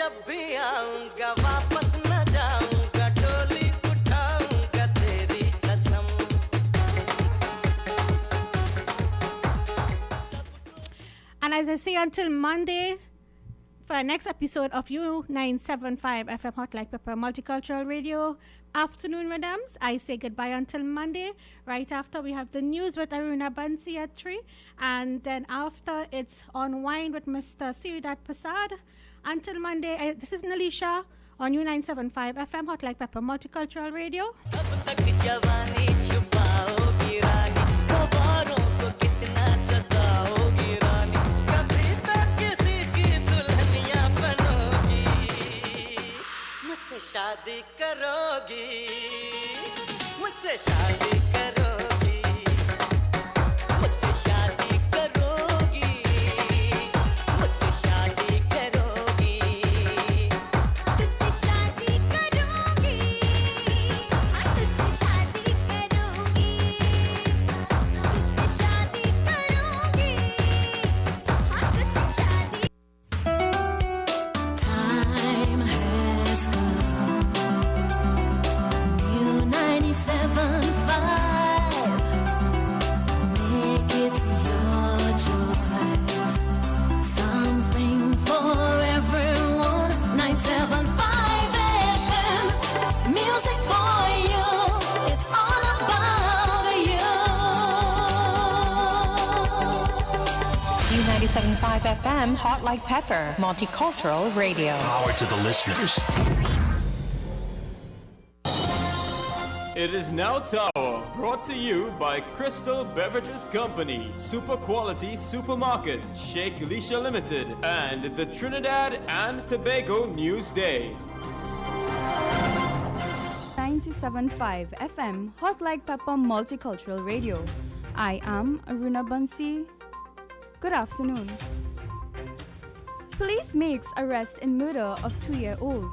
जब भी आऊंगा वापस न जाऊंगा डोली उठाऊंगा तेरी कसम And as I say, until Monday, for our next episode of U975 FM Hot Like Pepper Multicultural Radio Afternoon, madams, I say goodbye until Monday. Right after, we have the news with Aruna Bansi at 3. And then after, it's Unwind with Mr. Siewdath Persad. Until Monday, this is Nalisha on U975 FM Hot Like Pepper Multicultural Radio. शादी करोगी मुझसे शादी करोगी मुझसे शादी करोगी मुझसे शादी करोगी तुझसे शादी करोगी हाँ तुझसे शादी करोगी तुझसे शादी करोगी हाँ तुझसे शादी Time has come 97.5 Make it your choice Something for everyone 975 FM Music for you It's all about you U97.5 FM Hot Like Pepper Multicultural Radio. Power to the listeners. It is now Tower, brought to you by Crystal Beverages Company, Super Quality Supermarket, Sheikh Elisha Limited, and the Trinidad and Tobago Newsday. 97.5 FM, Hot Like Pepper Multicultural Radio. I am Aruna Bansi. Good afternoon. Police makes arrest in murder of 2-year-old.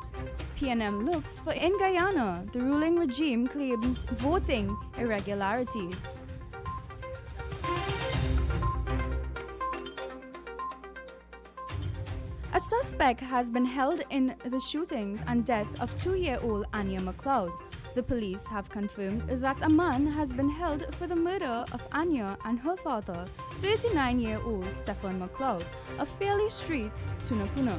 PNM looks for in Guyana. The ruling regime claims voting irregularities. A suspect has been held in the shootings and deaths of 2-year-old Anya McLeod. The police have confirmed that a man has been held for the murder of Anya and her father, 39-year-old Stephen McLeod, of Fairley Street, Tunapuna.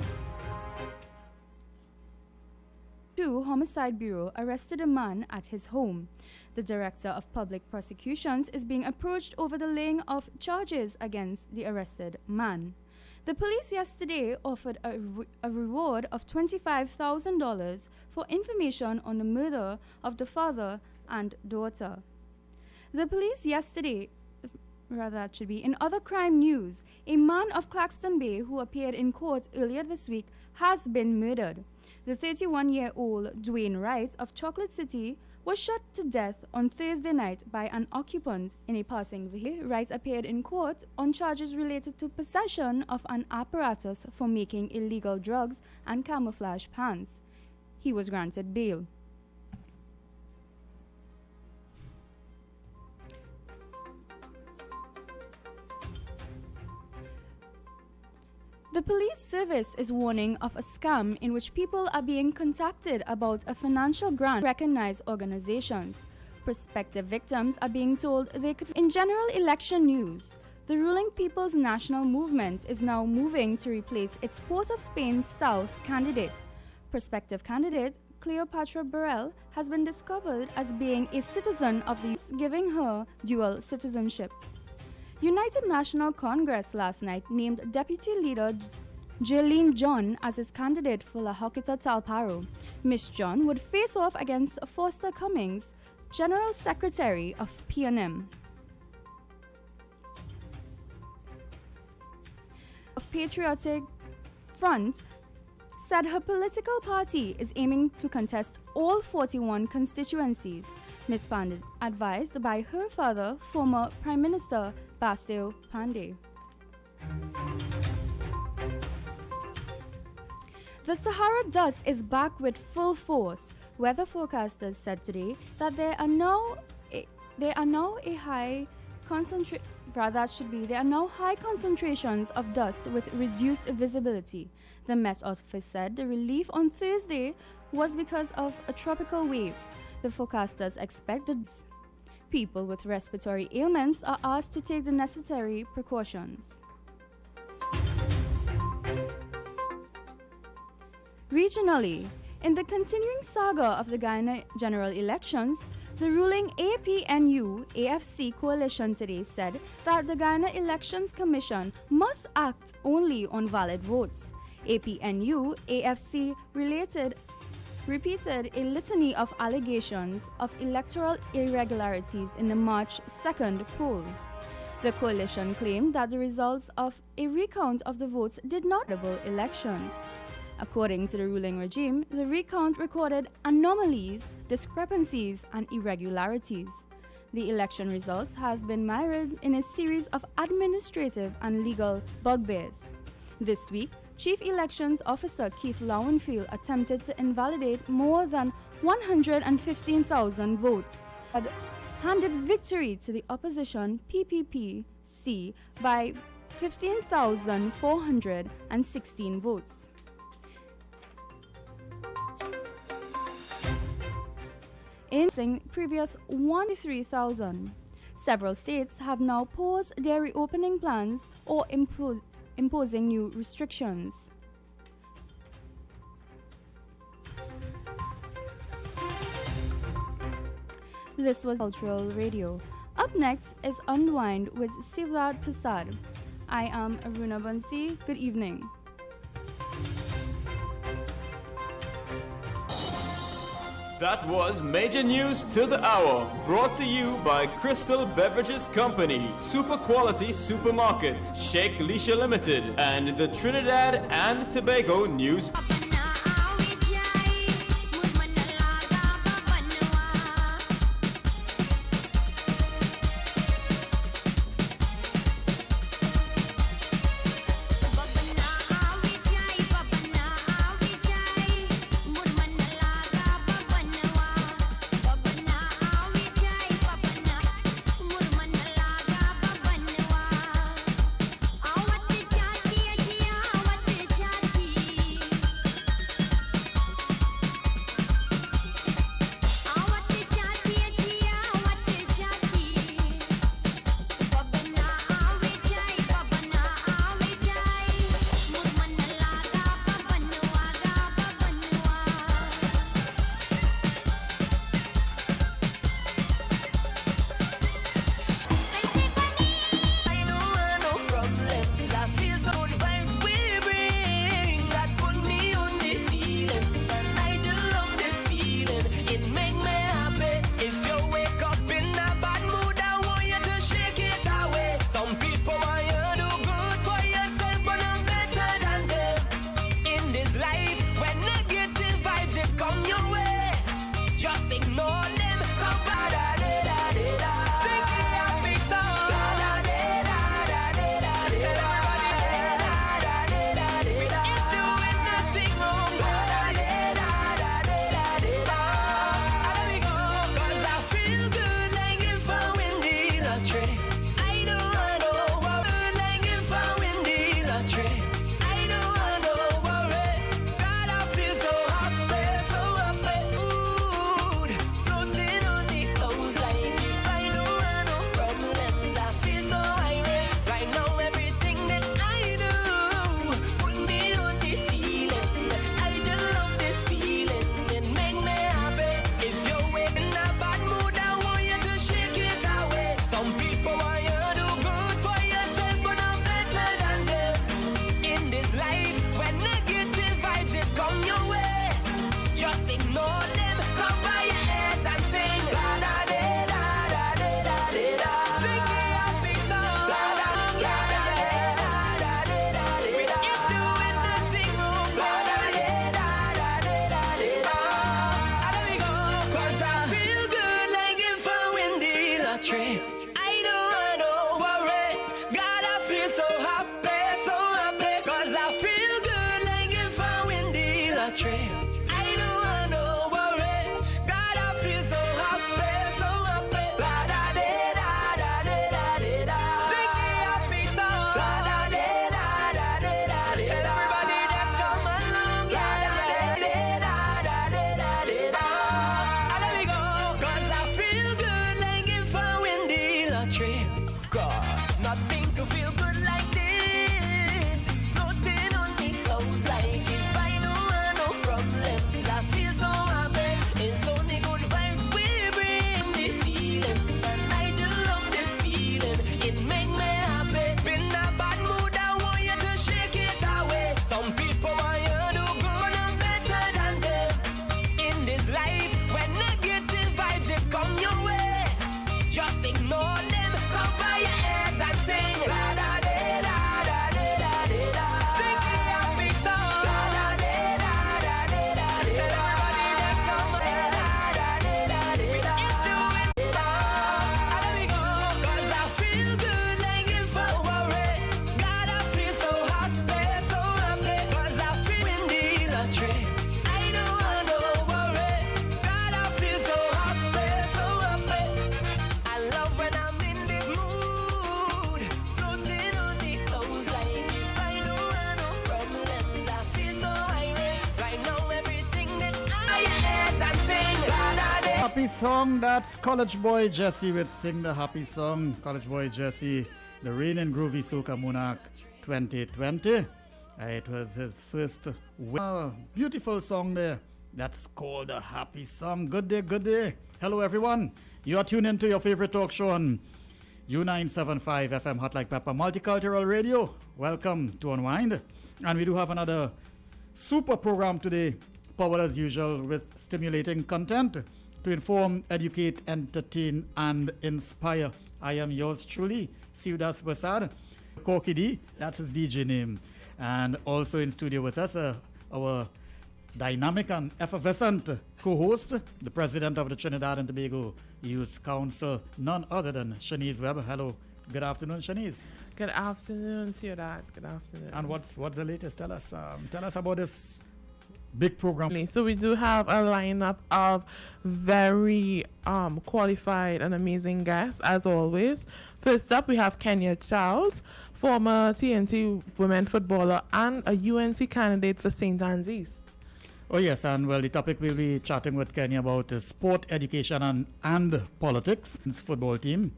The Homicide Bureau arrested a man at his home. The Director of Public Prosecutions is being approached over the laying of charges against the arrested man. The police yesterday offered a reward of $25,000 for information on the murder of the father and daughter. The police yesterday, in other crime news, a man of Claxton Bay who appeared in court earlier this week has been murdered. The 31-year-old Dwayne Wright of Chocolate City was shot to death on Thursday night by an occupant in a passing vehicle. Wright appeared in court on charges related to possession of an apparatus for making illegal drugs and camouflage pants. He was granted bail. The police service is warning of a scam in which people are being contacted about a financial grant to recognized organizations. Prospective victims are being told they could. In general election news, the ruling People's National Movement is now moving to replace its Port of Spain South candidate. Prospective candidate Cleopatra Burrell has been discovered as being a citizen of the US, giving her dual citizenship. United National Congress last night named Deputy Leader Jerlene John as its candidate for La Hoquita Talparo. Miss John would face off against Foster Cummings, General Secretary of PNM. Of Patriotic Front said her political party is aiming to contest all 41 constituencies. Ms. Pandit, advised by her father, former Prime Minister Basdeo Pandey. The Sahara dust is back with full force. Weather forecasters said today that there are now a high there are now high concentrations of dust with reduced visibility. The Met Office said the relief on Thursday was because of a tropical wave. The forecasters expect that people with respiratory ailments are asked to take the necessary precautions. Regionally, in the continuing saga of the Guyana general elections, the ruling APNU-AFC coalition today said that the Guyana Elections Commission must act only on valid votes. APNU-AFC repeated a litany of allegations of electoral irregularities in the March 2nd poll. The coalition claimed that the results of a recount of the votes did not double elections. According to the ruling regime, the recount recorded anomalies, discrepancies, and irregularities. The election results has been mired in a series of administrative and legal bugbears. This week, Chief Elections Officer Keith Lowenfield attempted to invalidate more than 115,000 votes, but handed victory to the opposition PPPC by 15,416 votes. In previous 1,300,000. Several states have now paused their reopening plans or imposing new restrictions. This was Cultural Radio. Up next is Unwind with Siewdath Persad. I am Aruna Bansi. Good evening. That was Major News to the Hour, brought to you by Crystal Beverages Company, Super Quality Supermarket, Sheikh Lisha Limited, and the Trinidad and Tobago News. Just ignore them. Cover your ears and sing. La da da da da da da da. Sing the happy song. La da da da da da da. Tell everybody just come on. La da da da da da. It's doing it all. Let me go. 'Cause I feel good like if I worry. God, I feel so happy, so happy. 'Cause I feel windy in a tree. I don't want no worry. God, I feel so happy, so happy. I love when I'm in this mood, floating on the clouds like if I don't have no problems. I feel so irate. Right now everything that I has and sing. La da da. Happy song, that's College Boy Jesse with Sing the Happy Song. College Boy Jesse, the Rain and Groovy Soca Monarch 2020. It was his first beautiful song there. That's called a happy song. Good day, good day. Hello everyone. You are tuned into your favorite talk show on U975 FM Hot Like Pepper Multicultural Radio. Welcome to Unwind. And we do have another super program today, powered as usual with stimulating content to inform, educate, entertain, and inspire. I am yours truly, Siewdath Persad, Corky D, that's his DJ name. And also in studio with us, our dynamic and effervescent co-host, the president of the Trinidad and Tobago Youth Council, none other than Shanice Webb. Hello, good afternoon, Shanice. Good afternoon, Siewdath. Good afternoon. And what's the latest? Tell us about this big program. So we do have a lineup of very qualified and amazing guests, as always. First up, we have Kenya Charles, former TNT women footballer and a UNC candidate for St. Anne's East. Oh yes, and well, the topic we'll be chatting with Kenya about is sport, education, and politics. It's football team,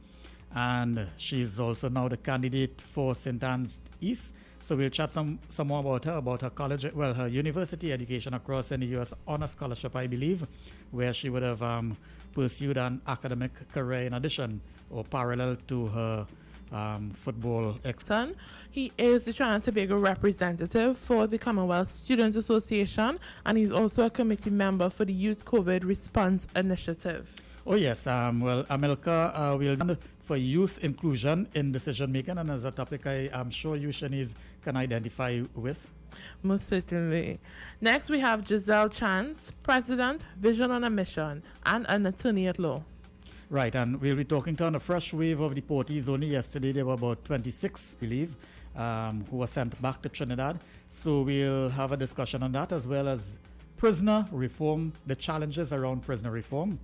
and she's also now the candidate for St. Anne's East. So we'll chat some more about her college, well, her university education across in the U.S. on a scholarship, I believe, where she would have pursued an academic career in addition or parallel to her football Son, he is the Trinidad and Tobago representative for the Commonwealth Students Association, and he's also a committee member for the Youth COVID Response Initiative. Oh yes, well, Amilcar will for youth inclusion in decision making, and as a topic I'm sure you, Shanice, can identify with. Most certainly. Next, we have Giselle Chance, President, Vision on a Mission, and an attorney at law. Right, and we'll be talking to on a fresh wave of deportees. Only yesterday there were about 26, I believe, who were sent back to Trinidad. So we'll have a discussion on that, as well as prisoner reform, the challenges around prisoner reform.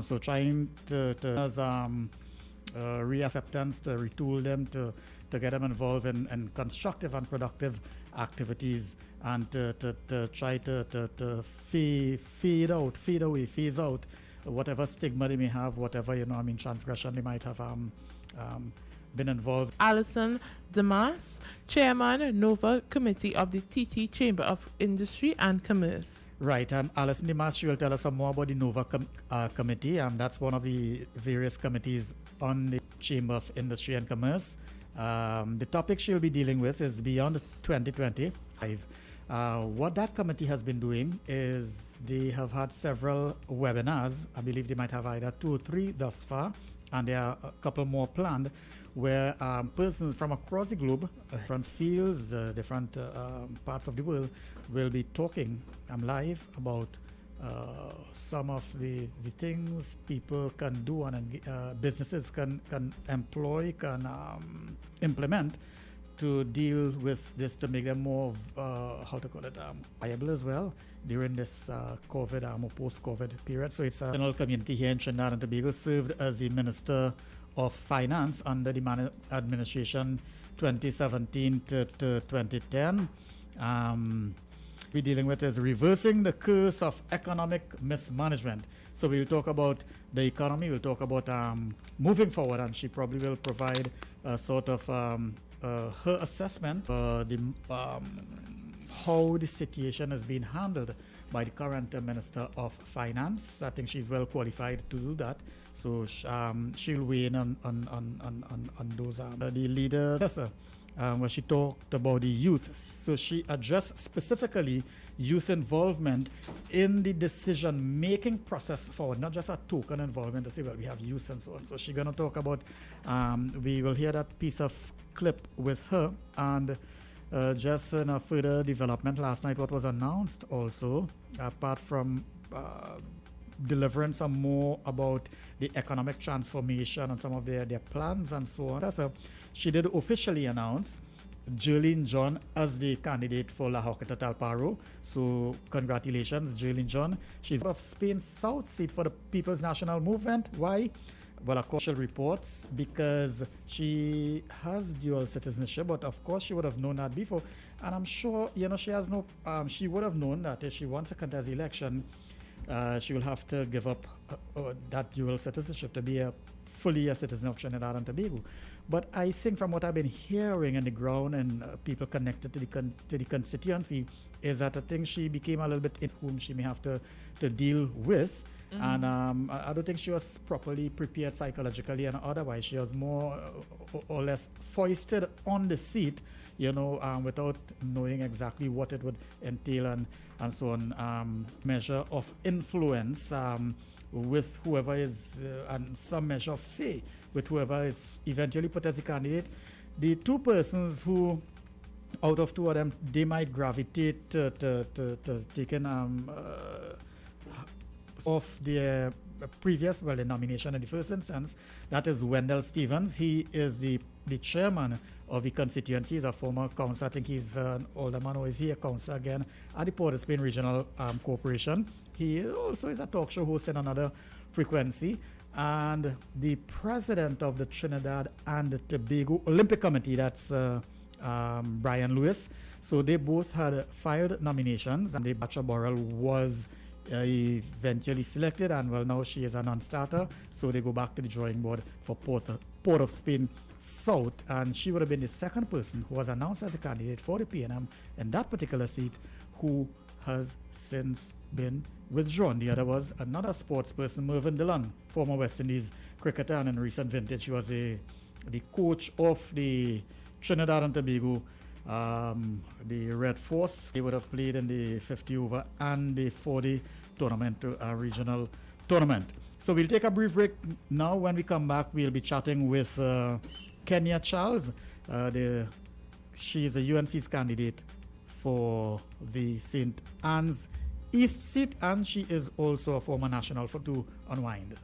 So trying to reacceptance, to retool them, to get them involved in constructive and productive activities, and to try to phase out whatever stigma they may have, whatever, transgression they might have been involved. Alison Damas, Chairman, Nova Committee of the TT Chamber of Industry and Commerce. Right, and Alison Damas, she will tell us some more about the Nova Committee, and that's one of the various committees on the Chamber of Industry and Commerce. The topic she'll be dealing with is beyond 2025. What that committee has been doing is they have had several webinars. I believe they might have either 2 or 3 thus far, and there are a couple more planned, where persons from across the globe, different fields, different parts of the world, will be talking live about some of the things people can do and businesses can employ, can implement to deal with this, to make them more, viable as well during this COVID or post-COVID period. So it's a general community here in Trinidad and Tobago, served as the Minister of Finance under the administration 2017 to 2010. We're dealing with is reversing the curse of economic mismanagement. So we'll talk about the economy, we'll talk about moving forward, and she probably will provide a sort of her assessment for how the situation has been handled by the current Minister of Finance. I think she's well qualified to do that. So she'll weigh in on those. The leader where she talked about the youth. So she addressed specifically youth involvement in the decision-making process forward, not just a token involvement to say, well, we have youth and so on. So she's going to talk about, we will hear that piece of clip with her. And just in a further development last night, what was announced also, apart from delivering some more about the economic transformation and some of their plans and so on. So she did officially announce Jerlene John as the candidate for La Horquetta Talparo. So congratulations, Jerlene John. She's of Spain's South seat for the People's National Movement. Why? Well, of course, she reports because she has dual citizenship, but of course she would have known that before. And I'm sure, she would have known that if she wants to contest the election, she will have to give up that dual citizenship to be fully a citizen of Trinidad and Tobago. But I think from what I've been hearing on the ground and people connected to the constituency is that I think she became a little bit in whom she may have to deal with. And I don't think she was properly prepared psychologically and otherwise. She was more or less foisted on the seat, without knowing exactly what it would entail and so on. Measure of influence with whoever is, and some measure of say with whoever is eventually put as a candidate. The two persons who, out of two of them, they might gravitate to taking off their the nomination in the first instance. That is Wendell Stevens. He is the chairman of the constituency. He's a former councillor. I think he's an older man, or is he a councillor again at the Port of Spain Regional Corporation. He also is a talk show host in another frequency. And the president of the Trinidad and Tobago Olympic Committee, that's Brian Lewis. So they both had filed nominations, and Bacha Borrell was eventually selected, and well, now she is a non-starter, so they go back to the drawing board for Port of Spain South, and she would have been the second person who was announced as a candidate for the PNM in that particular seat who has since been withdrawn. The other was another sports person, Mervyn Dillon, former West Indies cricketer, and in recent vintage he was the coach of the Trinidad and Tobago the Red Force. They would have played in the 50 over and the 40 tournament, regional tournament. So we'll take a brief break now. When we come back, we'll be chatting with Kenya Charles. She is a UNC's candidate for the St. Anne's East seat, and she is also a former national for Unwind.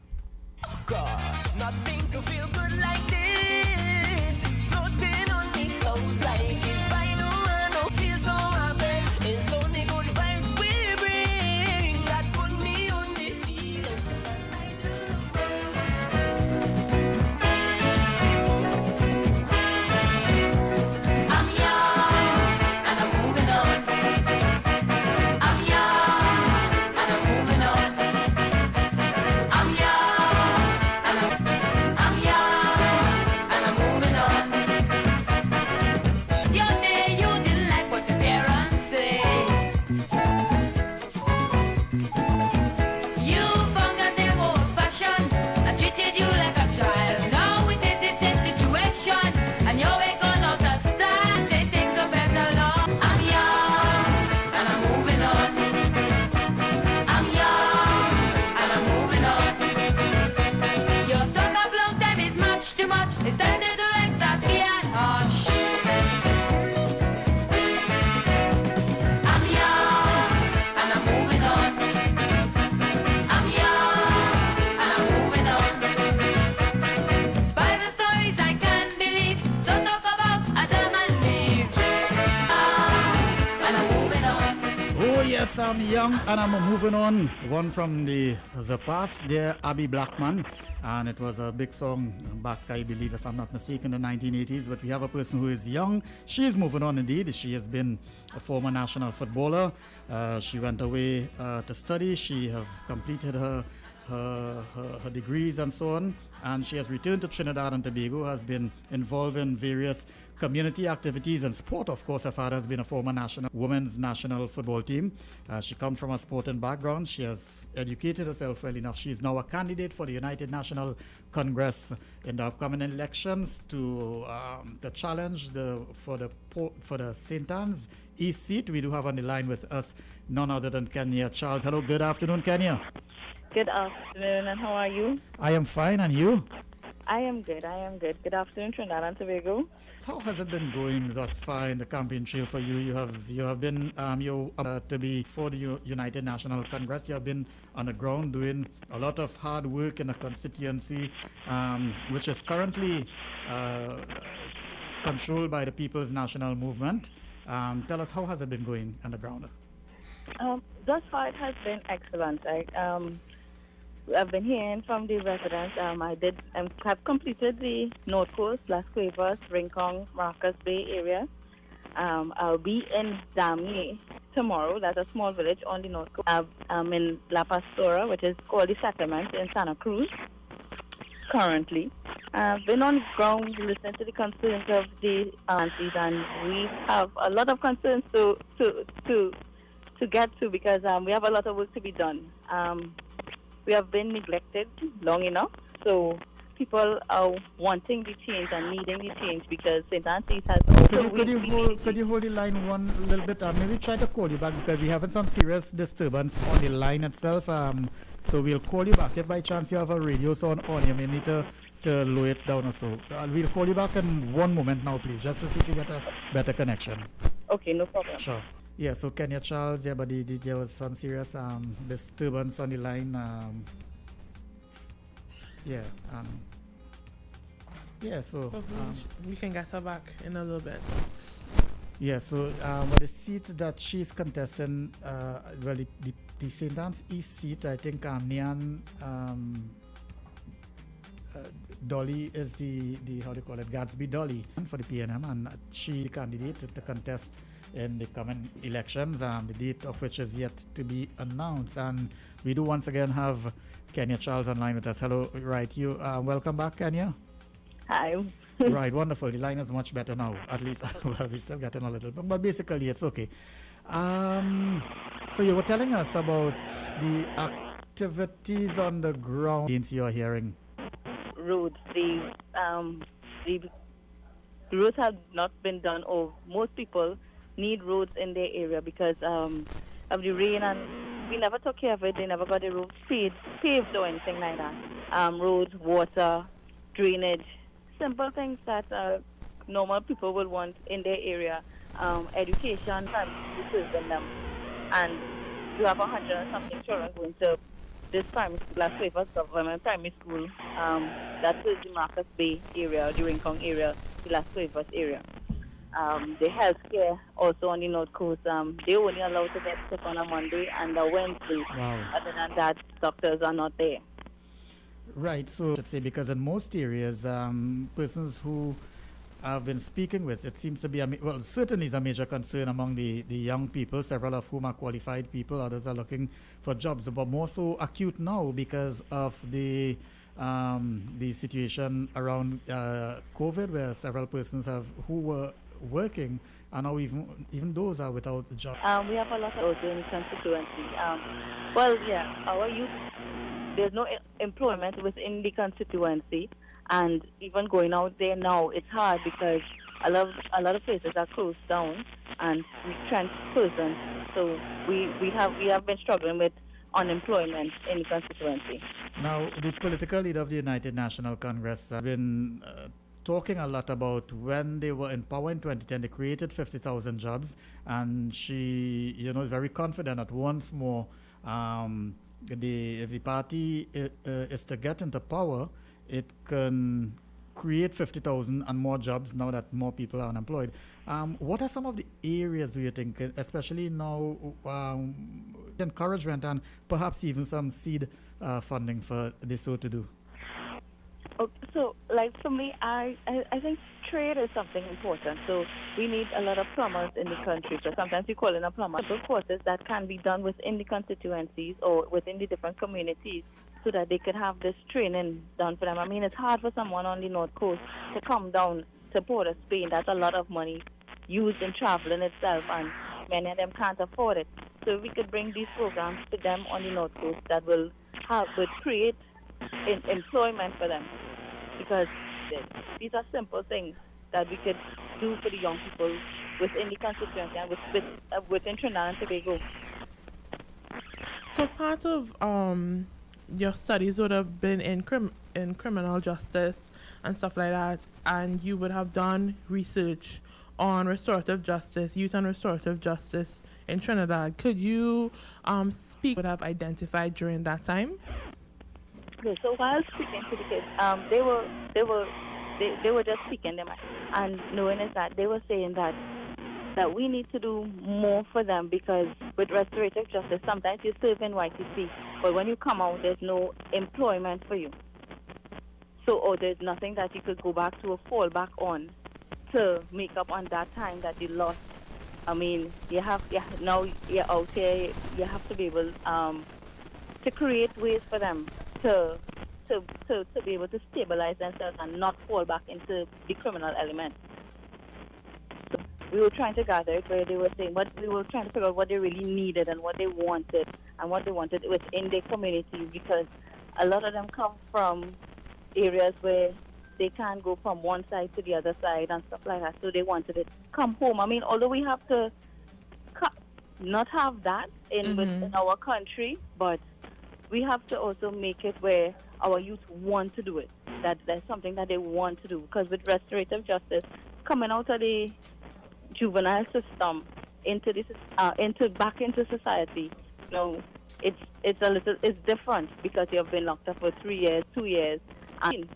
God, nothing could feel good like this. Floating on the clouds like if I know I don't feel so happy. It's only good vibes we bring that put me on the ceiling. I'm young and I'm moving on. I'm young and I'm moving on. I'm young and I'm moving on. Your day you didn't like what your parents say. You found that they were old fashioned and treated you like a child. Now it is the same situation and you're waking out of style. Say things are better long. I'm young and I'm moving on. I'm young and I'm moving on. Your talk of long time is much too much. It's time to do ecstasy and hush. I'm young and I'm moving on. I'm young and I'm moving on. By the stories I can't believe. So talk about Adam and Eve. And I'm moving on. Oh yes, I'm young and I'm moving on. One from the past there, Abby Blackman. And it was a big song back, I believe, if I'm not mistaken, in the 1980s. But we have a person who is young. She is moving on indeed. She has been a former national footballer. She went away to study. She have completed her degrees and so on. and she has returned to Trinidad and Tobago, has been involved in various community activities and sport. Of course, her father has been a former women's national football team. She comes from a sporting background. She has educated herself well enough. She is now a candidate for the United National Congress in the upcoming elections to challenge for the St. Anne's East seat. We do have on the line with us none other than Kenya Charles. Hello, good afternoon, Kenya. Good afternoon, and how are you? I am fine, and you? I am good. Good afternoon, Trinidad and Tobago. How has it been going thus far in the campaign trail for you? You have been to be for the United National Congress. You have been on the ground doing a lot of hard work in a constituency, which is currently controlled by the People's National Movement. Tell us, how has it been going on the ground? Thus far, it has been excellent. I've been hearing from the residents. I have completed the North Coast, Las Cuevas, Rincon, Marcus Bay area. I'll be in Dami tomorrow. That's a small village on the North Coast. I'm in La Pastora, which is called the settlement in Santa Cruz currently. I've been on the ground listening to the concerns of the aunties, and we have a lot of concerns to get to because we have a lot of work to be done. We have been neglected long enough, so people are wanting the change and needing the change because St. Anne's has also... Could you hold the line one little bit? Maybe try to call you back because we're having some serious disturbance on the line itself. So we'll call you back. If by chance you have a radio sound on, you may need to lower it down or so. We'll call you back in one moment now, please, just to see if you get a better connection. Okay, no problem. Sure. Yeah, so Kenya Charles, yeah, but there was some serious disturbance on the line. So we can get her back in a little bit. Yeah, so but the seat that she's contesting, the St. Anne's East seat, I think Nian Dolly is the how do you call it, Gadsby Dolly for the PNM, and she the candidate to contest in the coming elections, the date of which is yet to be announced. And we do once again have Kenya Charles online with us. Hello, right, you welcome back, Kenya. Hi. Right, wonderful. The line is much better now, at least. Well, we're still getting a little bit, but basically it's okay. So you were telling us about the activities on the ground you're hearing. Roads. The roads have not been done, or most people need roads in their area because of the rain, and we never took care of it. They never got the roads paved or anything like that. Roads, water, drainage, simple things that normal people will want in their area. Education, and in them. And you have 100 and something children going to this primary school, Las Cuevas Government Primary School. That is the Marcus Bay area, the Rincon area, the Las Cuevas area. The healthcare also on the North Coast, they only allowed to get sick on a Monday and a Wednesday. Wow. Other than that, doctors are not there. Right, so let's say because in most areas, persons who I've been speaking with, it seems to be, certainly is a major concern among the young people, several of whom are qualified people, others are looking for jobs, but more so acute now because of the situation around COVID, where several persons who were working and now even those are without a job. We have a lot of also in constituency. Our youth, there's no employment within the constituency, and even going out there now, it's hard because a lot of places are closed down and we can't person. So we have been struggling with unemployment in the constituency. Now, the political leader of the United National Congress has been talking a lot about when they were in power in 2010, they created 50,000 jobs, and she, is very confident that once more, if the party is to get into power, it can create 50,000 and more jobs now that more people are unemployed. What are some of the areas, do you think, especially now, encouragement and perhaps even some seed funding for this so to do? Okay, so, for me, I think trade is something important. So we need a lot of plumbers in the country. So sometimes we call in a plumber. Simple courses that can be done within the constituencies or within the different communities so that they could have this training done for them. I mean, it's hard for someone on the North Coast to come down to Port of Spain. That's a lot of money used in traveling itself, and many of them can't afford it. So if we could bring these programs to them on the North Coast, that would create employment for them, because these are simple things that we could do for the young people within the constituency and within Trinidad and Tobago. So part of your studies would have been in criminal justice and stuff like that, and you would have done research on restorative justice, youth and restorative justice in Trinidad. Could you speak what have identified during that time? Okay, so while speaking to the kids, they were just speaking them, and knowing is that they were saying that we need to do more for them, because with restorative justice, sometimes you serve in YTC, but when you come out, there's no employment for you. So, or there's nothing that you could go back to or fall back on to make up on that time that you lost. I mean, now you're out here, you have to be able to create ways for them to be able to stabilize themselves and not fall back into the criminal element. So we were trying to gather it where they were saying, we were trying to figure out what they really needed and what they wanted within their communities, because a lot of them come from areas where they can't go from one side to the other side and stuff like that, so they wanted it come home. I mean, although we have to not have that in our country, but we have to also make it where our youth want to do it, that there's something that they want to do, because with restorative justice, coming out of the juvenile system back into society, you know, it's different, because you have been locked up for 3 years, 2 years, and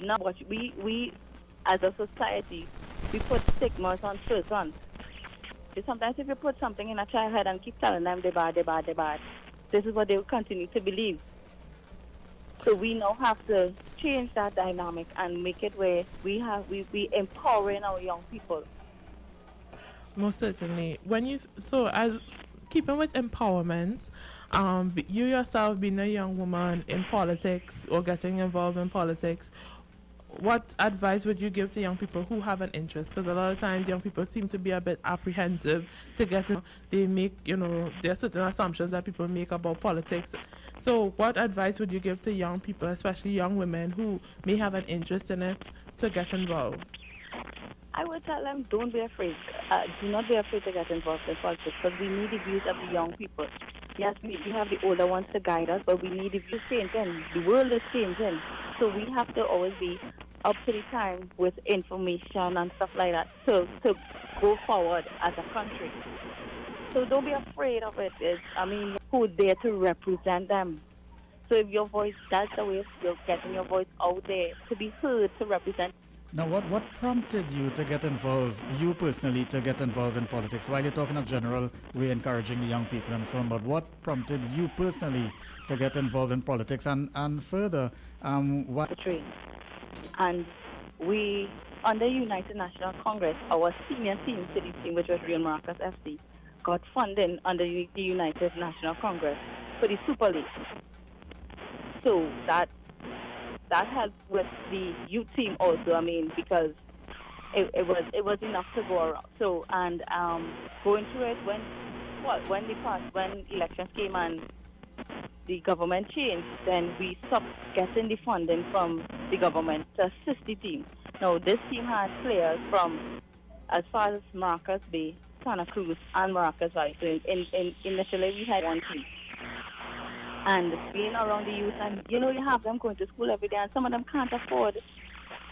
now what we as a society, we put stigmas on persons. Sometimes if you put something in a child's head and keep telling them they're bad, this is what they will continue to believe. So we now have to change that dynamic and make it where we empowering our young people. Most certainly. As keeping with empowerment, you yourself being a young woman in politics or getting involved in politics, what advice would you give to young people who have an interest? Because a lot of times young people seem to be a bit apprehensive to get in. They make, there are certain assumptions that people make about politics. So what advice would you give to young people, especially young women who may have an interest in it, to get involved? I would tell them, don't be afraid. Do not be afraid to get involved in politics, because we need the views of the young people. Yes, we have the older ones to guide us, but we need the views changing. The world is changing. So we have to always be up to the time with information and stuff like that to go forward as a country. So don't be afraid of it. Who's there to represent them? So if your voice, that's the way you're getting your voice out there, to be heard, to represent. Now, what prompted you to get involved, you personally, to get involved in politics? While you're talking in general, we're encouraging the young people and so on, but what prompted you personally to get involved in politics? And further, what... And we, under United National Congress, our senior team, city team, which was Real Maracas FC, got funding under the United National Congress for the Super League. So that helped with the youth team also, because it was enough to go around. So, and going through it, when elections came and the government changed, then we stopped getting the funding from the government to assist the team. Now, this team had players from as far as Maracas Bay, Santa Cruz, and Maracas Valley. So initially we had one team. And being around the youth, and you have them going to school every day, and some of them can't afford to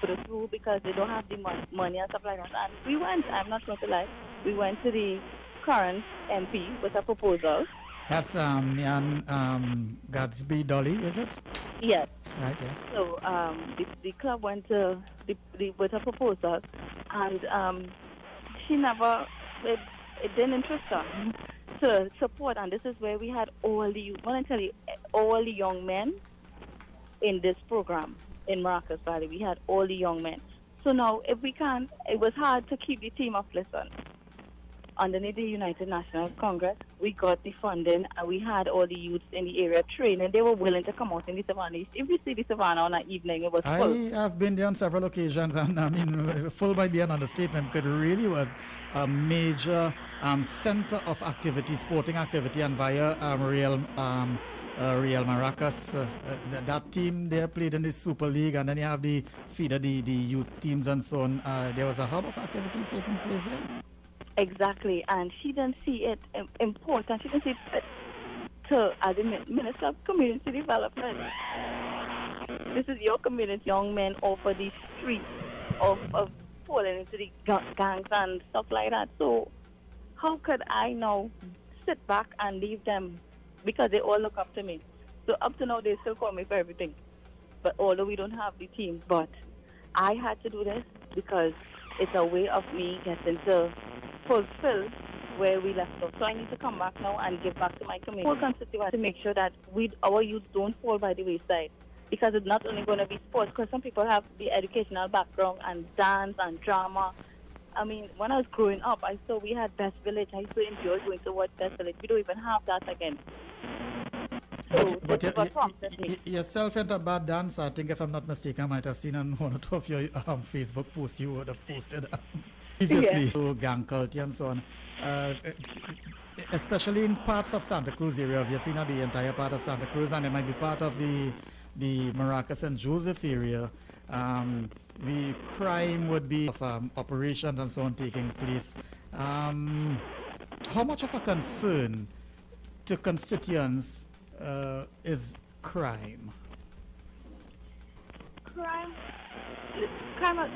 go to school because they don't have the money and stuff like that. And we went, I'm not going to lie, we went to the current MP with a proposal. That's Gatsby Dolly, is it? Yes. Right, yes. So the club went to with a proposal, and she never, it didn't interest her to support, and this is where we had all the young men in this program in Maracas Valley. We had all the young men. So now, if we can, it was hard to keep the team afloat. underneath the United National Congress, we got the funding and we had all the youths in the area trained and they were willing to come out in the savannah. If you see the savannah on an evening, it was full. I have been there on several occasions, and I mean, full might be an understatement because it really was a major center of activity, sporting activity, and via Real Maracas, that team there played in the Super League, and then you have the feeder, the youth teams and so on. There was a hub of activities taking place there. Exactly, and she didn't see it important. She didn't see it to, as the Minister of Community Development. This is your community, young men over the streets of falling into the gangs and stuff like that. So how could I now sit back and leave them because they all look up to me? So up to now, they still call me for everything. But although we don't have the team, but I had to do this because it's a way of me getting to fulfill where we left off. So I need to come back now and give back to my community, whole constituency, to make sure that our youth don't fall by the wayside. Because it's not only going to be sports, because some people have the educational background and dance and drama. I mean, when I was growing up, I saw we had Best Village. I used to enjoy going to watch Best Village. We don't even have that again. So But this is what prompted me. yourself into a bad dance, I think if I'm not mistaken, I might have seen on one or two of your Facebook posts you would have posted previously. Yeah. So gang culture and so on. Especially in parts of Santa Cruz area, have you seen the entire part of Santa Cruz, and it might be part of the Maracas and Joseph area. The crime would be of operations and so on taking place. How much of a concern to constituents is crime? Crime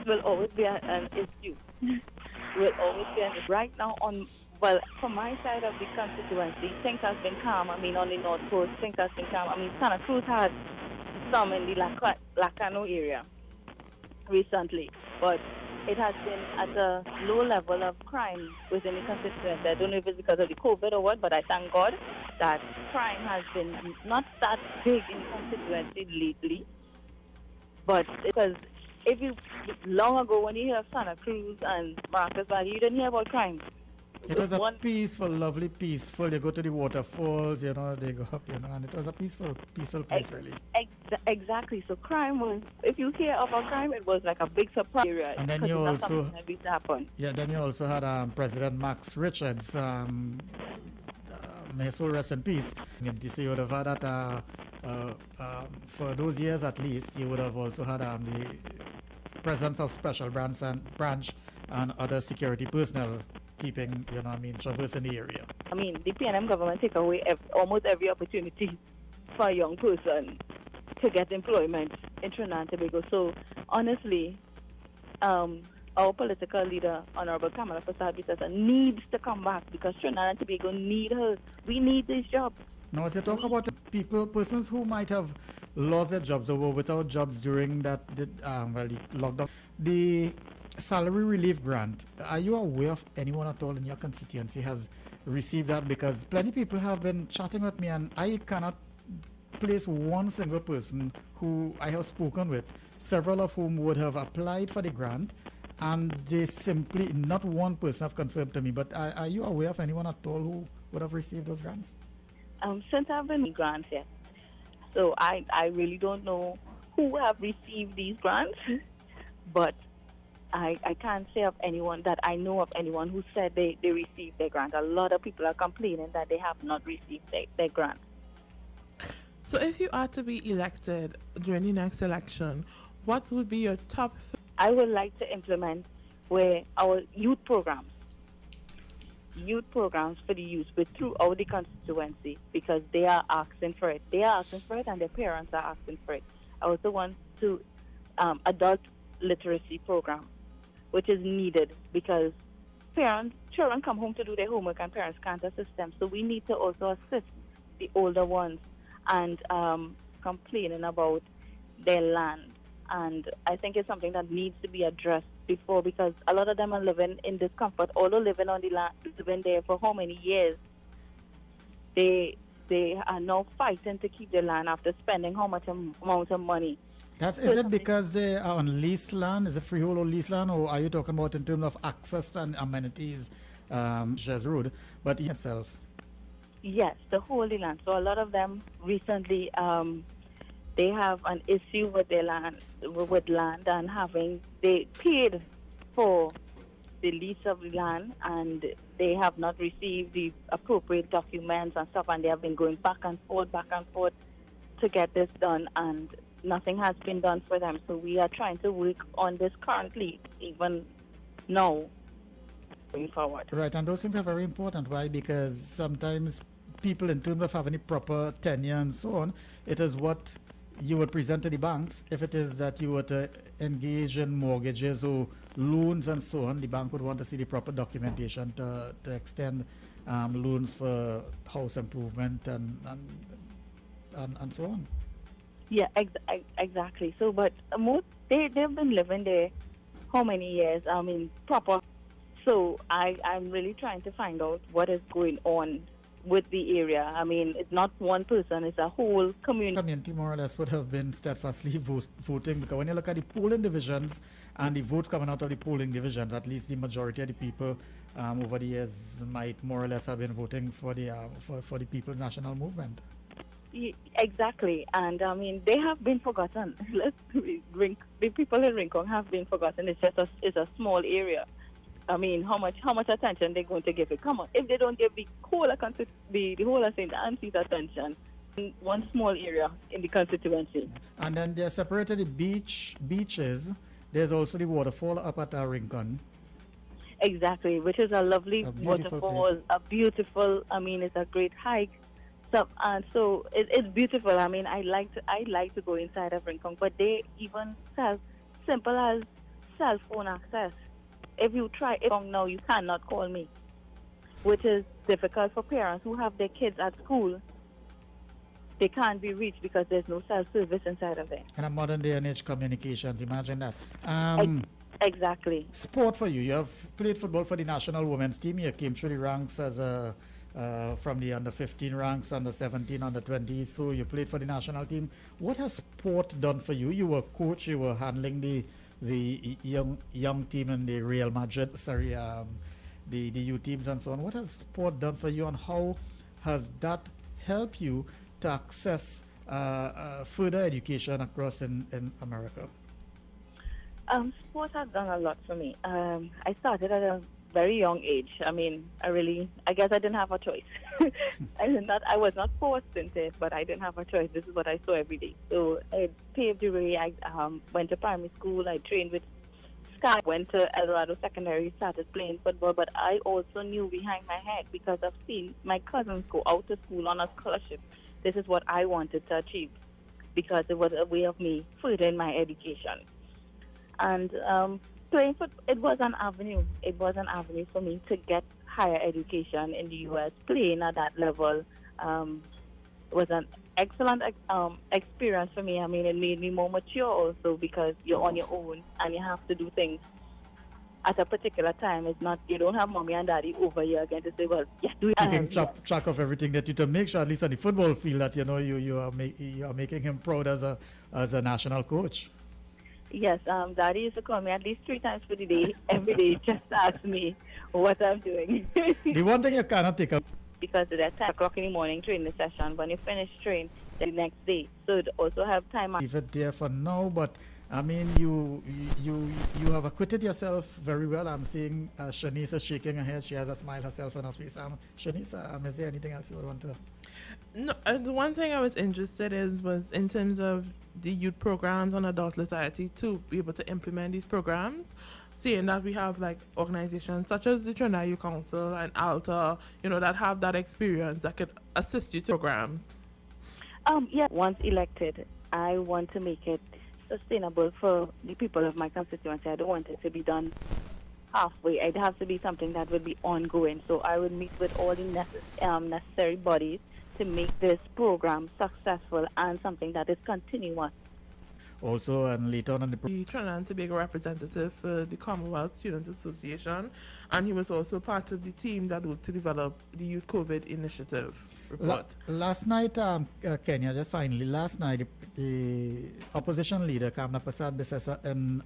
will always be an issue. Will always be an issue. Right now, from my side of the constituency, things has been calm. I mean, on the North Coast, things has been calm. I mean, Santa Cruz had some in the Lacano area recently, but it has been at a low level of crime within the constituency. I don't know if it's because of the COVID or what, but I thank God that crime has been not that big in the constituency lately. But because long ago when you hear of Santa Cruz and Maracas Valley, you didn't hear about crime. It was a peaceful, lovely, peaceful. They go to the waterfalls, they go up, and it was a peaceful place, really. Exactly. So crime was, if you hear of a crime, it was like a big surprise area. And then because you it's not also, something that used to happen. yeah, then you also had President Max Richards. May his soul rest in peace. So you would have had that for those years at least. You would have also had the presence of special branch and other security personnel keeping, traversing the area. I mean, the PNM government take away almost every opportunity for a young person to get employment in Trinidad and Tobago. So, honestly, our political leader, Honorable Siewdath Persad, needs to come back because Trinidad and Tobago need her. We need this job. Now, as you talk about persons who might have lost their jobs or were without jobs during the lockdown, the salary relief grant, are you aware of anyone at all in your constituency has received that? Because plenty of people have been chatting with me and I cannot place one single person who I have spoken with, several of whom would have applied for the grant, and they simply, not one person have confirmed to me, but are you aware of anyone at all who would have received those grants? Since I've been in grants yet, so I really don't know who have received these grants, but I can't say of anyone that I know of anyone who said they received their grant. A lot of people are complaining that they have not received their grant. So if you are to be elected during the next election, what would be your top I would like to implement where our youth programs for the youth, but throughout the constituency, because they are asking for it. They are asking for it and their parents are asking for it. I also want to adult literacy program, which is needed because children come home to do their homework and parents can't assist them. So we need to also assist the older ones and complaining about their land. And I think it's something that needs to be addressed before, because a lot of them are living in discomfort, although living on the land, living there for how many years. They are now fighting to keep their land after spending how much amount of money. Is it because they are on leased land? Is it freehold or leased land? Or are you talking about in terms of access and amenities just road, but itself. Yes, the Holy Land. So a lot of them recently, they have an issue with their land, and they paid for the lease of the land, and they have not received the appropriate documents and stuff, and they have been going back and forth to get this done, and nothing has been done for them. So we are trying to work on this currently, even now, going forward. Right, and those things are very important. Why? Because sometimes people, in terms of having a proper tenure and so on, it is what you would present to the banks. If it is that you were to engage in mortgages or loans and so on, the bank would want to see the proper documentation to extend loans for house improvement and so on. Yeah, exactly. So, but they've been living there how many years? I mean, proper. So I'm really trying to find out what is going on with the area. I mean, it's not one person, it's a whole community. Community more or less would have been steadfastly voting, because when you look at the polling divisions and the votes coming out of the polling divisions, at least the majority of the people over the years might more or less have been voting for the People's National Movement. Exactly, and I mean, they have been forgotten. The people in Rincon have been forgotten. It's a small area. I mean, how much attention they're going to give it? Come on, if they don't give the whole of St. Anne's attention in one small area in the constituency. And then they're separated the beaches. There's also the waterfall up at Rincon. Exactly, which is a lovely waterfall, place. a beautiful. I mean, it's a great hike. And so it's beautiful. I mean, I like to go inside of Rincon, but they even have simple as cell phone access. If you try it now, you cannot call me, which is difficult for parents who have their kids at school. They can't be reached because there's no cell service inside of there. And a modern day and age communications, imagine that. Exactly. Sport for you. You have played football for the national women's team. You came through the ranks as from the under 15 ranks, under 17, under 20. So you played for the national team. What has sport done for you? You were coach. You were handling the young team in the Real Madrid, the youth teams and so on. What has sport done for you, and how has that helped you to access further education across in America? Sport has done a lot for me. I started at a very young age. I mean, I guess I didn't have a choice. I was not forced into it, but I didn't have a choice. This is what I saw every day. So it paved the way. I went to primary school. I trained with Sky. Went to El Dorado Secondary, started playing football. But I also knew behind my head, because I've seen my cousins go out to school on a scholarship. This is what I wanted to achieve, because it was a way of me furthering my education. And playing football, it was an avenue. It was an avenue for me to get higher education in the U.S. Playing at that level was an excellent experience for me. I mean, it made me more mature also, because you're on your own and you have to do things at a particular time. It's not, you don't have mommy and daddy over here again to say, well, yeah, do it. Keeping track of everything that you, to make sure, at least on the football field, that you are making him proud as a national coach. Yes, Daddy used to call me at least 3 times for the day, every day, just to ask me what I'm doing. The one thing you cannot take up, because at 10 o'clock in the morning training session, when you finish train the next day, so to also have time. Leave it there for now, but I mean, you have acquitted yourself very well. I'm seeing Shanice is shaking her head. She has a smile herself on her face. Shanice, is there anything else you would want to? No, the one thing I was interested in was in terms of the youth programs on adult literacy, to be able to implement these programs, seeing that we have like organizations such as the Trinidad Youth Council and ALTA, that have that experience that could assist you to programs. Yeah, once elected, I want to make it sustainable for the people of my constituency. I don't want it to be done halfway. It has to be something that would be ongoing. So I would meet with all the necessary bodies to make this program successful and something that is continuous. Also, and later on in the Trinidad and Tobago representative for the Commonwealth Students Association, and he was also part of the team that worked to develop the Youth COVID Initiative report. Last night, Kenya, just finally, last night, the opposition leader, Siewdath Persad, in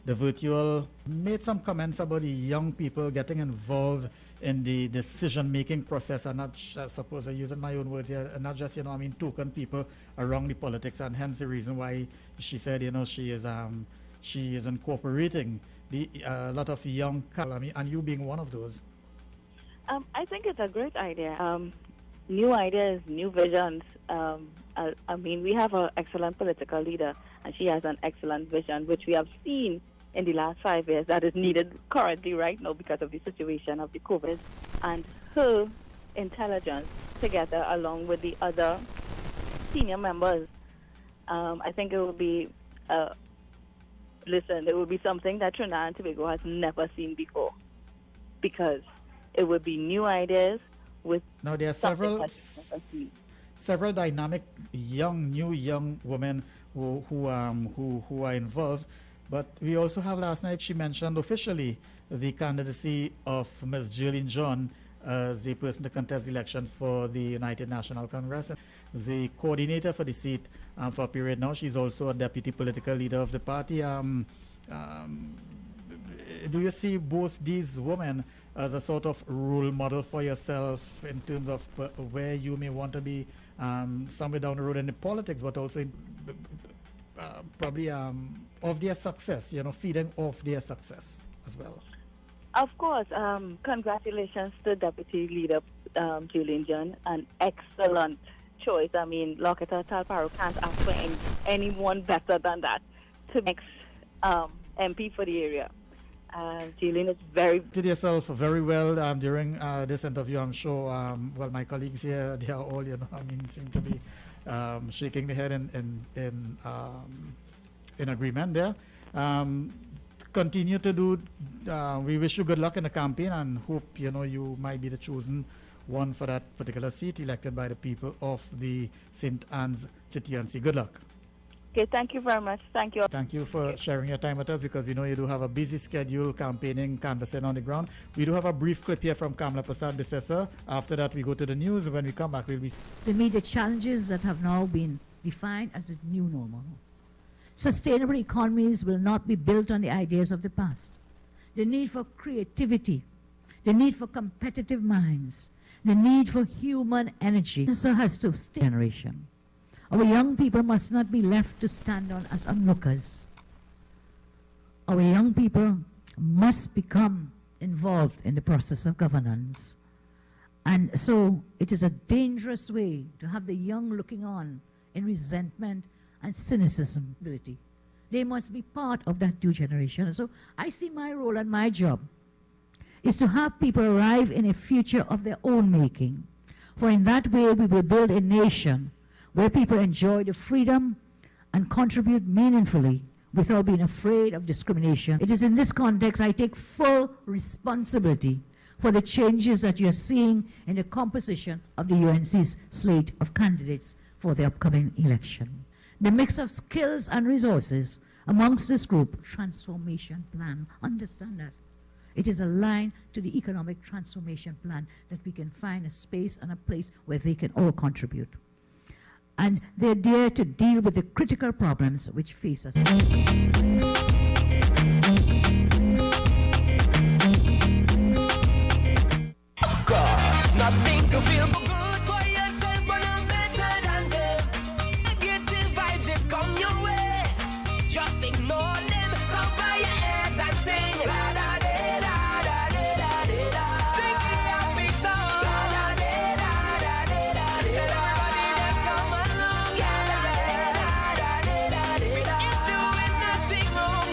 the virtual, made some comments about the young people getting involved in the decision-making process, and not, I suppose I'm using my own words here, not just, token people around the politics, and hence the reason why she said, she is incorporating a lot of young, and you being one of those. I think it's a great idea. New ideas, new visions. We have an excellent political leader, and she has an excellent vision, which we have seen in the last 5 years that is needed currently right now because of the situation of the COVID. And her intelligence together along with the other senior members, I think it will be, it will be something that Trinidad and Tobago has never seen before, because it would be new ideas with. Now there are several dynamic new young women who are involved. But we also have last night, she mentioned officially the candidacy of Ms. Jillian John as the person to contest the election for the United National Congress, the coordinator for the seat for a period now. She's also a deputy political leader of the party. Do you see both these women as a sort of role model for yourself in terms of where you may want to be somewhere down the road in the politics, but also in, probably of their success, feeding off their success as well? Of course. Congratulations to Deputy Leader Julian John, an excellent choice. Lokita Talparo can't ask for anyone better than that to next MP for the area. Julian is very... Did yourself very well during this interview. I'm sure, my colleagues here, they are all, seem to be shaking their head in agreement there. Continue to do, we wish you good luck in the campaign and hope, you might be the chosen one for that particular seat elected by the people of the St. Anne's constituency. Good luck. Okay, thank you very much. Thank you. Thank you for sharing your time with us, because we know you do have a busy schedule campaigning, canvassing on the ground. We do have a brief clip here from Siewdath Persad. After that, we go to the news. When we come back, we'll be... To meet the challenges that have now been defined as a new normal. Sustainable economies will not be built on the ideas of the past. The need for creativity, the need for competitive minds, the need for human energy. This has to stay generation. Our young people must not be left to stand on as onlookers. Our young people must become involved in the process of governance. And so it is a dangerous way to have the young looking on in resentment and cynicism. They must be part of that new generation. And so I see my role and my job is to have people arrive in a future of their own making. For in that way we will build a nation where people enjoy the freedom and contribute meaningfully without being afraid of discrimination. It is in this context I take full responsibility for the changes that you're seeing in the composition of the UNC's slate of candidates for the upcoming election. The mix of skills and resources amongst this group, transformation plan, understand that. It is aligned to the economic transformation plan that we can find a space and a place where they can all contribute. And they're there to deal with the critical problems which face us. Nothing to feel good for yourself, but I'm better than them. Negative vibes that come your way, just ignore them. Cover your ears and sing la da da da da da da da. Sing the happy song la da da da da da. Everybody just come along, yeah la da da da da da. It's doing nothing wrong.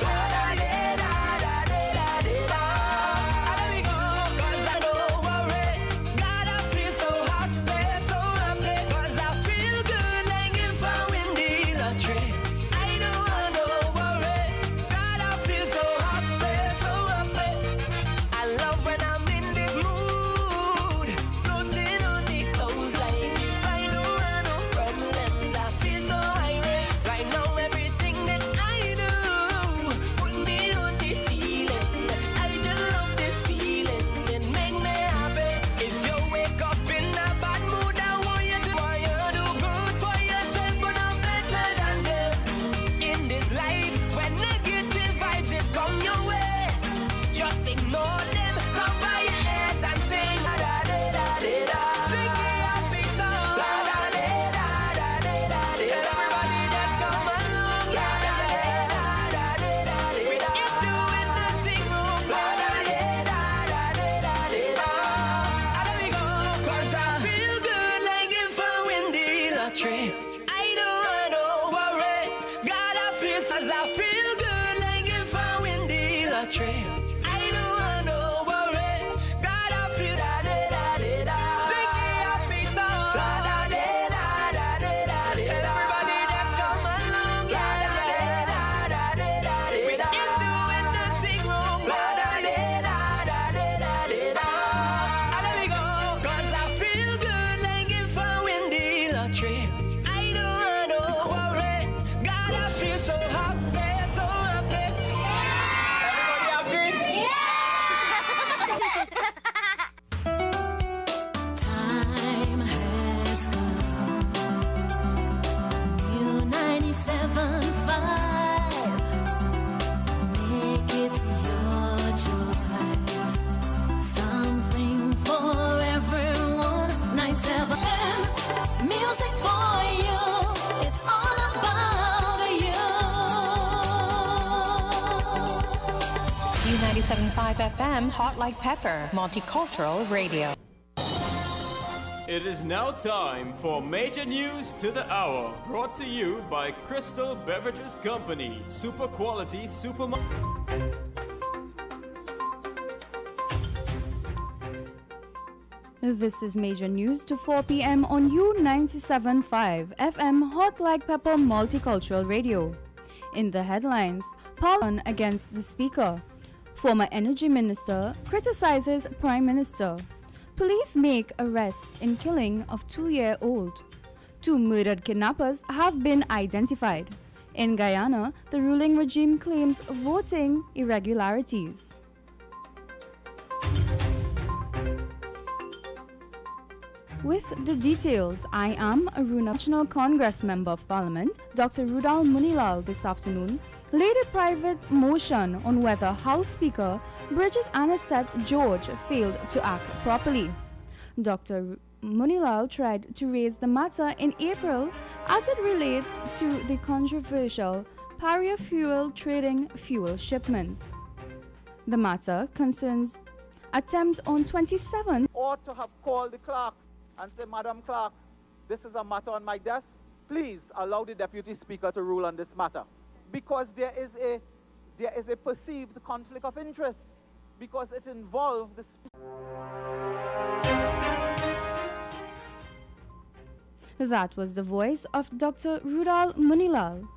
know them. Cover your ears and sing. Da da da da da. Sing the happy song. Da da da da da da. Tell everybody just come along. Da da da da da da. We ain't doing nothing wrong. Da da da da da da. And there we go. 'Cause I feel good like if I win the lottery. I don't worry. God, I feel as I feel good like if I win the lottery. I don't worry. God, I feel da da da da. Sing the happy song. Da da da da da da. Tell everybody just come along. Da da da da da. We ain't doing nothing wrong. Da da da da da. And there we go. 'Cause I feel good like if I win the lottery. I don't worry. God, I feel so happy, so happy. Everybody happy? Time has come. New 97.5. Make it your choice. Something for everyone. 97. Music for you. It's all about you. U97.5 FM, Hot Like Pepper, Multicultural Radio. It is now time for Major News to the Hour, brought to you by Crystal Beverages Company, super quality supermarket. This is Major News to 4 p.m. on U97.5 FM Hot Like Pepper Multicultural Radio. In the headlines, Parliament against the Speaker. Former Energy Minister criticizes Prime Minister. Police make arrest in killing of 2-year-old. 2 murdered kidnappers have been identified. In Guyana, the ruling regime claims voting irregularities. With the details, I am Aruna, National Congress Member of Parliament, Dr. Rudal Munilal, this afternoon, laid a private motion on whether House Speaker Bridget Anisette George failed to act properly. Dr. Munilal tried to raise the matter in April as it relates to the controversial Paria fuel trading fuel shipment. The matter concerns attempt on 27th ought to have called the clerk and say, Madam Clerk, this is a matter on my desk. Please allow the Deputy Speaker to rule on this matter. Because there is a perceived conflict of interest, because it involves the That was the voice of Dr. Rudal Munilal.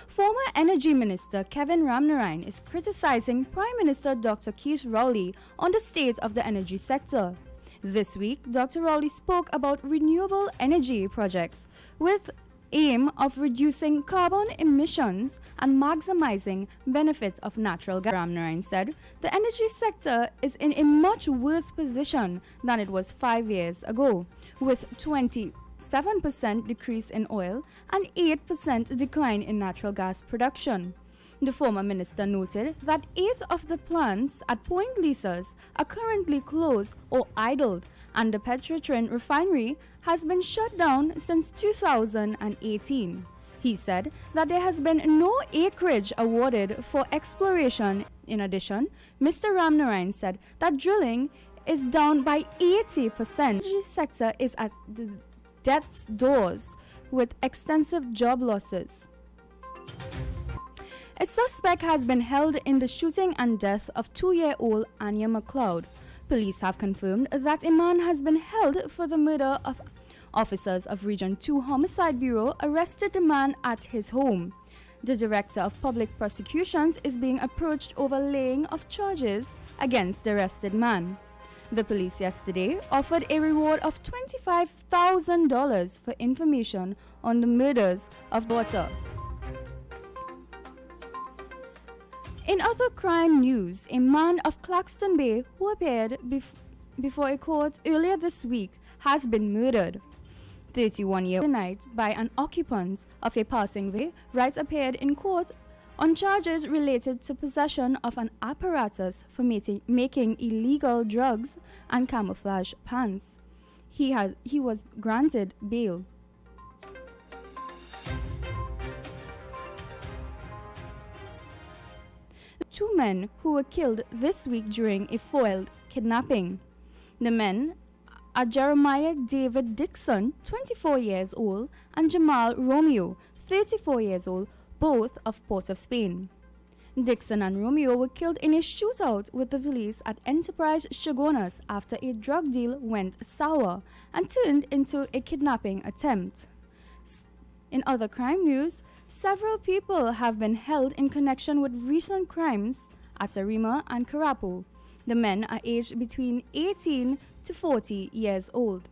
Former Energy Minister Kevin Ramnarine is criticizing Prime Minister Dr. Keith Rowley on the state of the energy sector. This week, Dr. Rowley spoke about renewable energy projects with aim of reducing carbon emissions and maximizing benefits of natural gas. Ramnarine said the energy sector is in a much worse position than it was 5 years ago, with 27% decrease in oil and 8% decline in natural gas production. The former minister noted that 8 of the plants at Point Lisas are currently closed or idled, and the Petrotrin refinery has been shut down since 2018. He said that there has been no acreage awarded for exploration. In addition, Mr. Ramnarine said that drilling is down by 80%. The energy sector is at the death's doors with extensive job losses. A suspect has been held in the shooting and death of 2-year-old Anya McLeod. Police have confirmed that a man has been held for the murder of officers of Region 2 Homicide Bureau arrested the man at his home. The Director of Public Prosecutions is being approached over laying of charges against the arrested man. The police yesterday offered a reward of $25,000 for information on the murders of daughter. In other crime news, a man of Claxton Bay who appeared before a court earlier this week has been murdered. 31-year-old night by an occupant of a passing way, Rice appeared in court on charges related to possession of an apparatus for making illegal drugs and camouflage pants. He was granted bail. Two men who were killed this week during a foiled kidnapping. The men are Jeremiah David Dixon, 24 years old, and Jamal Romeo, 34 years old, both of Port of Spain. Dixon and Romeo were killed in a shootout with the police at Enterprise Shogunas after a drug deal went sour and turned into a kidnapping attempt. In other crime news, several people have been held in connection with recent crimes at Arima and Karapo. The men are aged between 18 to 40 years old.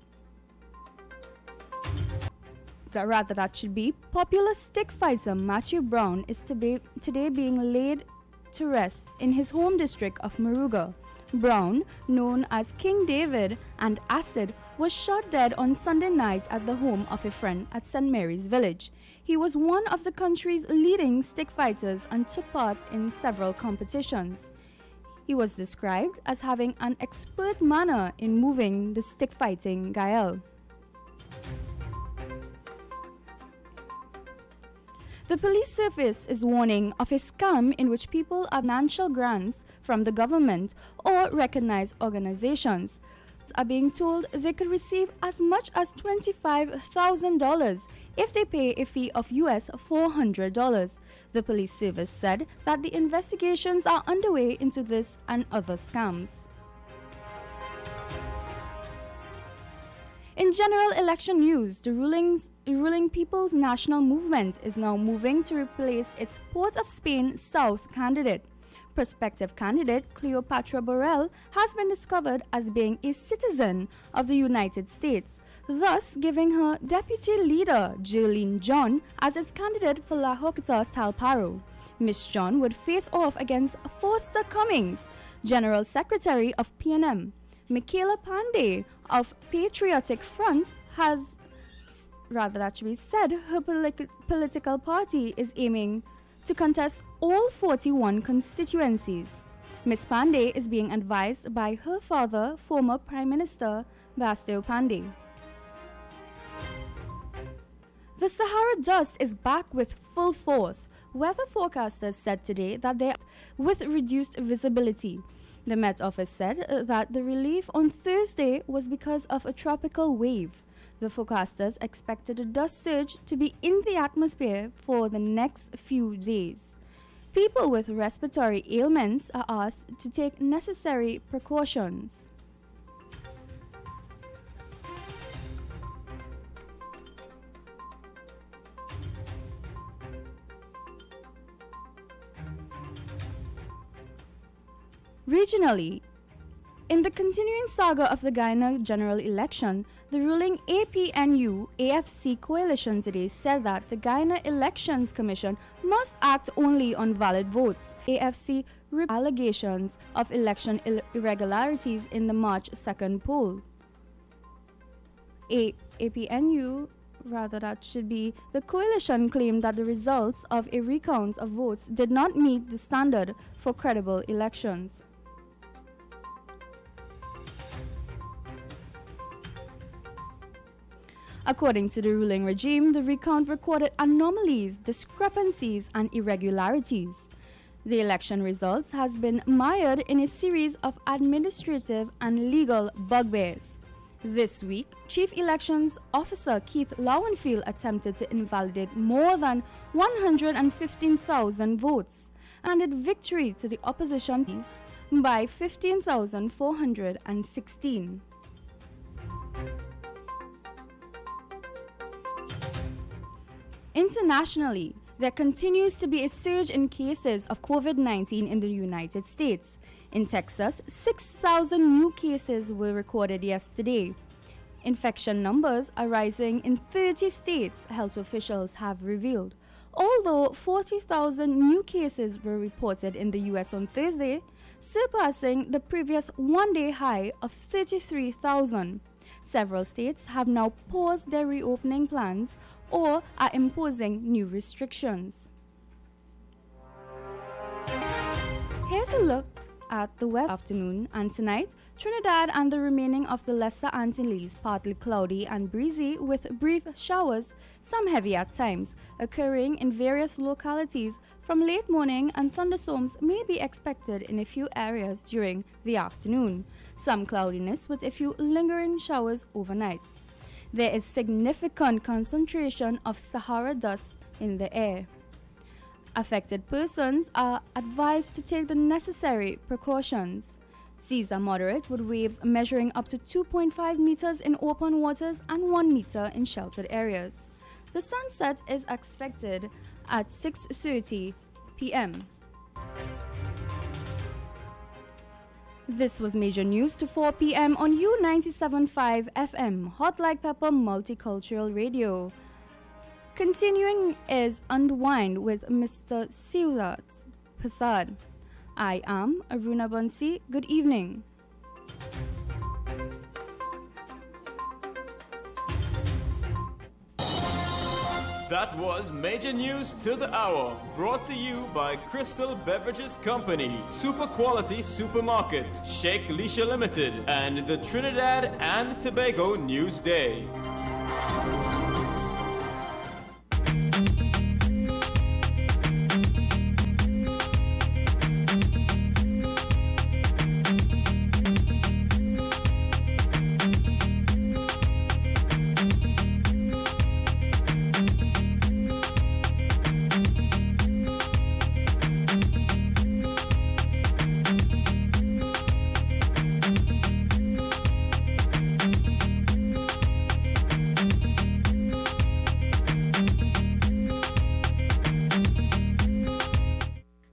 That should be popular stick fighter Matthew Brown is today being laid to rest in his home district of Moruga. Brown, known as King David and Acid, was shot dead on Sunday night at the home of a friend at St. Mary's Village. He was one of the country's leading stick fighters and took part in several competitions. He was described as having an expert manner in moving the stick fighting Gael. The police service is warning of a scam in which people are financial grants from the government or recognized organizations are being told they could receive as much as $25,000 if they pay a fee of US $400. The police service said that the investigations are underway into this and other scams. In general election news, the ruling People's National Movement is now moving to replace its Port of Spain South candidate. Prospective candidate Cleopatra Borrell has been discovered as being a citizen of the United States, thus giving her deputy leader Jolene John as its candidate for La Horquita Talparo. Miss John would face off against Foster Cummings, General Secretary of PNM. Michaela Pandey of Patriotic Front has said her political party is aiming to contest all 41 constituencies. Ms. Pandey is being advised by her father, former Prime Minister Bastio Pandey. The Sahara dust is back with full force. Weather forecasters said today that they are with reduced visibility. The Met Office said that the relief on Thursday was because of a tropical wave. The forecasters expected a dust surge to be in the atmosphere for the next few days. People with respiratory ailments are asked to take necessary precautions. Regionally, in the continuing saga of the Guyana general election, the ruling APNU-AFC coalition today said that the Guyana Elections Commission must act only on valid votes. AFC allegations of election irregularities in the March 2nd poll. The coalition claimed that the results of a recount of votes did not meet the standard for credible elections. According to the ruling regime, the recount recorded anomalies, discrepancies, and irregularities. The election results has been mired in a series of administrative and legal bugbears. This week, Chief Elections Officer Keith Lowenfield attempted to invalidate more than 115,000 votes and handed victory to the opposition by 15,416. Internationally, there continues to be a surge in cases of COVID-19 in the United States. In Texas, 6,000 new cases were recorded yesterday. Infection numbers are rising in 30 states, health officials have revealed. Although 40,000 new cases were reported in the U.S. on Thursday, surpassing the previous one-day high of 33,000. Several states have now paused their reopening plans or are imposing new restrictions. Here's a look at the weather afternoon and tonight. Trinidad and the remaining of the Lesser Antilles partly cloudy and breezy with brief showers, some heavy at times, occurring in various localities from late morning, and thunderstorms may be expected in a few areas during the afternoon. Some cloudiness with a few lingering showers overnight. There is significant concentration of Sahara dust in the air. Affected persons are advised to take the necessary precautions. Seas are moderate with waves measuring up to 2.5 meters in open waters and 1 meter in sheltered areas. The sunset is expected at 6:30 p.m. This was major news to 4 p.m. on U97.5 FM, Hot Like Pepper Multicultural Radio. Continuing is Unwind with Mr. Siewdath Persad. I am Aruna Bansi. Good evening. That was Major News to the Hour, brought to you by Crystal Beverages Company, Super Quality Supermarket, Sheikh Lisha Limited, and the Trinidad and Tobago Newsday.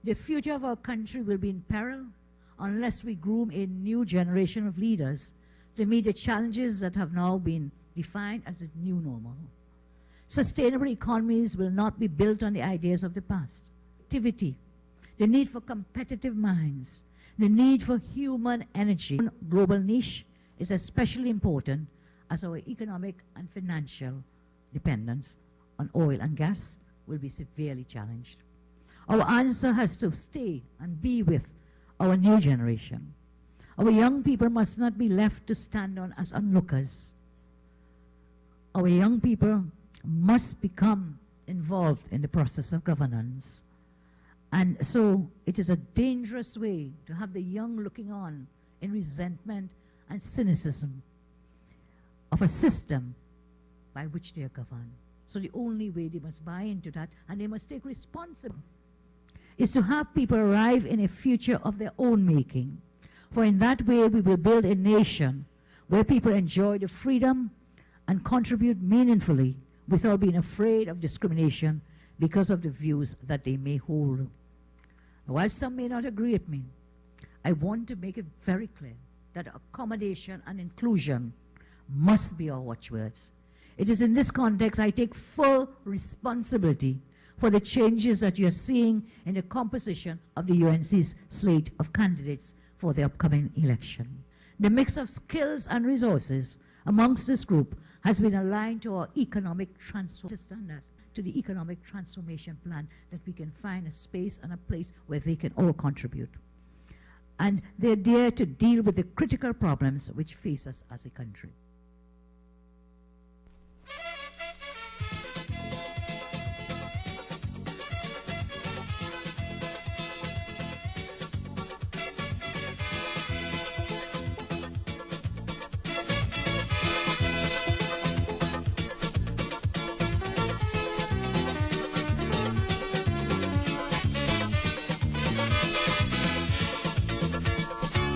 The future of our country will be in peril unless we groom a new generation of leaders to meet the challenges that have now been defined as the new normal. Sustainable economies will not be built on the ideas of the past. Activity, the need for competitive minds, the need for human energy. Global niche is especially important as our economic and financial dependence on oil and gas will be severely challenged. Our answer has to stay and be with our new generation. Our young people must not be left to stand on as onlookers. Our young people must become involved in the process of governance. And so it is a dangerous way to have the young looking on in resentment and cynicism of a system by which they are governed. So the only way they must buy into that and they must take responsibility is to have people arrive in a future of their own making. For in that way we will build a nation where people enjoy the freedom and contribute meaningfully without being afraid of discrimination because of the views that they may hold. While some may not agree with me, I want to make it very clear that accommodation and inclusion must be our watchwords. It is in this context I take full responsibility for the changes that you're seeing in the composition of the UNC's slate of candidates for the upcoming election. The mix of skills and resources amongst this group has been aligned to our economic to the economic transformation plan, that we can find a space and a place where they can all contribute. And they're there to deal with the critical problems which face us as a country.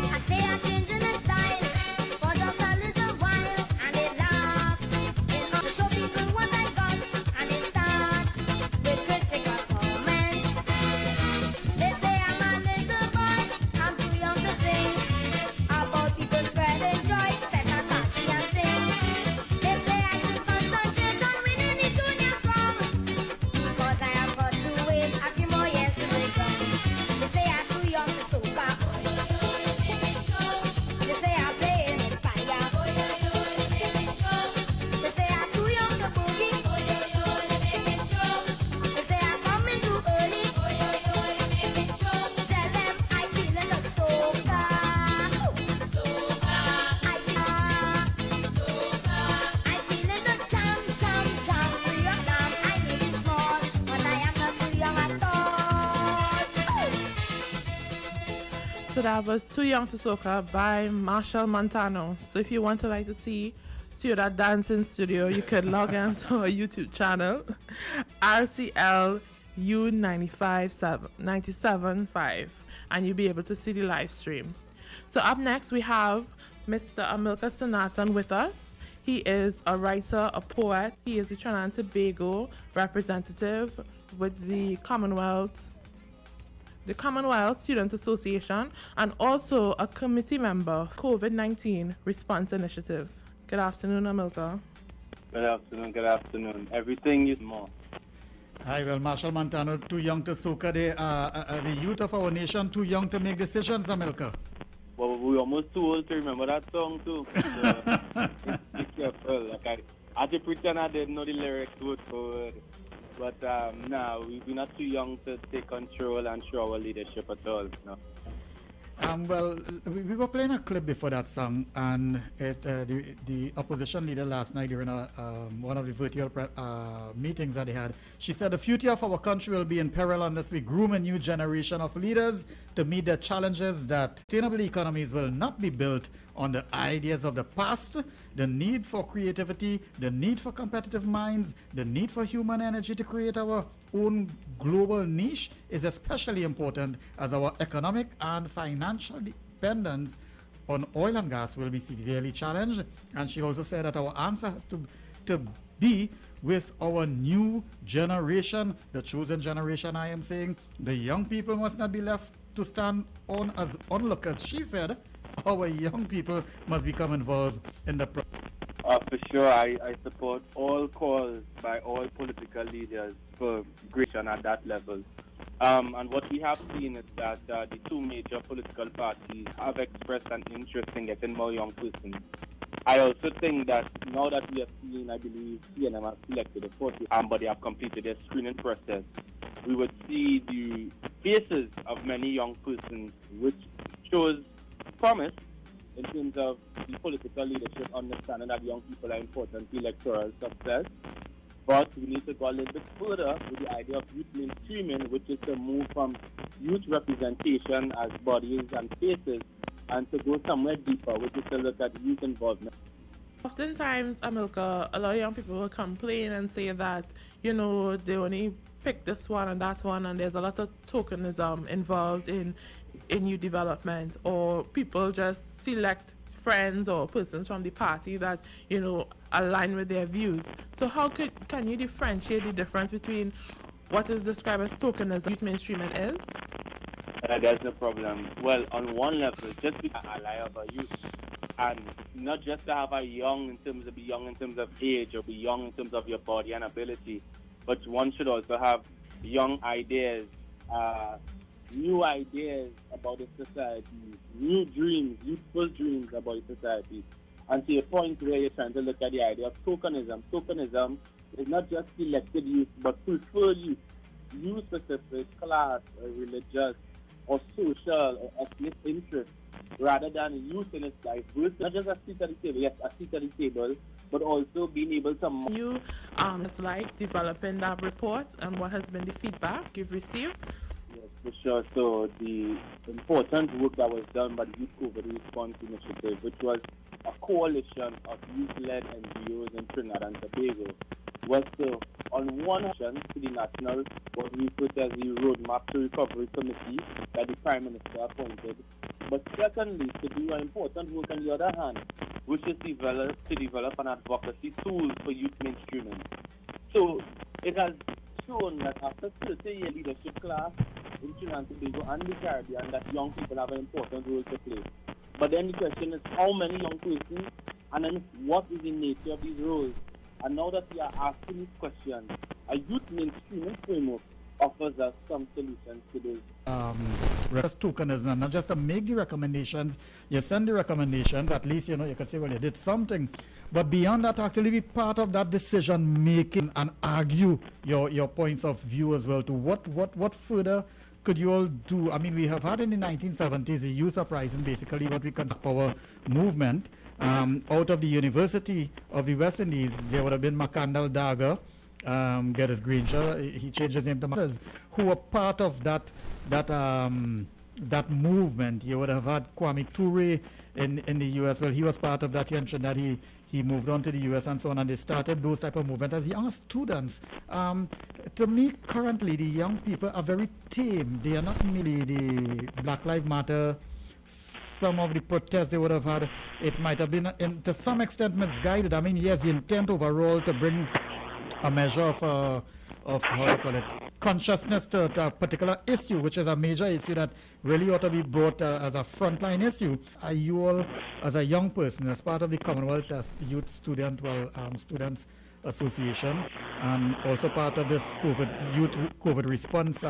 I say I'm changing the style for just a little while. So that was Too Young to Soca by Marshall Montano. So if you want to like to see Siewdath Dancing Studio, you could log on to our YouTube channel, RCL U97.5, and you'll be able to see the live stream. So up next we have Mr. Amilcar Sanatan with us. He is a writer, a poet. He is a Trinidad and Tobago representative with the Commonwealth Student Association, and also a committee member of COVID-19 Response Initiative. Good afternoon, Amilcar. Good afternoon. Everything is more. Hi, well, Marshall Montano, too young to soca. The youth of our nation, too young to make decisions, Amilcar. Well, we're almost too old to remember that song, too. So, be careful. Like I had to pretend I didn't know the lyrics word for word. But now we're not too young to take control and show our leadership at all. No. Well, we were playing a clip before that song, and the opposition leader last night during one of the virtual meetings that they had, she said the future of our country will be in peril unless we groom a new generation of leaders to meet the challenges that sustainable economies will not be built on the ideas of the past. The need for creativity, the need for competitive minds, the need for human energy to create our own global niche is especially important as our economic and financial dependence on oil and gas will be severely challenged. And she also said that our answer has to be with our new generation, the chosen generation. I am saying the young people must not be left to stand on as onlookers. She said our young people must become involved in the process. For sure, I support all calls by all political leaders for aggression at that level. And what we have seen is that the two major political parties have expressed an interest in getting more young persons. I also think that now that we have seen, I believe, CNM has selected a 40, but they have completed their screening process, we would see the faces of many young persons, which shows promise in terms of the political leadership understanding that young people are important to electoral success. But we need to go a little bit further with the idea of youth mainstreaming, which is to move from youth representation as bodies and faces and to go somewhere deeper, which is to look at youth involvement. Oftentimes, Amilcar, a lot of young people will complain and say that, they only pick this one and that one, and there's a lot of tokenism involved in youth development, or people just select friends or persons from the party that align with their views. So how can you differentiate the difference between what is described as tokenism, youth mainstreaming is? There's no problem. Well, on one level, just be an ally of a youth, and not just to have a young in terms of age or be young in terms of your body and ability, but one should also have young ideas, new ideas about the society, new dreams, youthful dreams about the society. And to your point where you're trying to look at the idea of tokenism. Tokenism is not just selected youth, but preferred youth, youth-specific, class, or religious, or social, or ethnic interest, rather than youth in its diverse, not just a seat at the table, yes, a seat at the table, but also being able to... You just like developing that report, and what has been the feedback you've received? For sure. So the important work that was done by the Youth COVID Response Initiative, which was a coalition of youth-led NGOs in Trinidad and Tobago, was to, on one hand, to the national, what we put as the Roadmap to Recovery Committee that the Prime Minister appointed, but secondly, to do an important work on the other hand, which is to develop an advocacy tool for youth mainstreaming. So it has shown that after 30-year leadership class in Trinidad and Tobago and the Caribbean, that young people have an important role to play. But then the question is how many young persons, and then what is the nature of these roles? And now that we are asking these questions, a youth mainstreaming framework offers us some solutions to this. Tokenism, not just to make the recommendations, you send the recommendations, at least you can say, well, you did something. But beyond that, actually be part of that decision making and argue your points of view as well. To what further could you all do? I mean, we have had in the 1970s a youth uprising, basically what we consider power movement. Out of the University of the West Indies, there would have been Macandal Dagger, Geddes Granger, he changed his name to Matters, who were part of that that movement. You would have had Kwame Ture in the U.S. Well, he was part of that in Trinidad. He moved on to the U.S. and so on, and they started those type of movement as young students. To me, currently, the young people are very tame. They are not merely the Black Lives Matter. Some of the protests they would have had, it might have been, to some extent, misguided. I mean, yes, the intent overall to bring a measure of how you call it, consciousness to a particular issue, which is a major issue that really ought to be brought as a frontline issue. Are you all, as a young person, as part of the Commonwealth Youth Students Association, and also part of this Youth COVID Response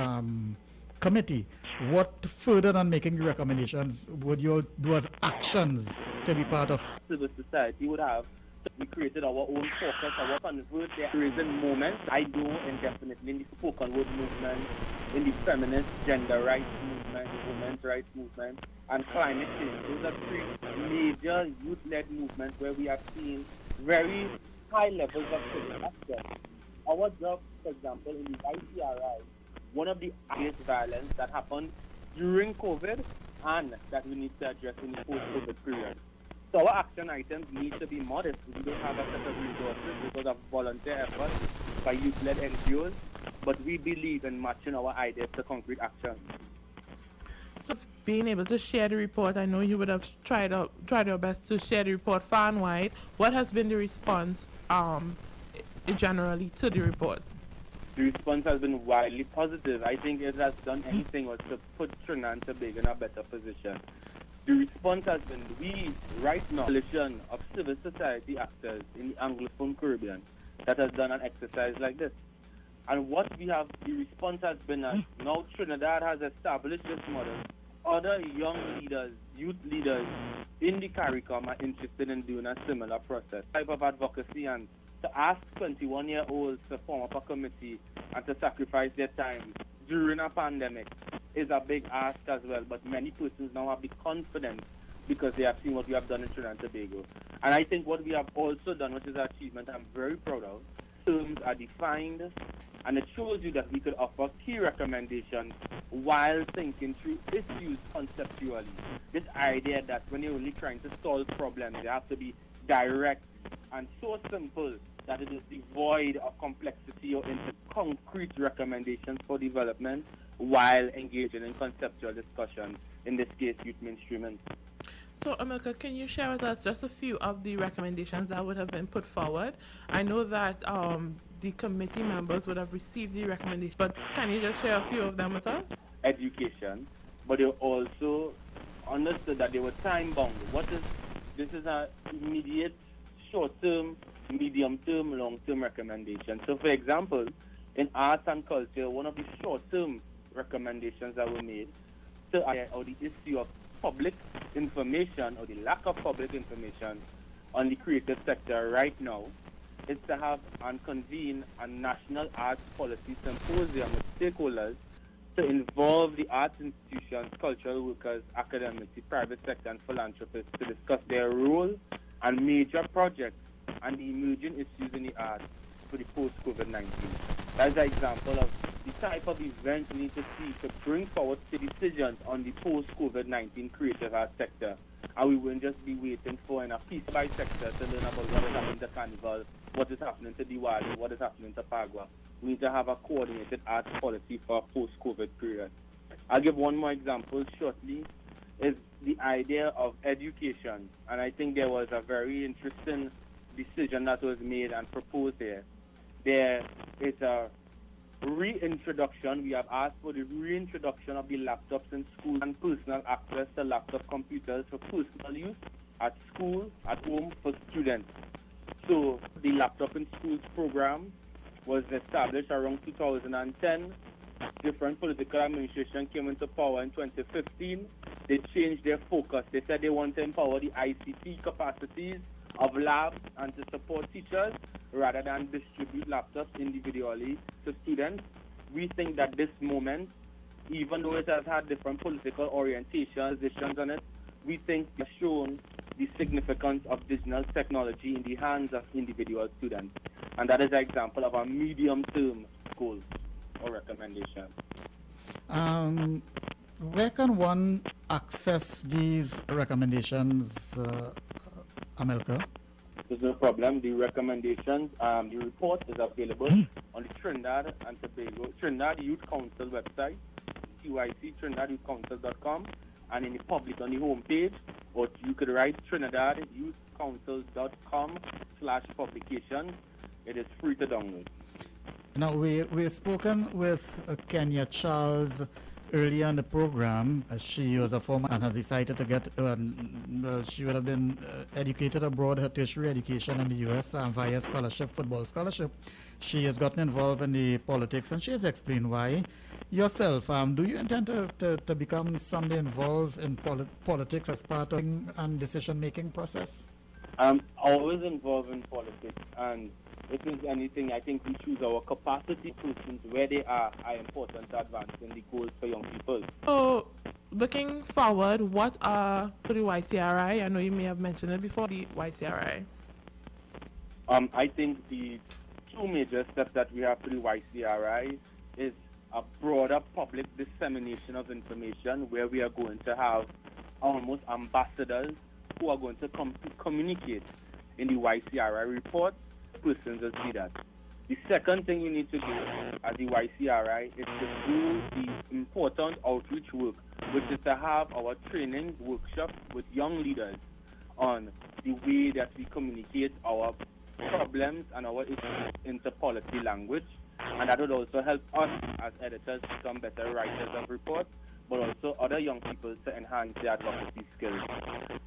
Committee, what further than making the recommendations would you all do as actions to be part of? Civil society would have. We created our own focus, our convert their raising moments. I do indefinitely in the spoken word movement, in the feminist gender rights movement, women's rights movement, and climate change. Those are three major youth-led movements where we have seen very high levels of civil action. Our job, for example, in the ICRI, one of the highest violence that happened during COVID and that we need to address in the post-COVID period. So our action items need to be modest. We don't have a set of resources because of volunteer efforts by youth-led NGOs, but we believe in matching our ideas to concrete action. So being able to share the report, I know you would have tried your best to share the report far and wide. What has been the response generally to the report? The response has been widely positive. I think it has done anything was to put Trinidad and Tobago in a better position. The response has been, we right now, a coalition of civil society actors in the Anglophone Caribbean that has done an exercise like this. And what we have, the response has been that now Trinidad has established this model. Other young leaders, youth leaders in the CARICOM are interested in doing a similar process. Type of advocacy, and to ask 21-year-olds to form up a committee and to sacrifice their time during a pandemic is a big ask as well, but many persons now have the confidence because they have seen what we have done in Trinidad and Tobago. And I think what we have also done, which is an achievement I'm very proud of, terms are defined, and it shows you that we could offer key recommendations while thinking through issues conceptually. This idea that when you're only trying to solve problems, they have to be direct and so simple that it is devoid of complexity or into concrete recommendations for development while engaging in conceptual discussion, in this case, youth mainstreaming. So, Amilka, can you share with us just a few of the recommendations that would have been put forward? I know that the committee members would have received the recommendations, but can you just share a few of them with us? Education, but they also understood that they were time-bound. This is an immediate, short-term, medium-term, long-term recommendation. So, for example, in arts and culture, one of the short-term recommendations that were made to the issue of public information or the lack of public information on the creative sector right now is to have and convene a national arts policy symposium with stakeholders to involve the arts institutions, cultural workers, academics, the private sector, and philanthropists to discuss their role and major projects and the emerging issues in the arts for the post-COVID-19. That's an example of the type of events we need to see to bring forward decisions on the post-COVID-19 creative arts sector. And we won't just be waiting for in a piece by sector to learn about what is happening to Carnival, what is happening to Diwali, what is happening to Pagua. We need to have a coordinated arts policy for a post-COVID period. I'll give one more example shortly, is the idea of education. And I think there was a very interesting decision that was made and proposed here. There is a reintroduction. We have asked for the reintroduction of the laptops in schools and personal access to laptop computers for personal use at school, at home for students. So the Laptop in Schools program was established around 2010. Different political administration came into power in 2015. They changed their focus. They said they want to empower the ICT capacities of labs and to support teachers rather than distribute laptops individually to students. We think that this moment, even though it has had different political orientations, decisions on it, we think it has shown the significance of digital technology in the hands of individual students. And that is an example of a medium-term goal or recommendation. Where can one access these recommendations, Amelka? There's no problem. The recommendations, the report is available on the Trinidad and Tobago, Trinidad Youth Council website, TYC, TrinidadYouthCouncil.com, and in the public on the homepage, or you could write TrinidadYouthCouncil.com/publications. It is free to download. Now, we've spoken with Kenya Charles earlier in the program. She was a former and has decided to get, she would have been educated abroad, her tertiary education in the U.S. Via scholarship, football scholarship. She has gotten involved in the politics, and she has explained why. Yourself, do you intend to become someday involved in politics as part of and decision-making process? I'm always involved in politics, and if there's anything, I think we choose our capacity. Persons where they are important to advancing the goals for young people. So, looking forward, what are the YCRI? I know you may have mentioned it before, the YCRI. I think the two major steps that we have for the YCRI is a broader public dissemination of information, where we are going to have almost ambassadors who are going to come to communicate in the YCRI report to persons as leaders. The second thing you need to do at the YCRI is to do the important outreach work, which is to have our training workshop with young leaders on the way that we communicate our problems and our issues into policy language. And that would also help us as editors become better writers of reports, but also other young people to enhance their advocacy skills.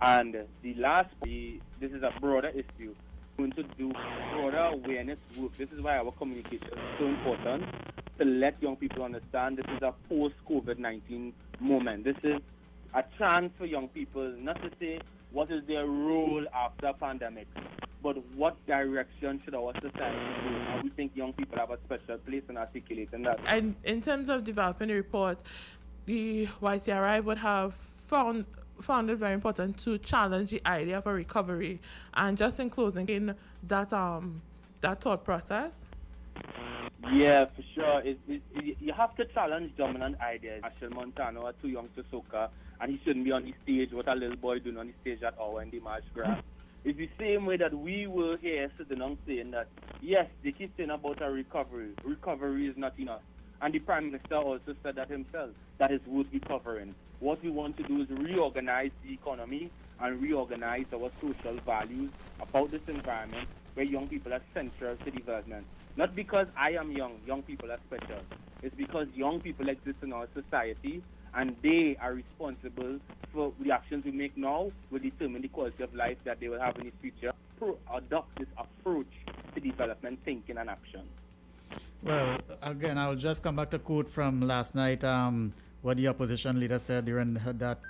And the last, this is a broader issue. We're going to do broader awareness work. This is why our communication is so important, to let young people understand this is a post-COVID-19 moment. This is a chance for young people not to say what is their role after pandemic, but what direction should our society go? And we think young people have a special place in articulating that. And in terms of developing the report, the YCRI would have found it very important to challenge the idea of a recovery. And just in closing, in that thought process. Yeah, for sure. You have to challenge dominant ideas. Ashel Montano are too young to soca, and he shouldn't be on the stage. What a little boy doing on the stage at hour in the march grass. It's the same way that we were here sitting on saying that, yes, they keep saying about a recovery. Recovery is not enough. And the Prime Minister also said that himself, that is worth recovering. What we want to do is reorganize the economy and reorganize our social values about this environment where young people are central to development. Not because I am young people are special. It's because young people exist in our society, and they are responsible for the actions we make now will determine the quality of life that they will have in the future. Adopt this approach to development, thinking, and action. Well, again, I'll just come back to a quote from last night, what the opposition leader said during that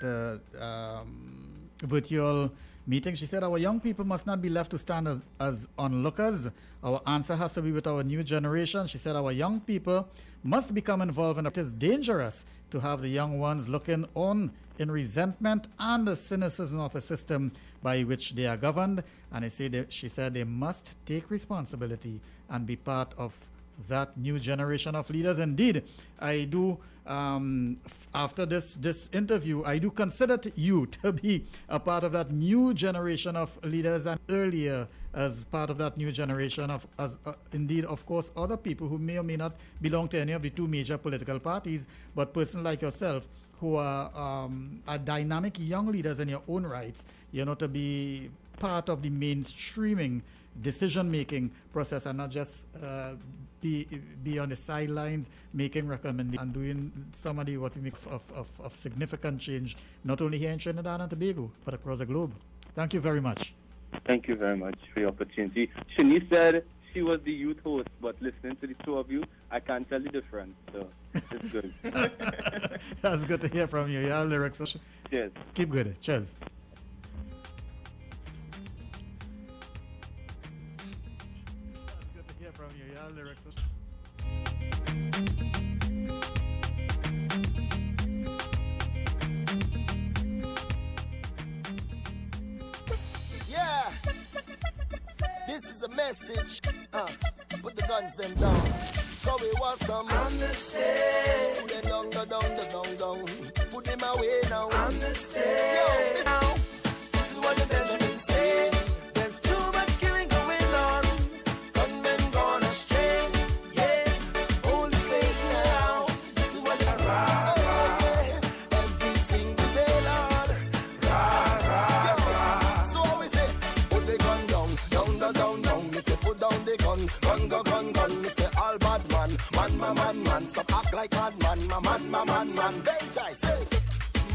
virtual meeting. She said, our young people must not be left to stand as onlookers. Our answer has to be with our new generation. She said, our young people must become involved, and it is dangerous to have the young ones looking on in resentment and the cynicism of a system by which they are governed. And she said they must take responsibility and be part of that new generation of leaders. Indeed, I do, after this interview, I do consider you to be a part of that new generation of leaders, and earlier as part of that new generation of, indeed, of course, other people who may or may not belong to any of the two major political parties, but persons like yourself who are dynamic young leaders in your own rights, to be part of the mainstreaming decision-making process and not just be on the sidelines making recommendations and doing some of the what we make of significant change, not only here in Trinidad and Tobago, but across the globe. Thank you very much. Thank you very much for the opportunity. Shanice said she was the youth host, but listening to the two of you, I can't tell the difference, so it's good. That's good to hear from you. Yeah, lyrics. Cheers. Keep good. Cheers. From you, yeah, lyrics. Yeah, this is a message. Put the guns them down. Go we want some understand. Put them down. Put them away now. Understand. Yo, now, this is what the Benjamin say. There's too much killing going on. Gunmen gone astray. Yeah, hold the faith now. This is what they're every single day, Lord. So always say, put the gun down. Me say, put down the gun. Gun. Me say, all bad man. Man. Stop act like bad man. Man. Benjai, say.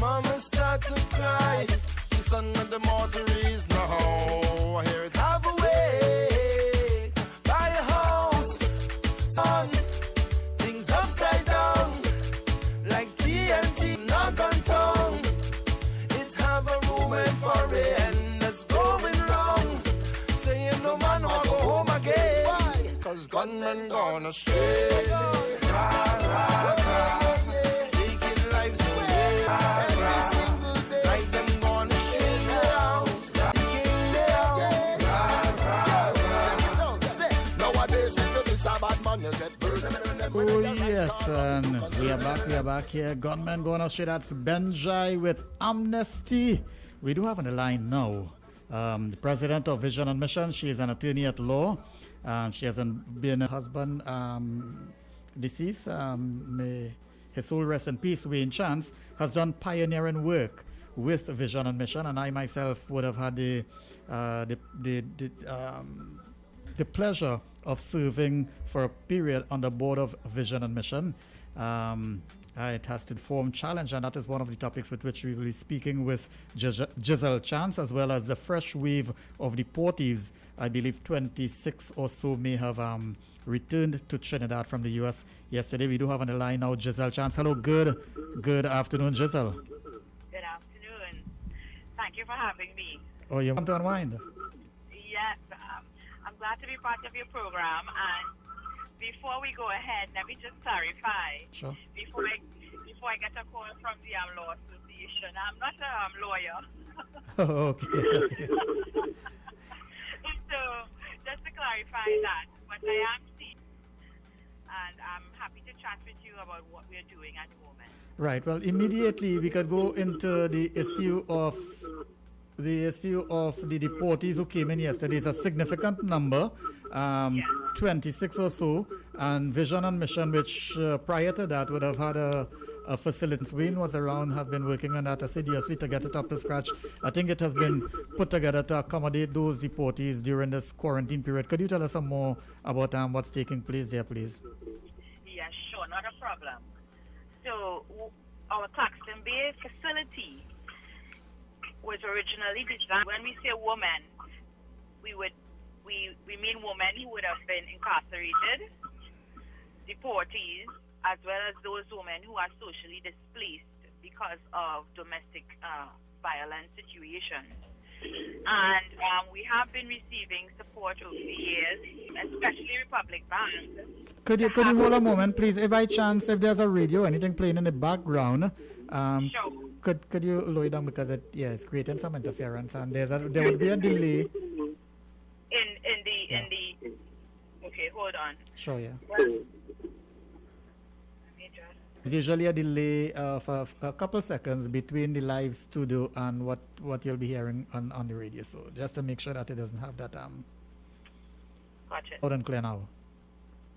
Mama start to cry. She's under the mortuaries now. I hear it have a way. Buy a house, son. Things upside down. Like TNT, knock on tongue. It's have a movement for it. And that's going wrong. Saying no man want go home again. Why? Cause gunmen gone astray. Taking lives away. Like them gonna shake down. Nowadays, if you miss a bad man, you get burned. Oh yes, and we are back here. Gunmen going astray. That's Benjai with Amnesty. We do have on the line now the president of Vision and Mission. She is an attorney at law. She has been a husband deceased. May his soul rest in peace. Wayne Chance has done pioneering work with Vision and Mission, and I myself would have had the pleasure of serving for a period on the board of Vision and Mission. It has to form challenge, and that is one of the topics with which we will be speaking with Giselle Chance, as well as the fresh wave of deportees. I believe 26 or so may have returned to Trinidad from the U.S. yesterday. We do have on the line now Giselle Chance. Hello, good afternoon, Giselle. Good afternoon. Thank you for having me. Oh, you want to unwind? Yes, I'm glad to be part of your program. And before we go ahead, let me just clarify. Sure. Before I get a call from the Law Association, I'm not a lawyer. Oh, okay. So just to clarify that, but I am seeing, and I'm happy to chat with you about what we're doing at the moment. Right. Well, immediately we could go into the issue of the deportees who came in yesterday. Is a significant number, 26 or so, and Vision and Mission, which prior to that would have had a facility. Wayne was around, have been working on that assiduously to get it up to scratch. I think it has been put together to accommodate those deportees during this quarantine period. Could you tell us some more about what's taking place there, please? Yes, sure, not a problem. So our Claxton Bay facility was originally designed. When we say woman, we mean women who would have been incarcerated, deportees, as well as those women who are socially displaced because of domestic violence situations. And we have been receiving support over the years, especially Republic Bank. Could you hold a moment, please? If by chance, if there's a radio, anything playing in the background, sure. Could you lower it down, because it's creating some interference, and there would be a delay. In the okay, hold on. Sure, yeah. Well, There's usually a delay of a couple seconds between the live studio and what you'll be hearing on the radio. So just to make sure that it doesn't have that Gotcha. loud and clear now.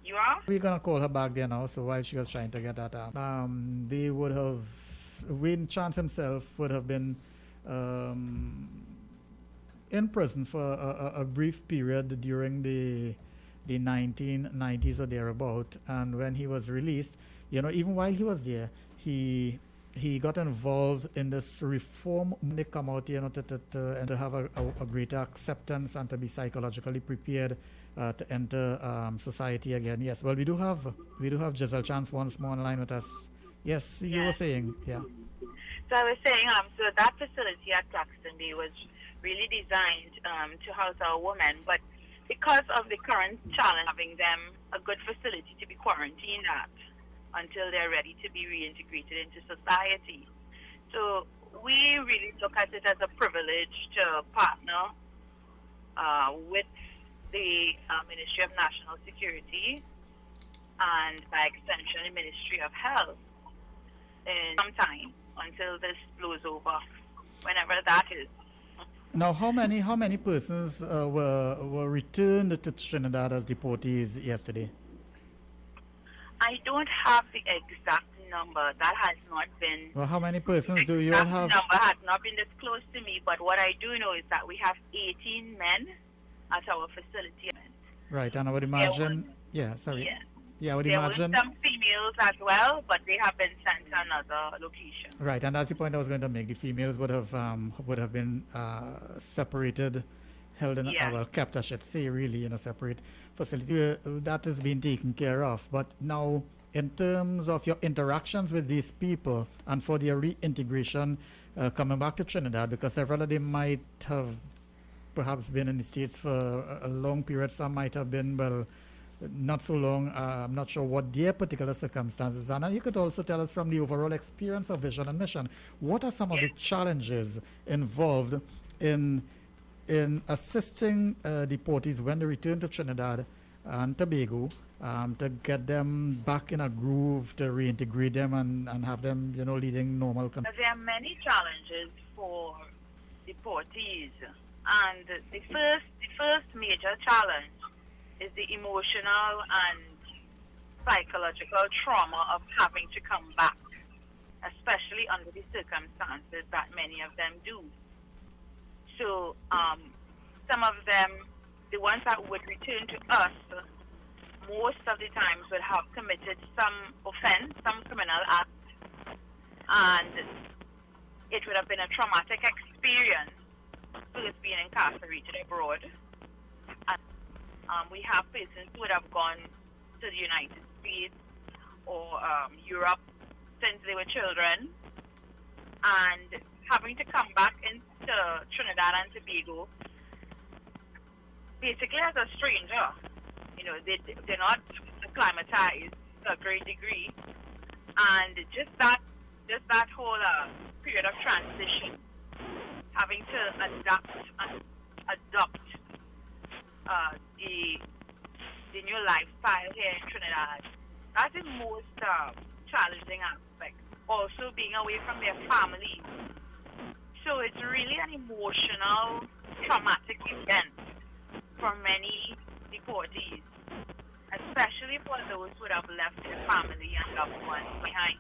You are? We're gonna call her back there now. So while she was trying to get that they would have, Wayne Chance himself would have been in prison for a brief period during the 1990s or thereabout, and when he was released, even while he was there, he got involved in this reform. They come out, to have a greater acceptance and to be psychologically prepared to enter society again. Yes, well, we do have Giselle Chance once more online with us. Yes, you were saying, yeah. So I was saying, so that facility at Claxton Bay was really designed to house our women, but because of the current challenge, having them a good facility to be quarantined at until they're ready to be reintegrated into society. So we really look at it as a privilege to partner with the Ministry of National Security and by extension the Ministry of Health in some time until this blows over, whenever that is. Now, how many persons were returned to Trinidad as deportees yesterday? I don't have the exact number. That has not been. Well, how many persons do you all have? The number has not been disclosed to me, but what I do know is that we have 18 men at our facility. Right, and I would imagine. I would imagine. There were some females as well, but they have been sent to another location. Right, and that's the point I was going to make. The females would have been separated, held in kept, I should say, really in a separate facility. That is being taken care of. But now, in terms of your interactions with these people and for their reintegration, coming back to Trinidad, because several of them might have perhaps been in the States for a long period. Some might have been, not so long. I'm not sure what their particular circumstances are. Now, you could also tell us from the overall experience of Vision and Mission, what are some of the challenges involved in assisting deportees when they return to Trinidad and Tobago to get them back in a groove, to reintegrate them and have them, leading normal. There are many challenges for deportees, and the first major challenge is the emotional and psychological trauma of having to come back, especially under the circumstances that many of them do. So some of them, the ones that would return to us, most of the times would have committed some offense, some criminal act, and it would have been a traumatic experience first being incarcerated abroad. We have persons who would have gone to the United States or Europe since they were children, and having to come back into Trinidad and Tobago basically as a stranger. They're not acclimatized to a great degree, and just that whole period of transition, having to adapt and adopt the new lifestyle here in Trinidad, that's the most challenging aspect. Also being away from their families. So it's really an emotional, traumatic event for many deportees, especially for those who have left their family and loved ones behind.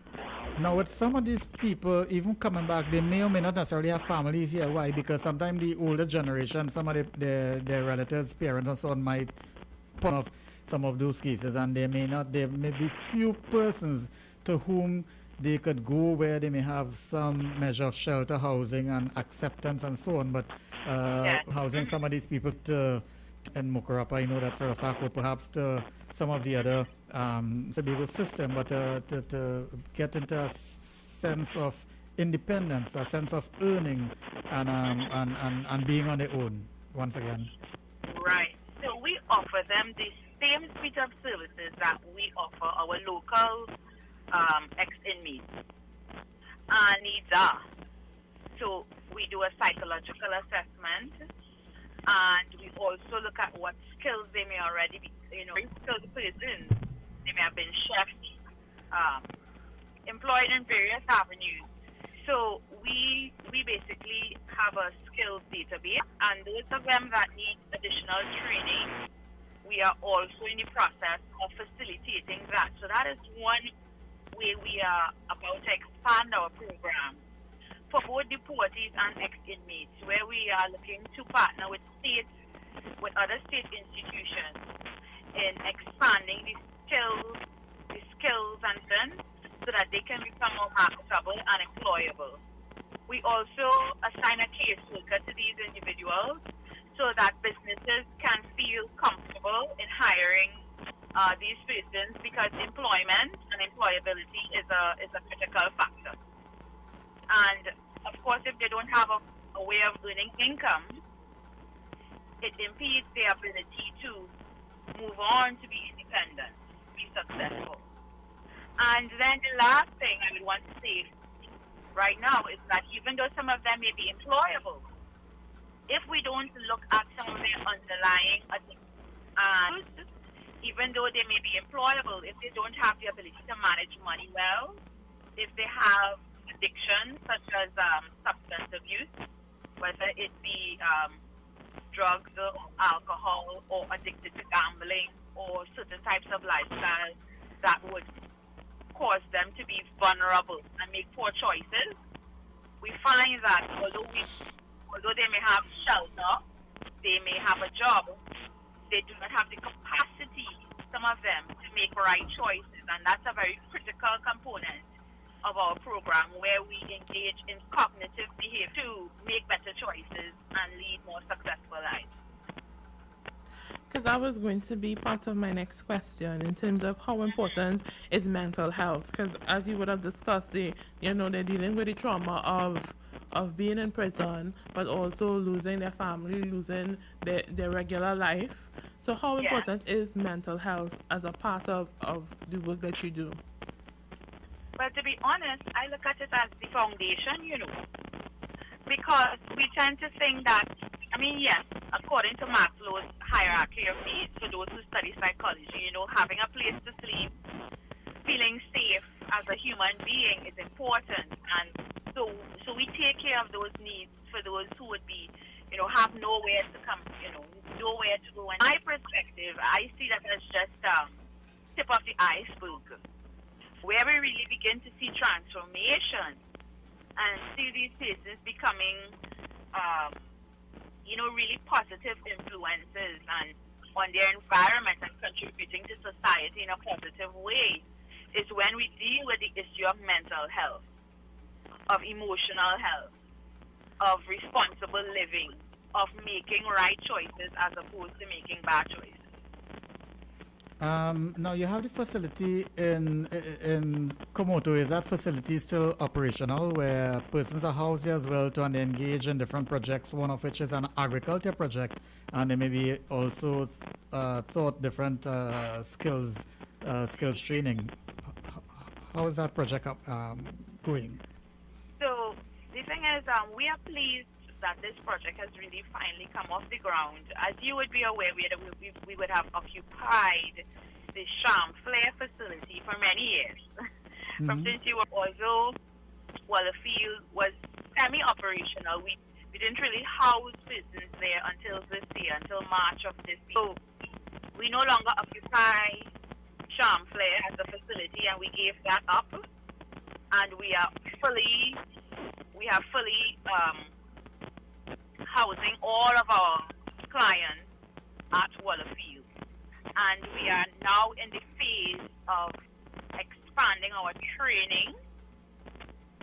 Now, with some of these people, even coming back, they may or may not necessarily have families here. Why? Because sometimes the older generation, some of their relatives, parents, and so on, might put off some of those cases, and there may be few persons to whom they could go where they may have some measure of shelter, housing, and acceptance, and so on. But housing some of these people in Mukarapa, I know that for a fact, or perhaps to some of the other Tobago system, but to get into a sense of independence, a sense of earning, and being on their own once again. Right. So we offer them the same suite of services that we offer our local ex-inmates. Our needs are. So we do a psychological assessment, and we also look at what skills they may already be, skilled persons. They may have been chefs, employed in various avenues. So we basically have a skills database, and those of them that need additional training, we are also in the process of facilitating that. So that is one way we are about to expand our program for both deportees and ex-inmates, where we are looking to partner with other state institutions in expanding the skills and then so that they can become more marketable and employable. We also assign a caseworker to these individuals so that businesses can feel comfortable in hiring these persons, because employment and employability is a critical factor. And of course, if they don't have a way of earning income, it impedes their ability to move on to be independent, be successful. And then the last thing I would want to say right now is that even though some of them may be employable, if we don't look at some of their underlying even though they may be employable, if they don't have the ability to manage money well, if they have addiction such as substance abuse, whether it be drugs or alcohol, or addicted to gambling, or certain types of lifestyles that would cause them to be vulnerable and make poor choices, we find that although they may have shelter, they may have a job, they do not have the capacity, some of them, to make right choices. And that's a very critical component of our program, where we engage in cognitive behavior to make better choices and lead more successful lives. Because that was going to be part of my next question in terms of how important is mental health. Because as you would have discussed, they're dealing with the trauma of being in prison, but also losing their family, losing their regular life. So how important is mental health as a part of the work that you do? Well, to be honest, I look at it as the foundation, because we tend to think that, yes, according to Maslow's hierarchy of needs, for those who study psychology, having a place to sleep, feeling safe as a human being is important. And so we take care of those needs for those who would be, have nowhere to come, nowhere to go. In my perspective, I see that as just tip of the iceberg, where we really begin to see transformation and see these places becoming, really positive influences and on their environment and contributing to society in a positive way, is when we deal with the issue of mental health, of emotional health, of responsible living, of making right choices as opposed to making bad choices. Now you have the facility in Komoto. Is that facility still operational, where persons are housed here as well to and they engage in different projects, one of which is an agriculture project, and they maybe also taught different skills training? How is that project going? So the thing is, we are pleased that this project has really finally come off the ground. As you would be aware, we would have occupied the Sham Flair facility for many years. From since you were, although Wallafield was semi-operational, we didn't really house business there until this year, until March of this year. So we no longer occupy Sham Flair as a facility, and we gave that up. And we are fully housing all of our clients at Wallafield. And we are now in the phase of expanding our training,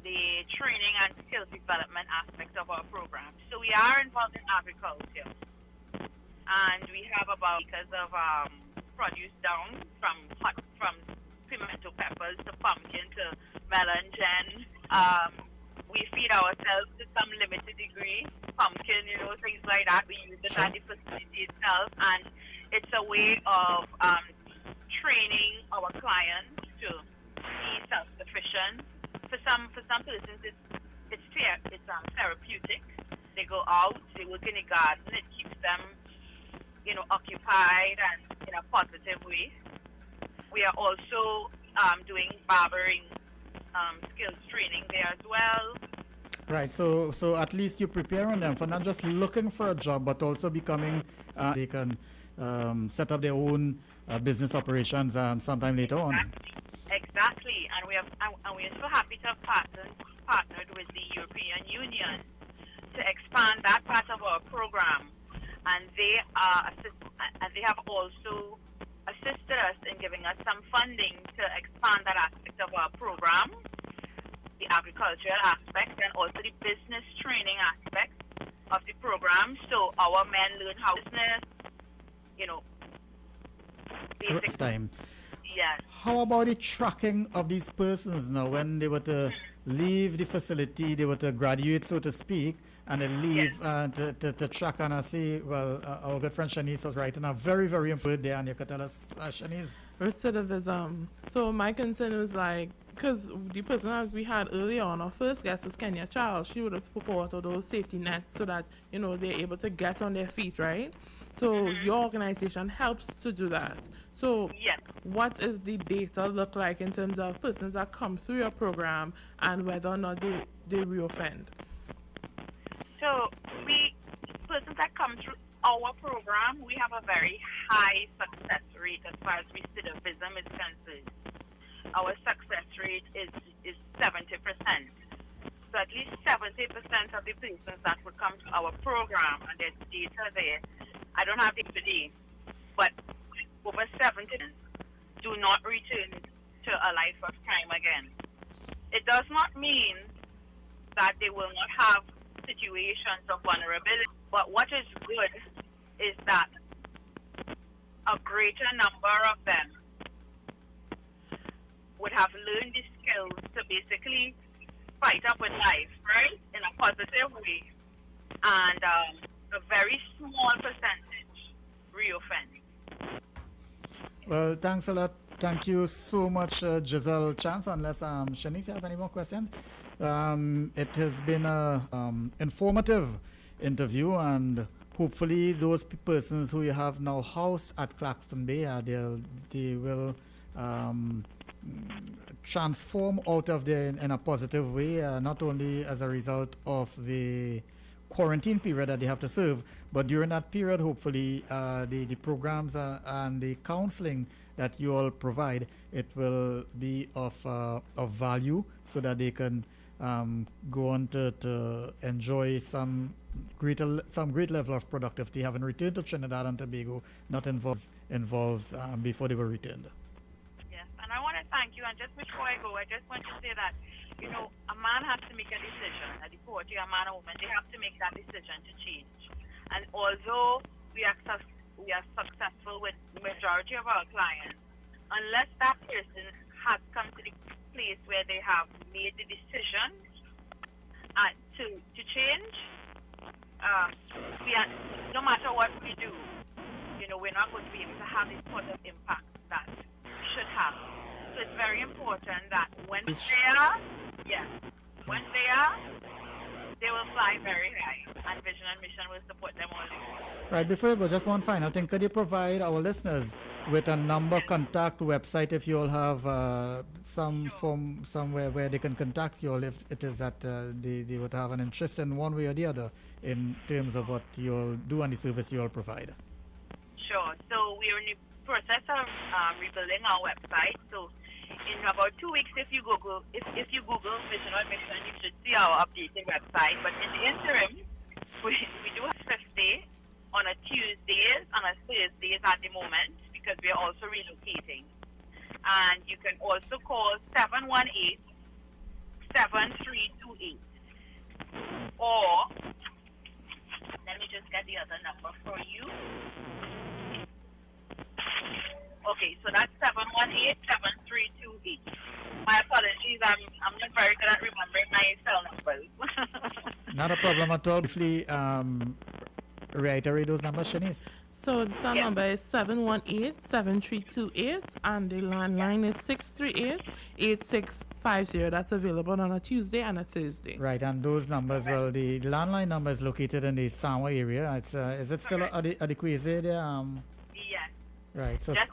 the training and skills development aspects of our program. So we are involved in agriculture. And we have about acres of produce down from pimento peppers to pumpkin to melon gen. We feed ourselves to some limited degree, pumpkin, things like that. We use it at the facility itself, and it's a way of training our clients to be self-sufficient. For some persons, it's therapeutic. They go out, they work in the garden. It keeps them, occupied and in a positive way. We are also doing barbering skills training there as well. Right, so at least you're preparing them for not just looking for a job, but also becoming, they can set up their own business operations sometime later on. Exactly, and we are so happy to have partnered with the European Union to expand that part of our program, and they have also assisted us in giving us some funding to expand that aspect of our program, the agricultural aspect, and also the business training aspect of the program. So our men learn how business, basic time. Yes. How about the tracking of these persons now? When they were to leave the facility, they were to graduate, so to speak, and they leave to track and see, well, our good friend Shanice was writing a very, very important there, and you could tell us, Shanice. Recidivism. So my concern was like, because the person that we had earlier on, our first guest was Kenya Charles. She would have spoken out of those safety nets so that, you know, they're able to get on their feet, right? So your organization helps to do that. So Yes. what is the data look like in terms of persons that come through your program and whether or not they reoffend? So persons that come through our program, we have a very high success rate as far as recidivism is concerned. Our success rate is 70%. So at least 70% of the persons that would come to our program, and there's data there, I don't have it today, but over 70% do not return to a life of crime again. It does not mean that they will not have situations of vulnerability, but what is good is that a greater number of them would have learned the skills to basically fight up with life, right, in a positive way, and a very small percentage reoffend. Well, thanks a lot. Thank you so much, Giselle Chance. Unless Shanice, you have any more questions? It has been a informative interview, and hopefully those persons who you have now housed at Claxton Bay, they will transform out of there in a positive way, not only as a result of the quarantine period that they have to serve, but during that period, hopefully, the programs and the counseling that you all provide, it will be of value so that they can go on to enjoy some great level of productivity, having returned to Trinidad and Tobago, not involved before they were returned. Yes, and I want to thank you. And just before I go, I just want to say that, you know, a man has to make a decision. At the poetry, a man or woman, they have to make that decision to change. And although we are successful with the majority of our clients, unless that person has come to the place where they have made the decision to change, no matter what we do, you know, we're not going to be able to have the sort of impact that we should have. So it's very important that when they are, they will fly very high, and Vision and Mission will support them all. Right, before you go, just one final thing. Could you provide our listeners with a number, contact, website, if you all have some form somewhere where they can contact you all if it is that they would have an interest in one way or the other in terms of what you all do and the service you all provide? Sure. So we are in the process of rebuilding our website. So in about 2 weeks, if you Google Vision or Mission, you should see our updated website. But in the interim, we do have 50 on a Tuesdays and a Thursdays at the moment because we are also relocating. And you can also call 718-7328. Or, let me just get the other number for you. Okay, so that's 718-7328. My apologies, I'm not very good at remembering my cell numbers. Not a problem at all. Briefly, reiterate those numbers, Shanice. So the cell number is 718-7328 and the landline is 638-8650. That's available on a Tuesday and a Thursday. Right, and those numbers, well, the landline number is located in the Samoa area. It's is it still at the Quasi there? Yes. Right. So just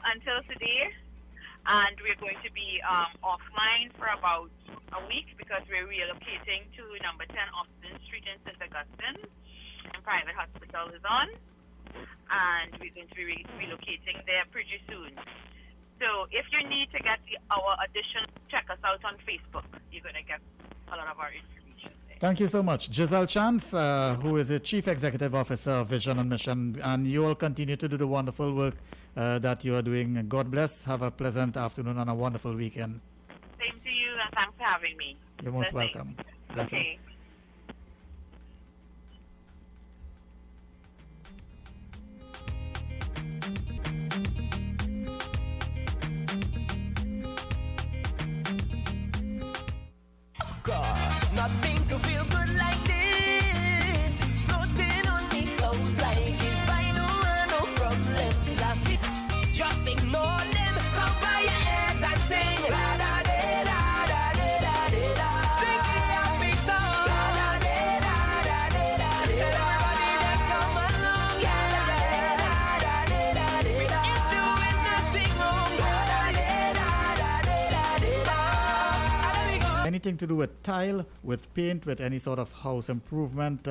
until today, and we're going to be offline for about a week because we're relocating to number 10 Austin Street in St. Augustine, and private hospital is on, and we're going to be relocating there pretty soon. So if you need to get our addition, check us out on Facebook. You're going to get a lot of our information. Thank you so much. Giselle Chance, who is the Chief Executive Officer of Vision and Mission, and you all continue to do the wonderful work that you are doing. God bless. Have a pleasant afternoon and a wonderful weekend. Same to you, and thanks for having me. You're most welcome. Blessings. Okay. Nothing could feel good like this. Floating on the clouds like if I know no problems. I feel just ignore them. Cover your ears and sing. anything to do with tile, with paint, with any sort of house improvement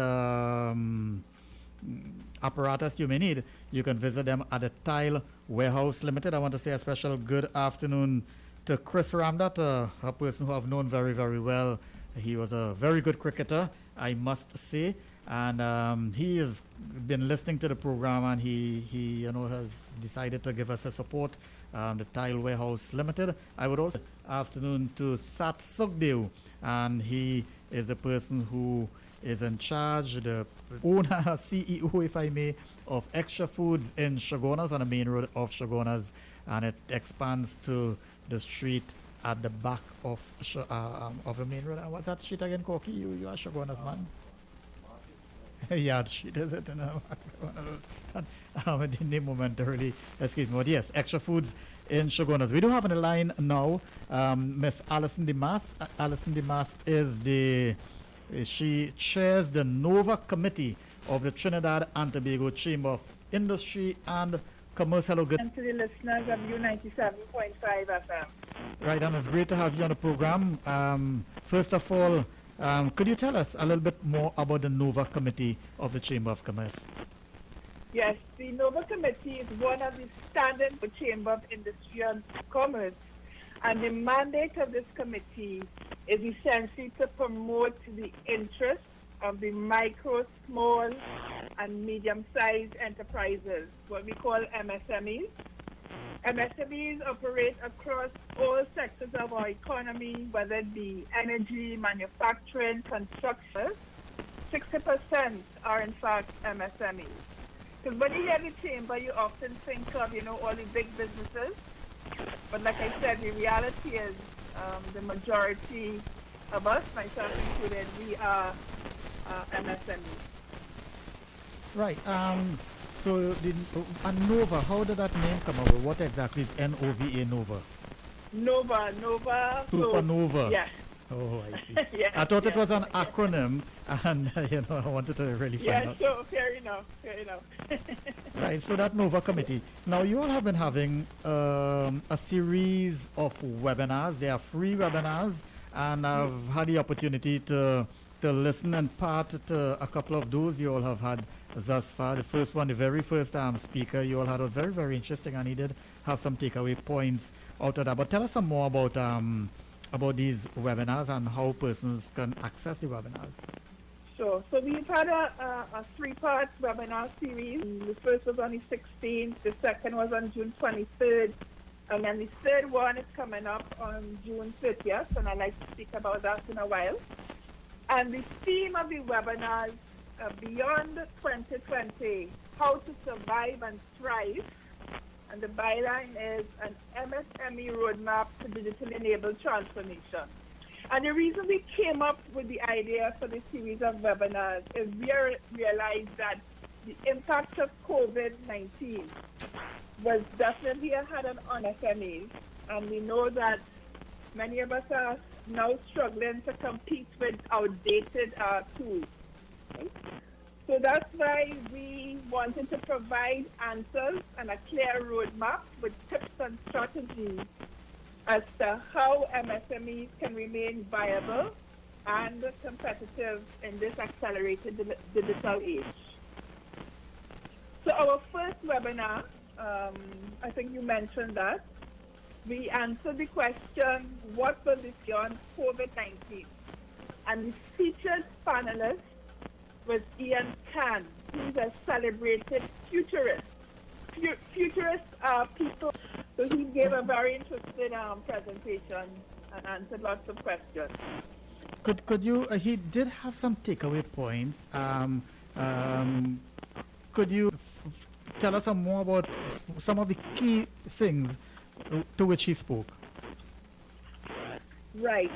apparatus you may need, you can visit them at the Tile Warehouse Limited. I want to say a special good afternoon to Chris Ramdat, a person who I've known very, very well. He was a very good cricketer, I must say, and he has been listening to the program, and he has decided to give us a support. The Tile Warehouse Limited. I would also afternoon to Sat Sugdev, and he is a person who is in charge, the owner, CEO, if I may, of Extra Foods in Shogunas, on the main road of Shogunas, and it expands to the street at the back of the main road. What's that street again, Corky? You are Shogunas, man. Yeah, the street is it? One of those. The name momentarily escaped me. But yes, Extra Foods in Shogunas. We do have on the line now Miss Alison Dimas. Alison Dimas is she chairs the NOVA committee of the Trinidad and Tobago Chamber of Industry and Commerce. Hello, good. And to the listeners of U97.5 FM. Right, and it's great to have you on the program. First of all, could you tell us a little bit more about the NOVA committee of the Chamber of Commerce? Yes, the NOVA committee is one of the standing Chamber of Industry and Commerce. And the mandate of this committee is essentially to promote the interests of the micro, small, and medium-sized enterprises, what we call MSMEs. MSMEs operate across all sectors of our economy, whether it be energy, manufacturing, construction. 60% are in fact MSMEs. Because when you hear the chamber, you often think of, all the big businesses. But like I said, the reality is the majority of us, myself included, we are MSMEs. Right. So NOVA, how did that name come about? What exactly is NOVA, NOVA? Nova. Supernova. Yeah. Oh, I see. Yeah, I thought it was an acronym, and I wanted to really find out. Yeah, so fair enough. Right, so that NOVA committee. Now, you all have been having a series of webinars. They are free webinars, and I've had the opportunity to listen and part to a couple of those you all have had thus far. The first one, the very first speaker you all had was very, very interesting, and he did have some takeaway points out of that. But tell us some more about these webinars and how persons can access the webinars. Sure. So we've had a three-part webinar series. The first was on the 16th, the second was on June 23rd, and then the third one is coming up on June 30th, and I'd like to speak about that in a while. And the theme of the webinars, Beyond 2020, How to Survive and Thrive, and the byline is an MSME roadmap to digitally enabled transformation. And the reason we came up with the idea for this series of webinars is we realized that the impact of COVID-19 was definitely had on SMEs, and we know that many of us are now struggling to compete with outdated tools. Okay? So that's why we wanted to provide answers and a clear roadmap with tips and strategies as to how MSMEs can remain viable and competitive in this accelerated digital age. So our first webinar, I think you mentioned that, we answered the question, what was it beyond COVID-19? And the featured panelist was Ian Khan, who's a celebrated futurist. Futurists are people, so he gave a very interesting presentation and answered lots of questions. Could you, he did have some takeaway points. Could you tell us some more about some of the key things to which he spoke? Right.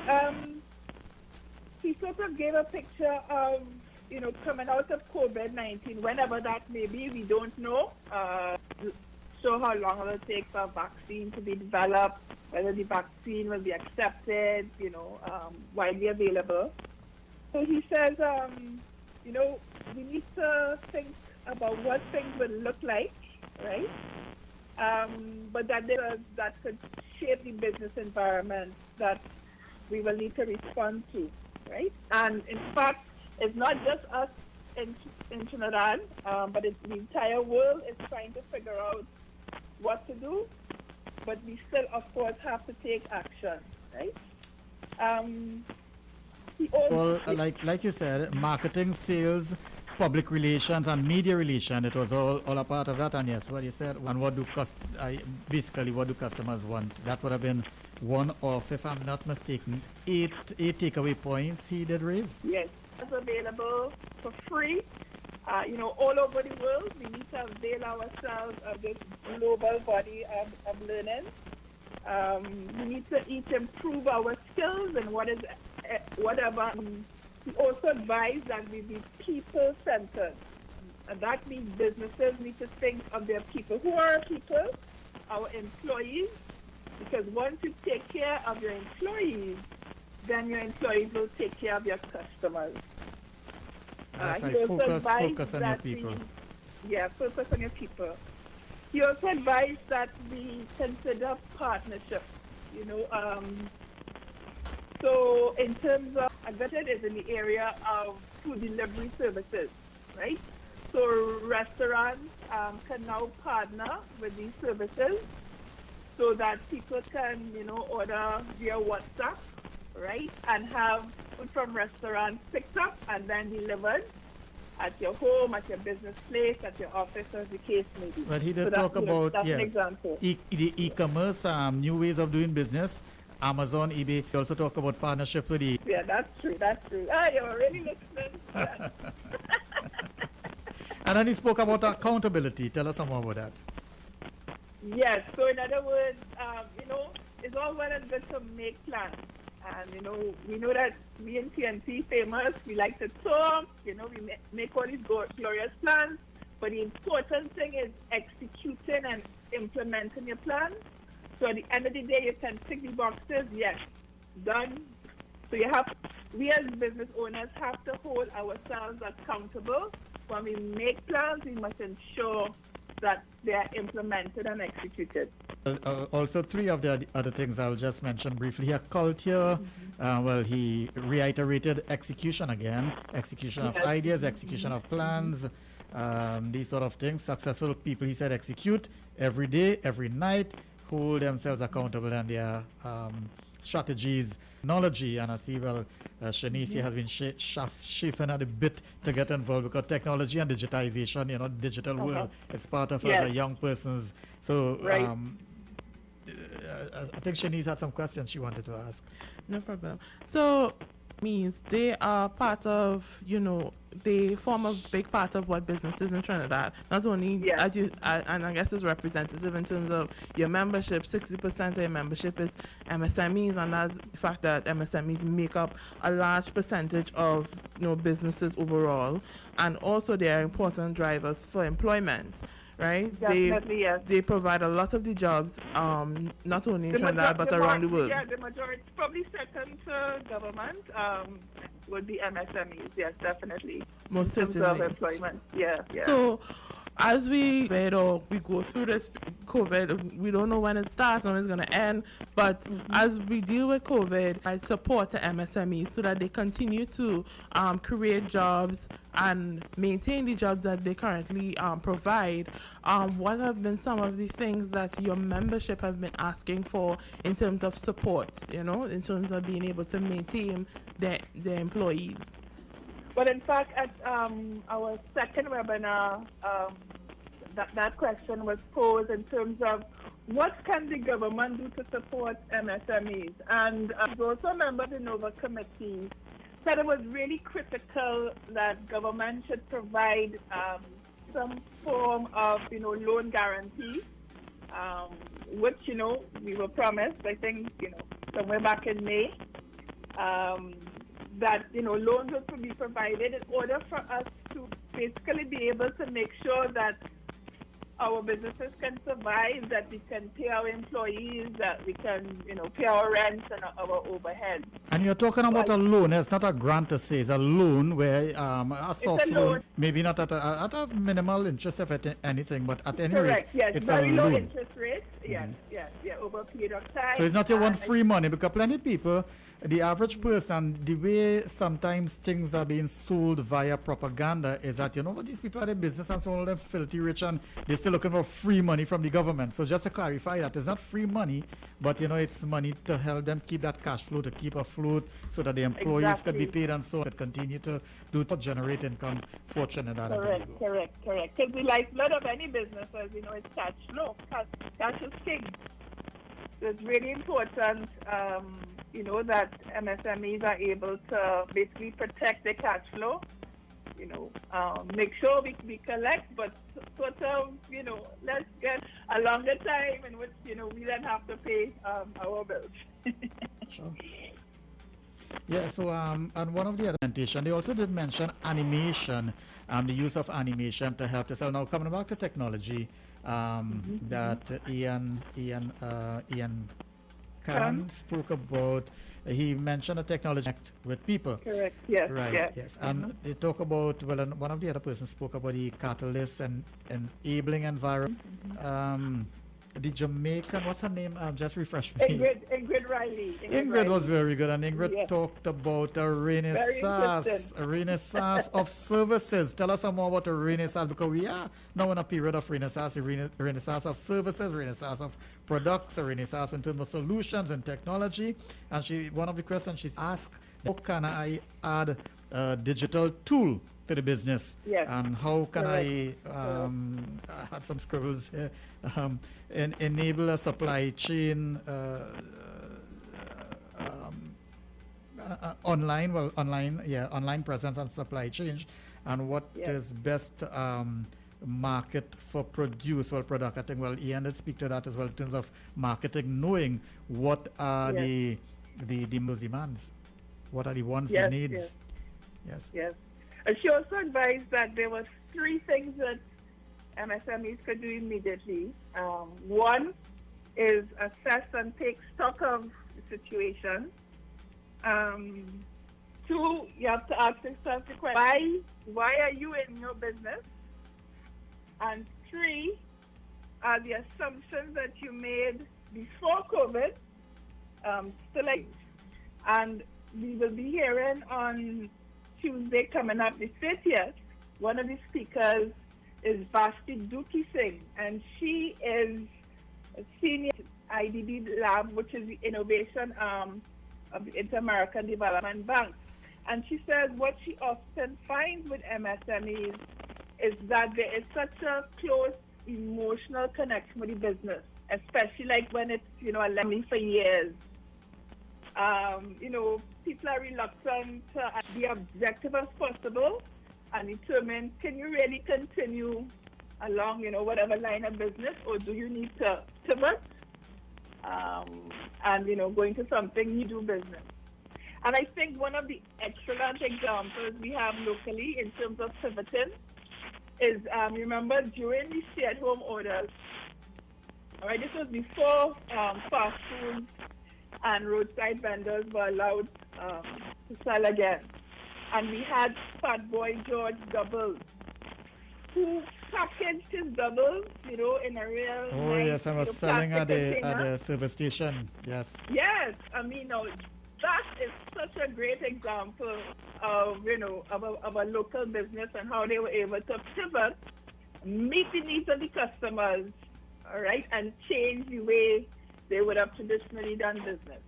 He sort of gave a picture of, coming out of COVID-19, whenever that may be, we don't know. Show how long it will take for a vaccine to be developed, whether the vaccine will be accepted, widely available. So he says, we need to think about what things will look like, right? But that could shape the business environment that we will need to respond to, right? And in fact, it's not just us in Trinidad, but the entire world is trying to figure out what to do, but we still, of course, have to take action, right? Well, like you said, marketing, sales, public relations, and media relations, it was all a part of that. And yes, what you said, and basically what do customers want? That would have been one of, if I'm not mistaken, eight takeaway points he did raise. Yes, it's available for free. All over the world, we need to avail ourselves of this global body of learning. We need to each improve our skills and whatever. We also advise that we be people-centered. And that means businesses need to think of their people. Who are our people? Our employees. Because once you take care of your employees, then your employees will take care of your customers. Focus on your people. Focus on your people. He also advised that we consider partnerships. So in terms of, it is in the area of food delivery services, right? So restaurants can now partner with these services so that people can, order via WhatsApp, right? And have food from restaurants picked up and then delivered at your home, at your business place, at your office, as the case may be. But he did talk about, yes, the e-commerce, new ways of doing business, Amazon, eBay. He also talk about partnership with the... Yeah, that's true. You're really listening. And then he spoke about accountability. Tell us some more about that. Yes, so in other words, it's all well and good to make plans. And, we know that we in TNT famous, we like to talk, we make all these glorious plans, but the important thing is executing and implementing your plans. So at the end of the day, you can tick the boxes, yes, done. So we as business owners have to hold ourselves accountable. When we make plans, we must ensure that they are implemented and executed. Also, three of the other things I'll just mention briefly here. Culture, he reiterated execution again, execution of ideas, execution of plans, these sort of things. Successful people, he said, execute every day, every night, hold themselves accountable and their strategies, technology, and I see, Shanice has been chafing at a bit to get involved because technology and digitization, digital world, it's part of us as young persons. So I think Shanice had some questions she wanted to ask. No problem. So means they are part of, they form a big part of what businesses in Trinidad. Not only, and I guess it's representative in terms of your membership. 60% of your membership is MSMEs, and that's the fact that MSMEs make up a large percentage of businesses overall, and also they are important drivers for employment. Right? Definitely, yes. They provide a lot of the jobs, not only in Trinidad, but around the world. Yeah, the majority, probably second to government, would be MSMEs, yes, definitely. Most in terms of employment, yeah. So, as we go through this COVID, we don't know when it starts and when it's going to end, but as we deal with COVID, I support the MSMEs so that they continue to create jobs and maintain the jobs that they currently provide. What have been some of the things that your membership have been asking for in terms of support, in terms of being able to maintain their employees? But in fact, at our second webinar, that question was posed in terms of what can the government do to support MSMEs? And also a member of the NOVA committee said it was really critical that government should provide some form of, loan guarantee, which, we were promised, I think, somewhere back in May. That loans will be provided in order for us to basically be able to make sure that our businesses can survive, that we can pay our employees, that we can pay our rents and our overhead. And you're talking about a loan. It's not a grant to say. It's a loan where a soft loan, maybe not at a minimal interest if anything, but at any Correct, rate, yes, it's very a low loan. interest rate. over a period of time. So it's not your one free money, because plenty of people, the average person, the way sometimes things are being sold via propaganda is that, these people are the business and so on, they're filthy rich and they're still looking for free money from the government. So just to clarify that, it's not free money, but, it's money to help them keep that cash flow, to keep afloat so that the employees could be paid and so on, could continue to generate income for Trinidad. Correct. Because the lifeblood of any business, as you know, is cash flow. Cash is king. So it's really important, that MSMEs are able to basically protect their cash flow. Make sure we collect, but sort of, let's get a longer time in which, we then have to pay our bills. Sure. Yeah, so and one of the other presentation, they also did mention animation, the use of animation to help us. So now coming back to technology, that Ian Khan spoke about. He mentioned a technology with people. Correct. Yes. Right. Yes. And they talk about, one of the other persons spoke about the catalyst and enabling environment. The Jamaican, what's her name? Just refresh me. Ingrid Riley. Ingrid was very good, and Ingrid talked about a renaissance of services. Tell us some more about the renaissance, because we are now in a period of renaissance, a renaissance of services, renaissance of products, a renaissance in terms of solutions and technology. And one of the questions she's asked, how can I add a digital tool to the business? Yes. And how can I had some scribbles here, enable a supply chain online presence and supply chain, and what is best market for produce, product. I think, Ian did speak to that as well in terms of marketing, knowing what are the most demands, what are the wants and needs. Yes. She also advised that there were 3 things that MSMEs could do immediately. One is assess and take stock of the situation. 2, you have to ask yourself the question, why are you in your business? And 3, are the assumptions that you made before COVID still like? And we will be hearing on Tuesday coming up, the 30th, one of the speakers is Vashti Dookie Singh, and she is a senior IDB Lab, which is the innovation arm of the Inter-American Development Bank. And she says what she often finds with MSMEs is that there is such a close emotional connection with the business, especially like when it's, a lending for years. People are reluctant to be objective as possible and determine, can you really continue along, whatever line of business, or do you need to pivot and, go into something you do business? And I think one of the excellent examples we have locally in terms of pivoting is, remember, during the stay-at-home orders, all right, this was before fast food and roadside vendors were allowed to sell again. And we had Fat Boy George Doubles, who packaged his doubles, in a real nice, I was selling at the service station. Yes. I mean, that is such a great example of, of a local business and how they were able to pivot, meet the needs of the customers, all right, and change the way they would have traditionally done business.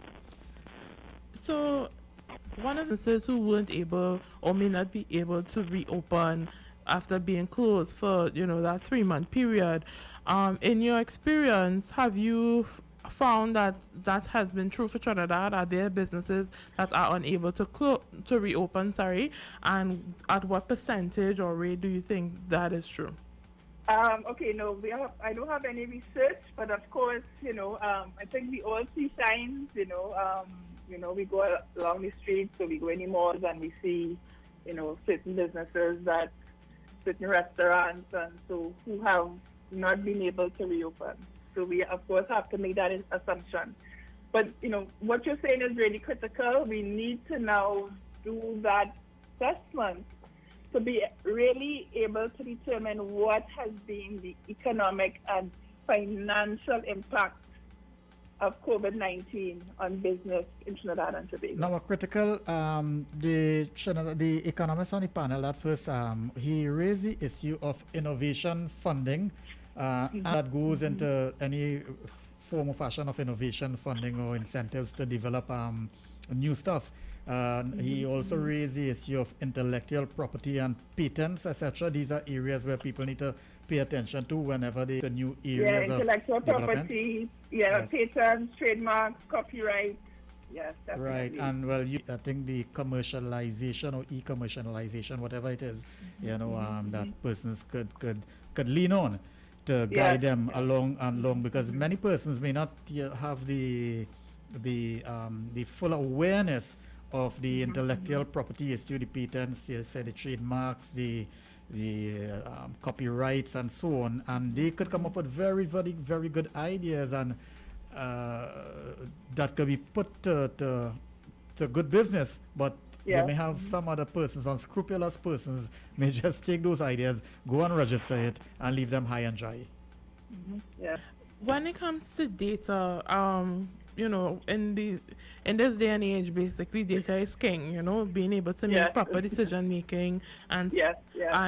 So, one of the businesses who weren't able or may not be able to reopen after being closed for, that 3-month period, in your experience, have you found that has been true for Trinidad? Are there businesses that are unable to reopen, and at what percentage or rate do you think that is true? Okay, no, I don't have any research, but of course, I think we all see signs, we go along the streets, so we go in the malls and we see, certain businesses certain restaurants and so who have not been able to reopen. So we, of course, have to make that assumption. But, what you're saying is really critical. We need to now do that assessment to be really able to determine what has been the economic and financial impact of COVID-19 on business in Trinidad and Tobago. Now, a critical, the economist on the panel that first, he raised the issue of innovation funding, and that goes into any form or fashion of innovation funding or incentives to develop new stuff. He also raised the issue of intellectual property and patents, etc. These are areas where people need to pay attention to whenever the new areas of intellectual development. property, patents, trademarks, copyright. Yes, definitely. Right, and well, I think the commercialization or e-commercialization, whatever it is, that persons could lean on to guide them along, because many persons may not have the full awareness of the intellectual property issue, the patents, the trademarks, the copyrights, and so on, and they could come up with very, very, very good ideas, and that could be put to good business, but you may have some other persons, unscrupulous persons, may just take those ideas, go and register it, and leave them high and dry. When it comes to data, in this day and age, basically data is king. Being able to make proper decision making and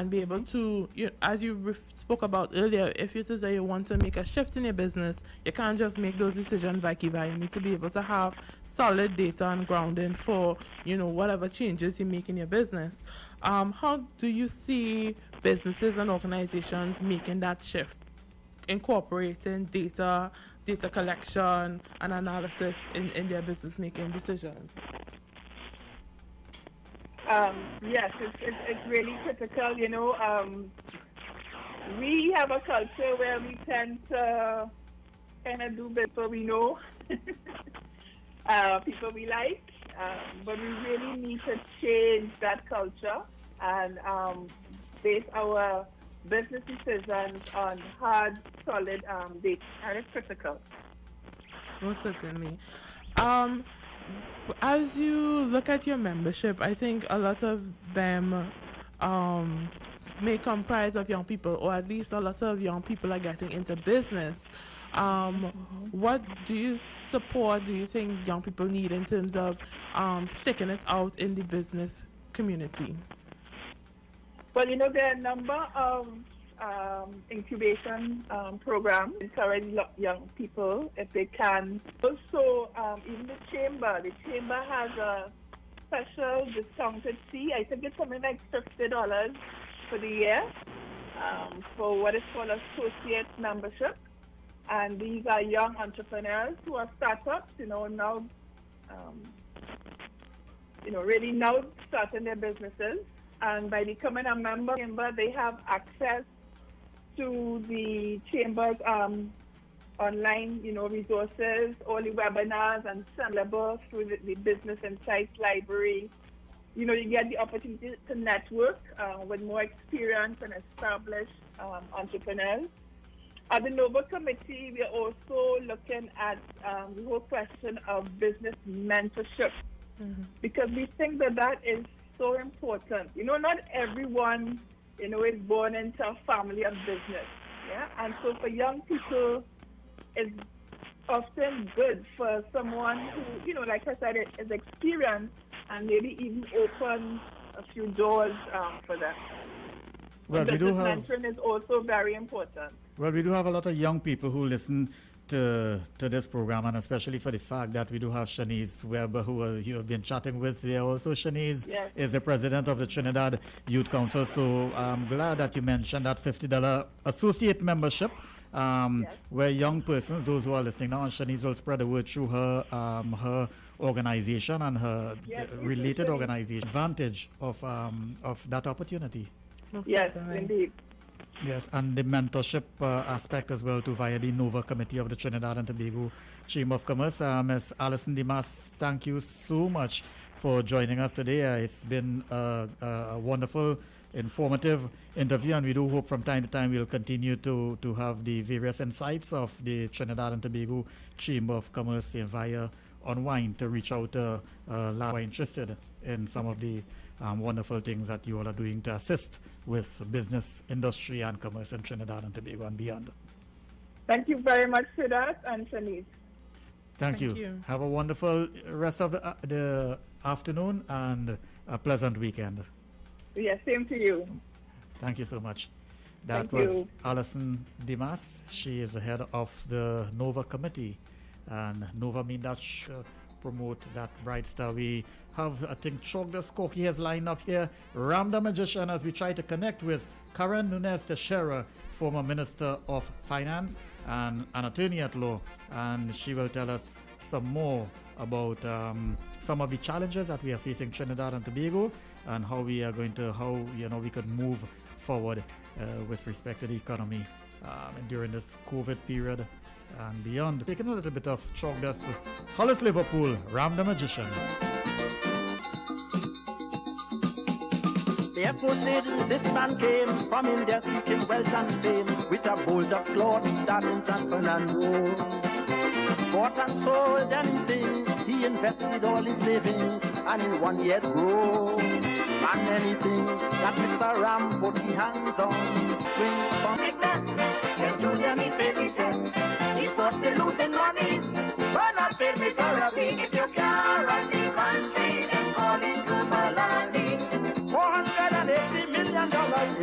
be able to, as you spoke about earlier, if you say you want to make a shift in your business, you can't just make those decisions vacuum. You need to be able to have solid data and grounding for whatever changes you make in your business. How do you see businesses and organizations making that shift, incorporating data collection and analysis in their business making decisions? Yes, it's really critical. We have a culture where we tend to kind of do better we know, people we like, but we really need to change that culture and base our business decisions on hard, solid data, and it's critical. Most certainly. As you look at your membership, I think a lot of them may comprise of young people, or at least a lot of young people are getting into business. What do you support, do you think young people need in terms of sticking it out in the business community? Well, there are a number of incubation programs to encourage young people if they can. Also, even the chamber has a special discounted fee. I think it's something like $50 for the year for what is called associate membership. And these are young entrepreneurs who are startups, now, really now starting their businesses. And by becoming a member, they have access to the chamber's online, resources, all the webinars and syllabus through the Business Insights Library. You get the opportunity to network with more experienced and established entrepreneurs. At the NOVA committee, we are also looking at the whole question of business mentorship, because we think that is so important. Not everyone, is born into a family of business. And so for young people, it's often good for someone who, like I said, is experienced and maybe even open a few doors for them. Well, we do have mentoring is also very important. Well, we do have a lot of young people who listen to this program, and especially for the fact that we do have Shanice Weber, who you have been chatting with there. Also, Shanice is the president of the Trinidad Youth Council. So I'm glad that you mentioned that $50 associate membership, where young persons, those who are listening now, and Shanice will spread the word through her organization and her related organization, advantage of that opportunity. Yes, indeed. Yes, and the mentorship aspect as well too via the NOVA Committee of the Trinidad and Tobago Chamber of Commerce. Ms. Alison Dimas, thank you so much for joining us today. It's been a wonderful, informative interview, and we do hope from time to time we'll continue to have the various insights of the Trinidad and Tobago Chamber of Commerce via Unwind to reach out to who are interested in some of the wonderful things that you all are doing to assist with business, industry, and commerce in Trinidad and Tobago and beyond. Thank you very much, Siewdath and Shanice. Thank you. Have a wonderful rest of the afternoon and a pleasant weekend. Yes, same to you. Thank you so much. That Thank was you. Alison Dimas. She is the head of the NOVA committee. And NOVA means that promote that bright star. We have, I think, Siewdath Koki has lined up here. Ram the Magician, as we try to connect with Karen Nunes Teixeira, former Minister of Finance and an attorney at law. And she will tell us some more about some of the challenges that we are facing Trinidad and Tobago and how we are going to, we could move forward with respect to the economy during this COVID period and beyond. Taking a little bit of Siewdath's Hollis Liverpool, Ram the Magician. Therefore said this man came from India seeking wealth and fame, with a bolt of cloth starting in San Fernando. Bought and sold anything, he invested all his savings, and in 1 year grew. And many things that Mr. Ram put his hands on. Swing from the best, then show them he failed the test. He thought they losing money, but not fail miserably. If you can't run the country, then call it Malani. $480 million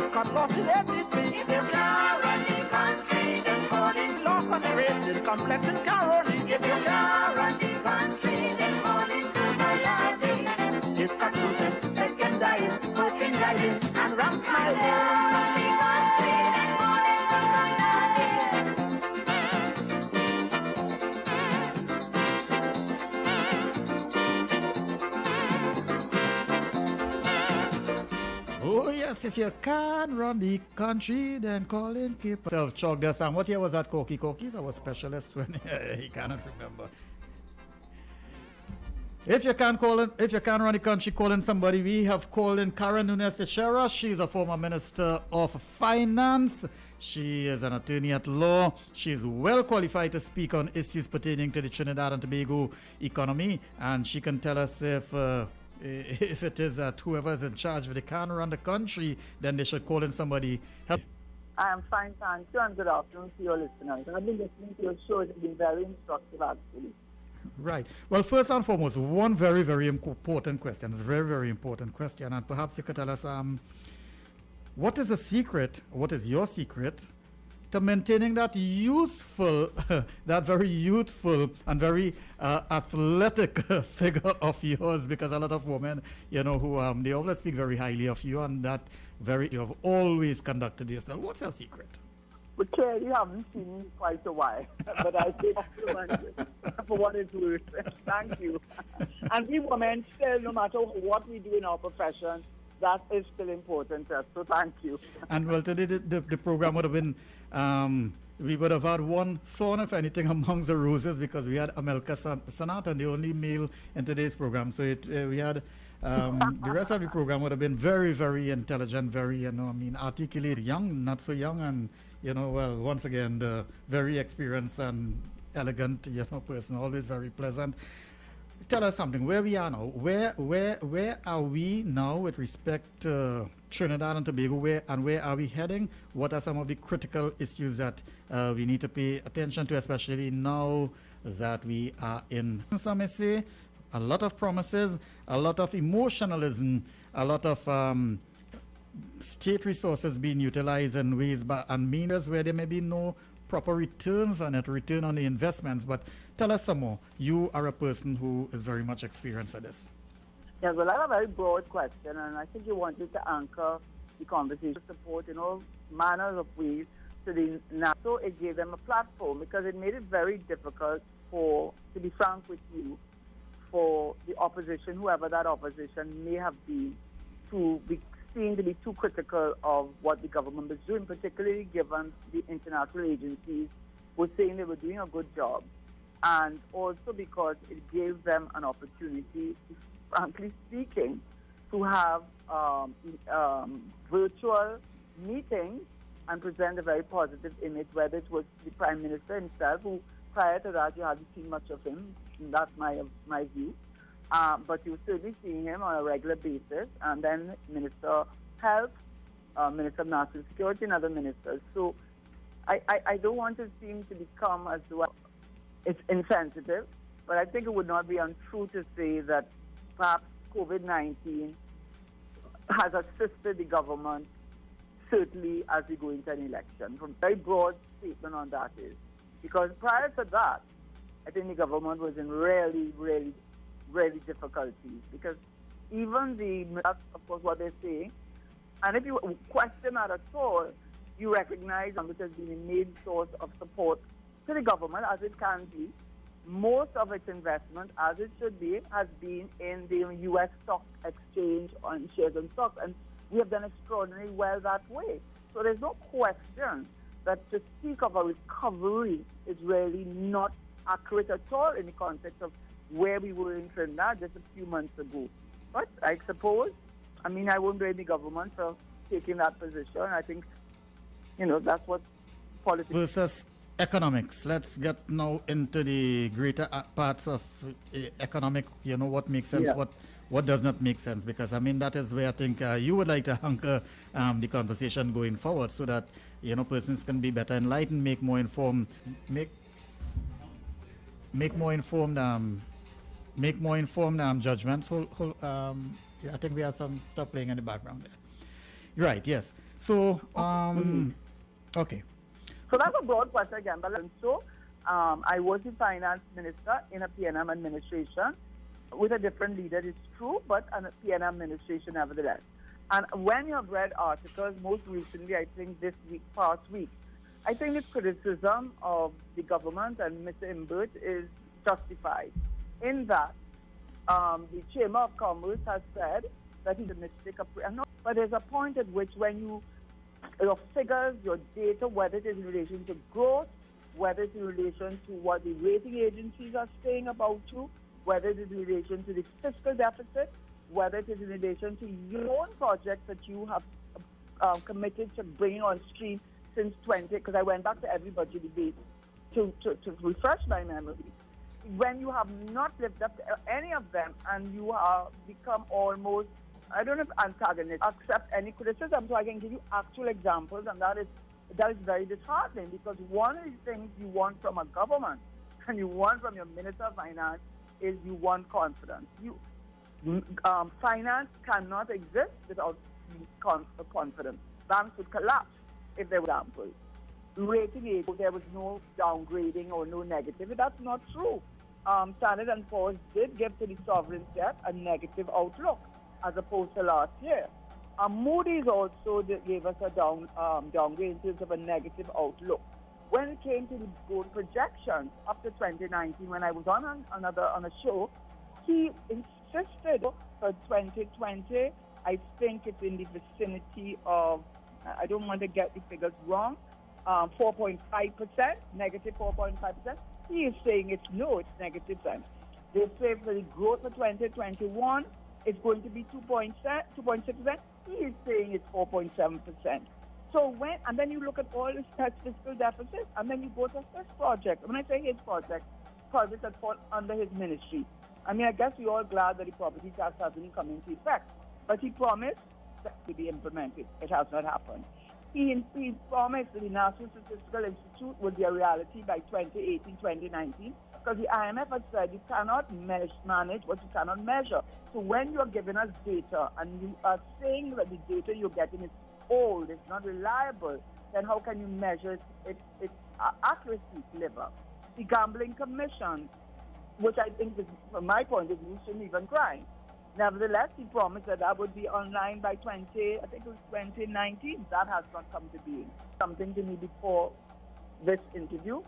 is cut loss in everything. If you can't run the country, then call it loss on the racing complex in Caroni. If you can't run the country, then call it Malani. It's cut losing, second dying, coaching dying, and Ram smiling. Run the country, then call it Malani. Oh yes, if you can't run the country, then call in keep yourself Siewdath. And what year was that, Koki? Koki's our specialist when he cannot remember. If you can't run the country, call in somebody. We have called in Karen Nunes Teixeira. She's a former Minister of Finance. She is an attorney at law. She is well qualified to speak on issues pertaining to the Trinidad and Tobago economy, and she can tell us if it is that whoever is in charge, if they can't run the country, then they should call in somebody. I am fine, thank you, and good afternoon to your listeners. I've been listening to your show. It's been very instructive, actually. Right. Well, first and foremost, one very, very important question. It's a very, very important question, and perhaps you could tell us what is the secret, what is your secret to maintaining that that very youthful and very athletic figure of yours, because a lot of women, who they always speak very highly of you, and that you have always conducted yourself. What's your secret? But clearly you haven't seen me in quite a while, but I say for what it's worth. Thank you. And we women still, no matter what we do in our profession, that is still important to us, so thank you. And well, today the program would have been, we would have had one thorn, if anything, amongst the roses, because we had Amelka Sanat, the only male in today's program. So we had the rest of the program would have been very, very intelligent, very, articulate, young, not so young, and, well, once again, the very experienced and elegant, person, always very pleasant. Tell us something. Where we are now? Where are we now with respect to Trinidad and Tobago? Where are we heading? What are some of the critical issues that we need to pay attention to, especially now that we are in? Some may say a lot of promises, a lot of emotionalism, a lot of state resources being utilized in ways and means where there may be no proper returns on it, return on the investments. But tell us some more. You are a person who is very much experienced at this. Yes, well, I have a very broad question, and I think you wanted to anchor the conversation, support in all manners of ways to the NATO. It gave them a platform because it made it very difficult to be frank with you, for the opposition, whoever that opposition may have been, to be seen to be too critical of what the government was doing, particularly given the international agencies were saying they were doing a good job. And also because it gave them an opportunity, frankly speaking, to have virtual meetings and present a very positive image, whether it was the Prime Minister himself, who prior to that you hadn't seen much of him, and that's my view. But you certainly seeing him on a regular basis, and then Minister of Health, Minister of National Security, and other ministers. So I don't want to seem to become as well, it's insensitive, but I think it would not be untrue to say that perhaps COVID-19 has assisted the government, certainly as we go into an election. From a very broad statement on that is, because prior to that, I think the government was in really, really, really difficulties, because even that's of course what they're saying, and if you question that at all, you recognize that it has been a main source of support to the government, as it can be. Most of its investment, as it should be, has been in the U.S. stock exchange on shares and stocks, and we have done extraordinarily well that way. So there's no question that to speak of a recovery is really not accurate at all in the context of where we were in Trinidad just a few months ago. But I suppose, I won't blame the government for taking that position. I think, that's what politics versus economics. Let's get now into the greater parts of economic, what makes sense, Yeah. what does not make sense, because that is where I think you would like to anchor the conversation going forward, so that persons can be better enlightened, make more informed judgments. I think we have some stuff playing in the background there. Right, yes. So okay. So that's a broad question again. But so I was the finance minister in a PNM administration with a different leader, it's true, but a PNM administration nevertheless. And when you have read articles, most recently, I think past week, I think the criticism of the government and Mr. Imbert is justified in that the Chamber of Commerce has said that he's a mistake. But there's a point at which when your figures, your data, whether it is in relation to growth, whether it's in relation to what the rating agencies are saying about you, whether it is in relation to the fiscal deficit, whether it is in relation to your own projects that you have committed to bringing on stream since because I went back to every budget debate to refresh my memory. When you have not lived up to any of them and you have become almost, I don't know if antagonist, accept any criticism, so I can give you actual examples, and that is very disheartening, because one of the things you want from a government and you want from your Minister of Finance is you want confidence. Finance cannot exist without confidence. Banks would collapse if there were examples. Rating agencies, there was no downgrading or no negative. That's not true. Standard & Poor's did give to the sovereign debt a negative outlook as opposed to last year. Moody's also gave us a downgrade in terms of a negative outlook. When it came to the growth projections up to 2019, when I was on a show, he insisted for 2020, I think it's in the vicinity of, I don't want to get the figures wrong, 4.5%, negative 4.5%. He is saying it's negative 10. They say for the growth for 2021, it's going to be 2.6%. He is saying it's 4.7%. So and then you look at all this fiscal deficit, and then you go to his project. When I say his projects that fall under his ministry. I guess we're all glad that the property tax hasn't come into effect. But he promised that it would be implemented. It has not happened. He promised that the National Statistical Institute would be a reality by 2018, 2019, because the IMF has said you cannot manage what you cannot measure. So when you're giving us data and you are saying that the data you're getting is old, it's not reliable, then how can you measure its accuracy level? The Gambling Commission, which I think, from my point of view, shouldn't even cry. Nevertheless, he promised that would be online by 2019. That has not come to being. Something to me before this interview.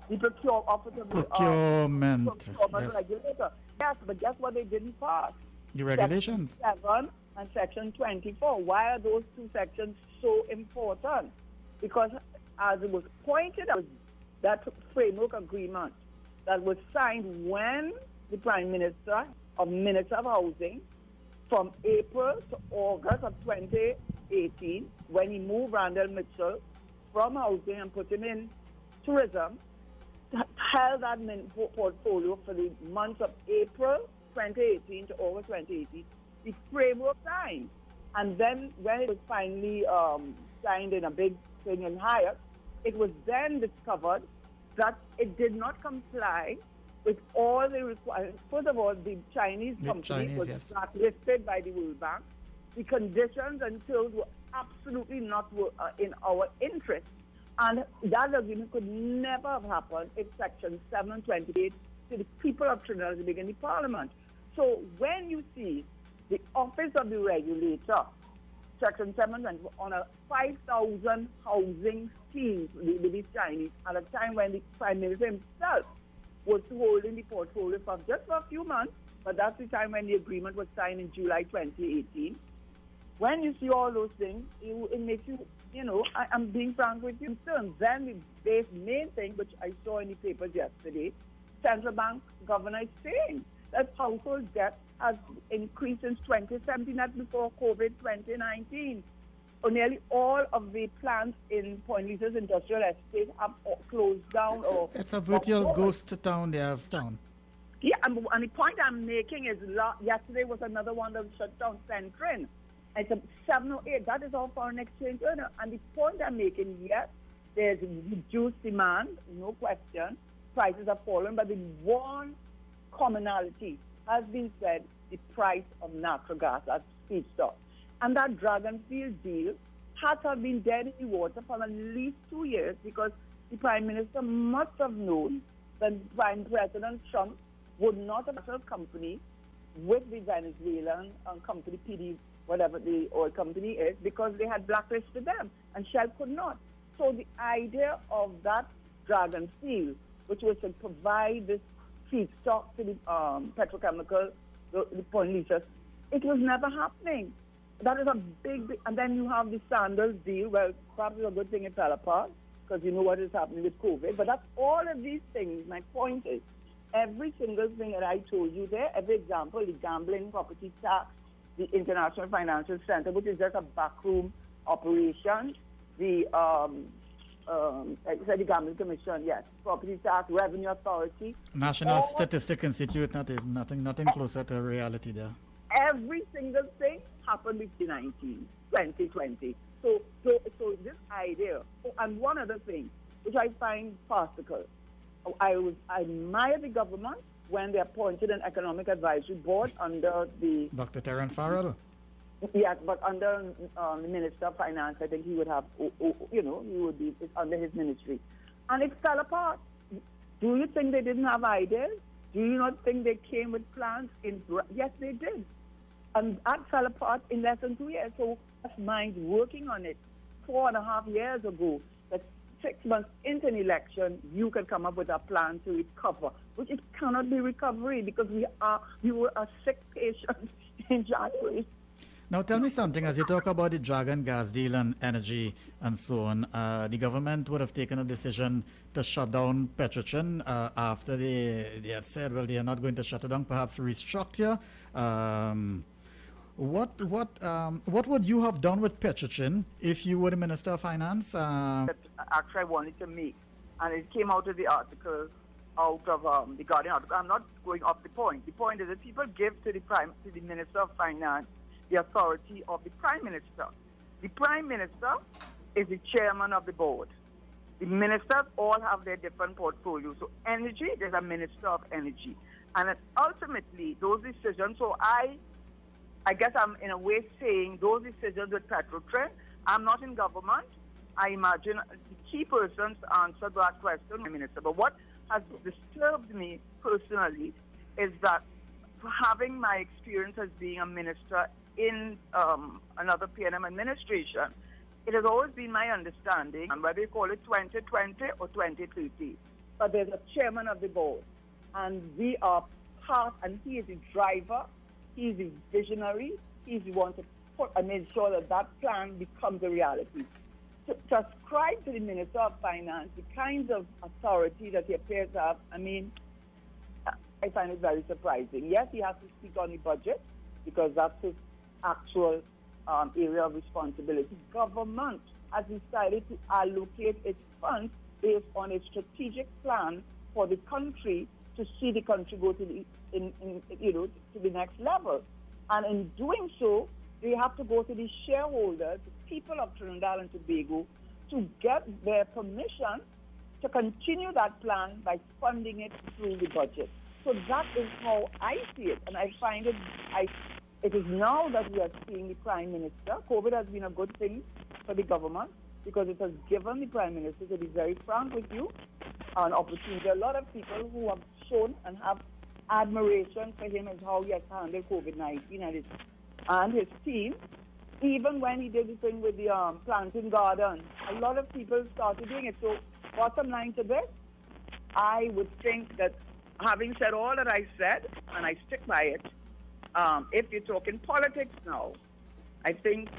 The procurement yes. Regulator. Yes, but guess what they didn't pass? The regulations. Section 7 and Section 24. Why are those two sections so important? Because as it was pointed out, that framework agreement that was signed when the Prime Minister of Housing from April to August of 2018, when he moved Randall Mitchell from housing and put him in tourism, held that portfolio for the months of April 2018 to August 2018, the framework signed. And then when it was finally signed in a big thing in Hyatt, it was then discovered that it did not comply with all the requirements. First of all, the Chinese company was blacklisted by the World Bank. The conditions and terms were absolutely not in our interest. And that agreement could never have happened if Section 728 to the people of Trinidad and in the Parliament. So when you see the Office of the Regulator, Section 724, on a 5,000 housing scheme with the Chinese at a time when the Prime Minister himself was holding the portfolio for just for a few months, but that's the time when the agreement was signed in July 2018. When you see all those things, it makes you, I'm being frank with you, concerned. Then the main thing, which I saw in the papers yesterday, Central Bank Governor is saying that household debt has increased since 2017, that's before COVID 2019. Nearly all of the plants in Point Lisa's industrial estate have closed down. It's a virtual ghost town, they have town. Yeah, and the point I'm making is yesterday was another one that shut down Centrin. It's a 708, that is all foreign exchange earner. And the point I'm making, yes, there's reduced demand, no question. Prices have fallen, but the one commonality has been said, the price of natural gas as feedstock. And that Dragonfield deal has been dead in the water for at least 2 years because the Prime Minister must have known that Prime President Trump would not have a company with the Venezuelan company, PD, whatever the oil company is, because they had blacklisted them and Shell could not. So the idea of that Dragonfield, which was to provide this feedstock to the petrochemical, the Point Lisa, it was never happening. That is a big, and then you have the Sandals deal. Well, perhaps it's a good thing it fell apart because you know what is happening with COVID. But that's all of these things. My point is, every single thing that I told you there, every example, the gambling property tax, the International Financial Center, which is just a backroom operation, the I said the Gambling Commission, yes, Property Tax, Revenue Authority. National Statistic Institute, nothing closer to reality there. Every single thing happened in 2020. So this idea, and one other thing, which I find farcical, I admire the government when they appointed an economic advisory board under the... Dr. Terence Farrell? Yes, but under the Minister of Finance, I think he would have, he would be under his ministry. And it fell apart. Do you think they didn't have ideas? Do you not think they came with plans? Yes, they did. And that fell apart in less than 2 years. So that's mind working on it 4.5 years ago. That 6 months into an election, you can come up with a plan to recover, which it cannot be recovery because we were a sick patient in January. Now tell me something, as you talk about the Dragon gas deal and energy and so on, the government would have taken a decision to shut down Petrotrin after they had said, well, they are not going to shut it down, perhaps restructure. What would you have done with Petrotrin if you were the Minister of Finance? Actually, I wanted to make, and it came out of the article, out of the Guardian article. I'm not going off the point. The point is that people give to the Minister of Finance the authority of the Prime Minister. The Prime Minister is the chairman of the board. The ministers all have their different portfolios. So energy, there's a Minister of Energy. And ultimately, those decisions, so I guess I'm in a way saying those decisions with Petrotrin, I'm not in government. I imagine the key person to answer that question, the Minister. But what has disturbed me personally is that having my experience as being a minister in another PNM administration, it has always been my understanding, and whether you call it 2020 or 2030, but there's a chairman of the board, and we are part, and he is the driver, he is the visionary, he's the one to put and make sure that that plan becomes a reality. To ascribe to the Minister of Finance the kinds of authority that he appears to have, I find it very surprising. Yes, he has to speak on the budget, because that's his actual area of responsibility. Government has decided to allocate its funds based on a strategic plan for the country to see the country go to the next level. And in doing so, they have to go to the shareholders, the people of Trinidad and Tobago, to get their permission to continue that plan by funding it through the budget. So that is how I see it, and I find it. It is now that we are seeing the Prime Minister. COVID has been a good thing for the government because it has given the Prime Minister, to be very frank with you, an opportunity. There are a lot of people who have shown and have admiration for him as how he has handled COVID-19 and his team. Even when he did the thing with the planting garden, a lot of people started doing it. So bottom line to this, I would think that having said all that I said, and I stick by it, if you're talking politics now, I think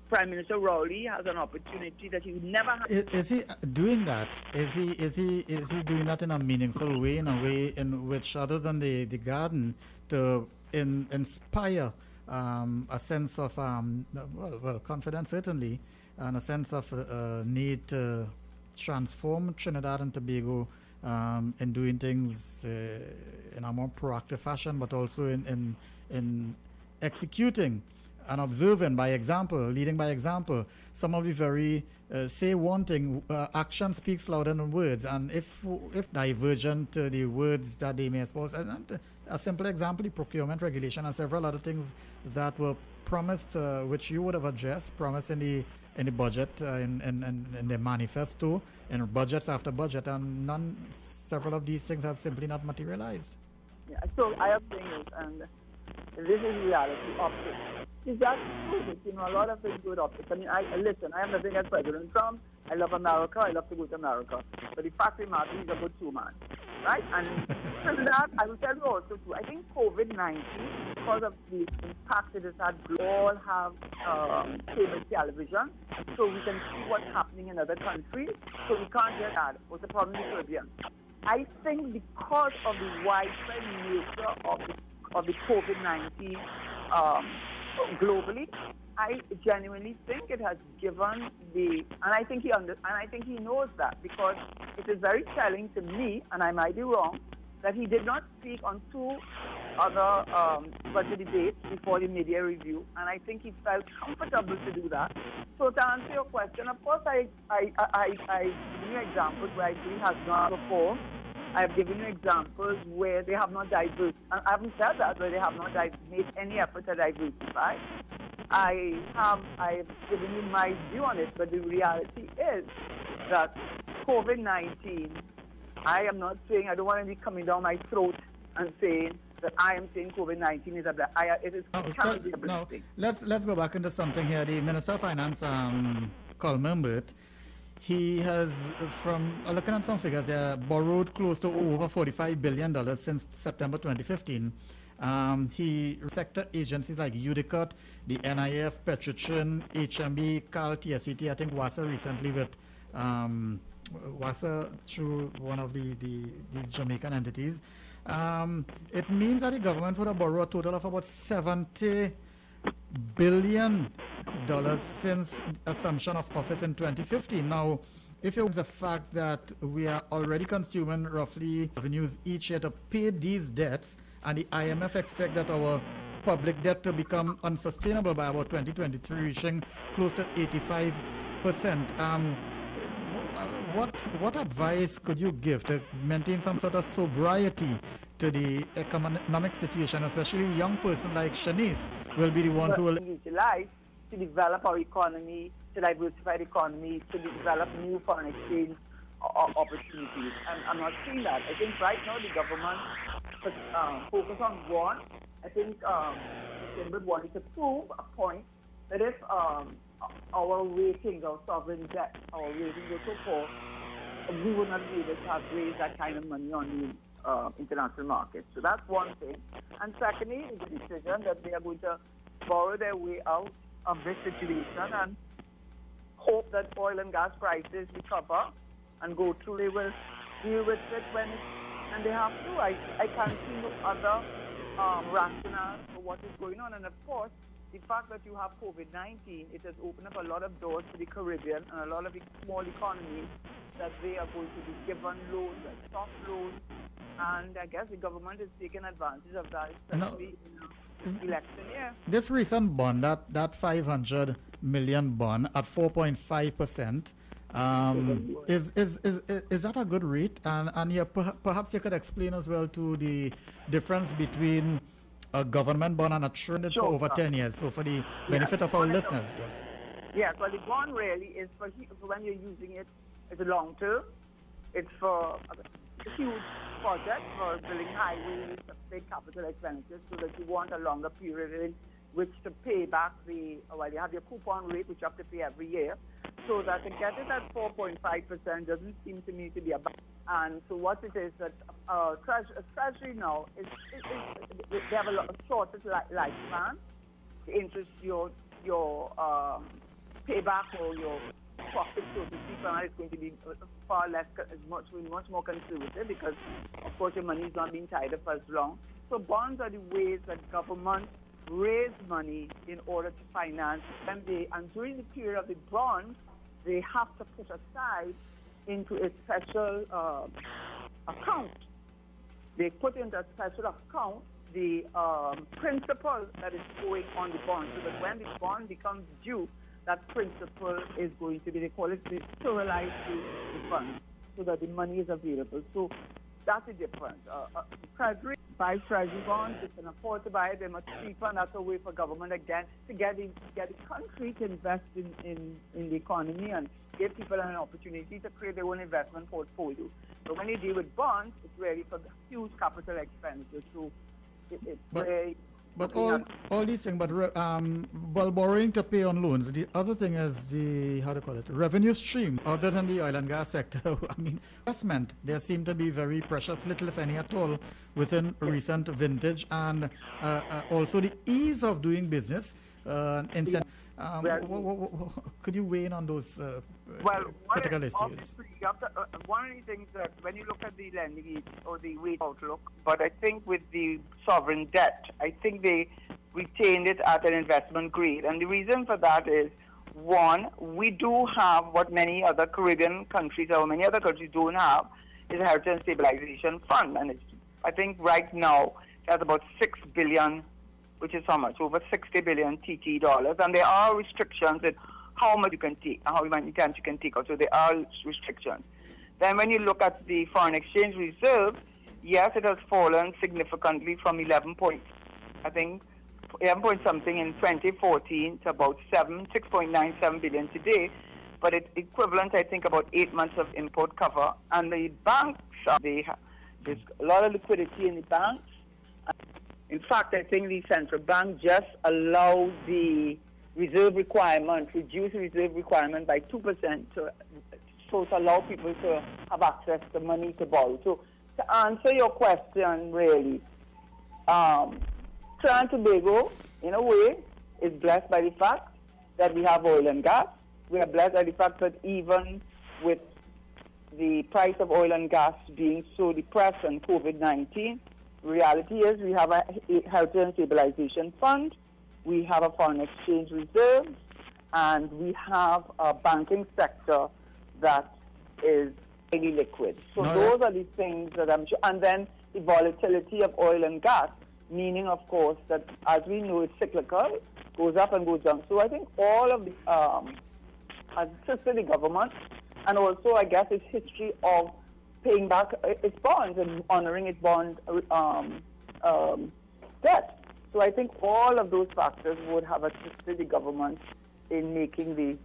Prime Minister Rowley has an opportunity that he would never have. Is he doing that? Is he doing that in a meaningful way, in a way in which, other than the garden, to inspire a sense of confidence certainly, and a sense of need to transform Trinidad and Tobago in doing things in a more proactive fashion, but also in executing and observing by example, leading by example. Some of the very say one thing, action speaks louder than words, and if divergent to the words that they may espouse, and a simple example, the procurement regulation and several other things that were promised, which you would have addressed, promised in the budget, in the manifesto, in budgets after budget, and several of these things have simply not materialized. Yeah, so I am saying this, and this is reality optics. Is that true? You know, a lot of things good optics. I mean, I am nothing against President Trump. I love America. I love to go to America. But the fact of the matter, he's a good two-man, right? And that, I will tell you also too, I think COVID-19, because of the impact it has had, we all have cable television, so we can see what's happening in other countries. So we can't get that. What's the problem in the Caribbean? I think because of the widespread nature of the COVID-19 globally, I genuinely think it has given and I think he knows that, because it is very telling to me, and I might be wrong, that he did not speak on two other budget debates before the media review, and I think he felt comfortable to do that. So to answer your question, of course, I give you examples where I think has not before. I have given you examples where they have not diversified. I haven't said that, where they have not made any effort to diversify. I have given you my view on it, but the reality is that COVID-19, I am not saying, I don't want to be coming down my throat and saying that I am saying COVID-19 is it is a blessing. Let's go back into something here. The Minister of Finance, Colman Burt, he has, from looking at some figures, borrowed close to over $45 billion since September 2015. He sector agencies like UDICOT, the NIF, Petrotrin, HMB, CAL, TSCT, I think WASA recently with WASA through one of these Jamaican entities. It means that the government would have borrowed a total of about $70 billion since assumption of office in 2015. Now, if you want the fact that we are already consuming roughly revenues each year to pay these debts, and the IMF expect that our public debt to become unsustainable by about 2023, reaching close to 85%. What advice could you give to maintain some sort of sobriety to the economic situation, especially a young person like Shanice will be the ones who will utilize to develop our economy, to diversify the economy, to develop new foreign exchange opportunities. And I'm not seeing that. I think right now the government focus on one. I think Mr. wanted to prove a point that if our ratings, our sovereign debt, our ratings were so poor, we would not be able to have raised that kind of money on the international market. So that's one thing. And secondly, is the decision that they are going to borrow their way out of this situation and hope that oil and gas prices recover and go through. They will deal with it when they have to. I can't see no other rationale for what is going on. And of course, the fact that you have COVID-19, it has opened up a lot of doors to the Caribbean and a lot of small economies that they are going to be given loans, like soft loans. And I guess the government is taking advantage of that, especially in the election year. This recent bond, that $500 million bond at 4.5%, Is that a good rate? And yeah, perhaps you could explain as well to the difference between a government bond and a trend for over 10 years. So for the benefit of our listeners, yes. Yes, well, the bond really is for when you're using it, it's a long term. It's for a huge project for building highways, big capital expenditures, so that you want a longer period in which to pay back you have your coupon rate, which you have to pay every year. So that to get it at 4.5% doesn't seem to me to be a bad. And so what it is that Treasury now is they have a shorter lifespan. The interest your payback or your profit, so to speak, is going to be far less, much more conservative because, of course, your money is not being tied up as long. So bonds are the ways that government raise money in order to finance them. And during the period of the bond, they have to put aside into a special account. They put into a special account the principal that is owing on the bond, so that when the bond becomes due, that principal is going to be, they call it the sterilized the fund, so that the money is available. So that's the difference. Treasury buys Treasury bonds, they can afford to buy it, they're much cheaper, and that's a way for government again to get the country to invest in the economy and give people an opportunity to create their own investment portfolio. So when you deal with bonds, it's really for huge capital expenditures. So it's very... But all these things, while borrowing to pay on loans, the other thing is the, how do you call it, revenue stream, other than the oil and gas sector. I mean, investment, there seem to be very precious little, if any at all, within recent vintage, and also the ease of doing business. Could you weigh in on those critical issues? One of the things that when you look at the lending or the rate outlook, but I think with the sovereign debt, I think they retained it at an investment grade. And the reason for that is, one, we do have what many other Caribbean countries or many other countries don't have, is a Heritage and Stabilization Fund. And I think right now it has about 6 billion, which is how much? Over 60 billion TT dollars. And there are restrictions in how much you can take and how many times you can take out. So there are restrictions. Then when you look at the foreign exchange reserve, yes, it has fallen significantly from 11 point something in 2014 to about 6.97 billion today. But it's equivalent, I think, about 8 months of import cover. And the banks, there's a lot of liquidity in the banks. In fact, I think the central bank just allowed the reserve requirement, reduce the reserve requirement by 2% to allow people to have access to money to borrow. So to answer your question, really, Trinidad and Tobago, in a way, is blessed by the fact that we have oil and gas. We are blessed by the fact that even with the price of oil and gas being so depressed and COVID-19, reality is we have a Heritage and Stabilization Fund, we have a foreign exchange reserve, and we have a banking sector that is highly liquid. So those are the things that I'm sure. And then the volatility of oil and gas, meaning, of course, that as we know, it's cyclical, goes up and goes down. So I think all of the, assisted the government, and also, I guess, its history of paying back its bonds and honoring its bond debt. So I think all of those factors would have assisted the government in making the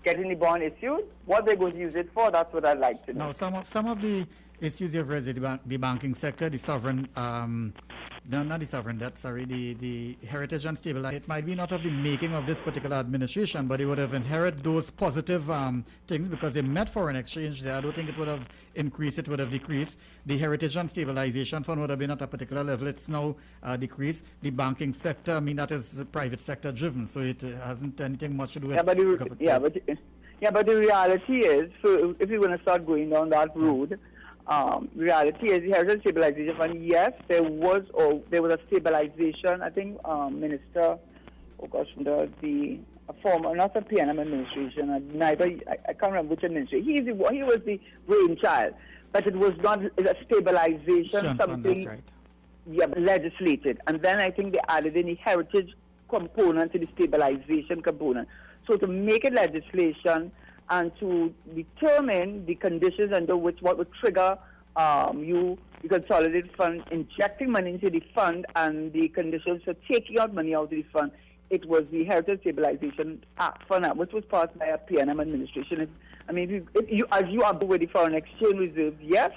getting the bond issued. What they're going to use it for, that's what I'd like to know. Now, some of the issues you've raised, the banking sector, the sovereign, not the sovereign debt, sorry, the heritage and stability. It might be not of the making of this particular administration, but it would have inherited those positive things because they met foreign exchange there. I don't think it would have increased, it would have decreased. The heritage and stabilization fund would have been at a particular level. It's now decreased. The banking sector, I mean, that is private sector driven, so it hasn't anything much to do with but the reality is, so if you're going to start going down that road, reality is the Heritage Stabilization Fund, yes, there was a stabilization. I think Minister, the former, not the PNM administration, I can't remember which administration. He was the brainchild, but it was not a stabilization, something legislated. And then I think they added in the heritage component to the stabilization component. So to make it legislation and to determine the conditions under which what would trigger the Consolidated Fund injecting money into the fund and the conditions for taking out money out of the fund, it was the Heritage Stabilization Fund Act, which was passed by a PNM administration. If you are with the foreign exchange reserve, yes.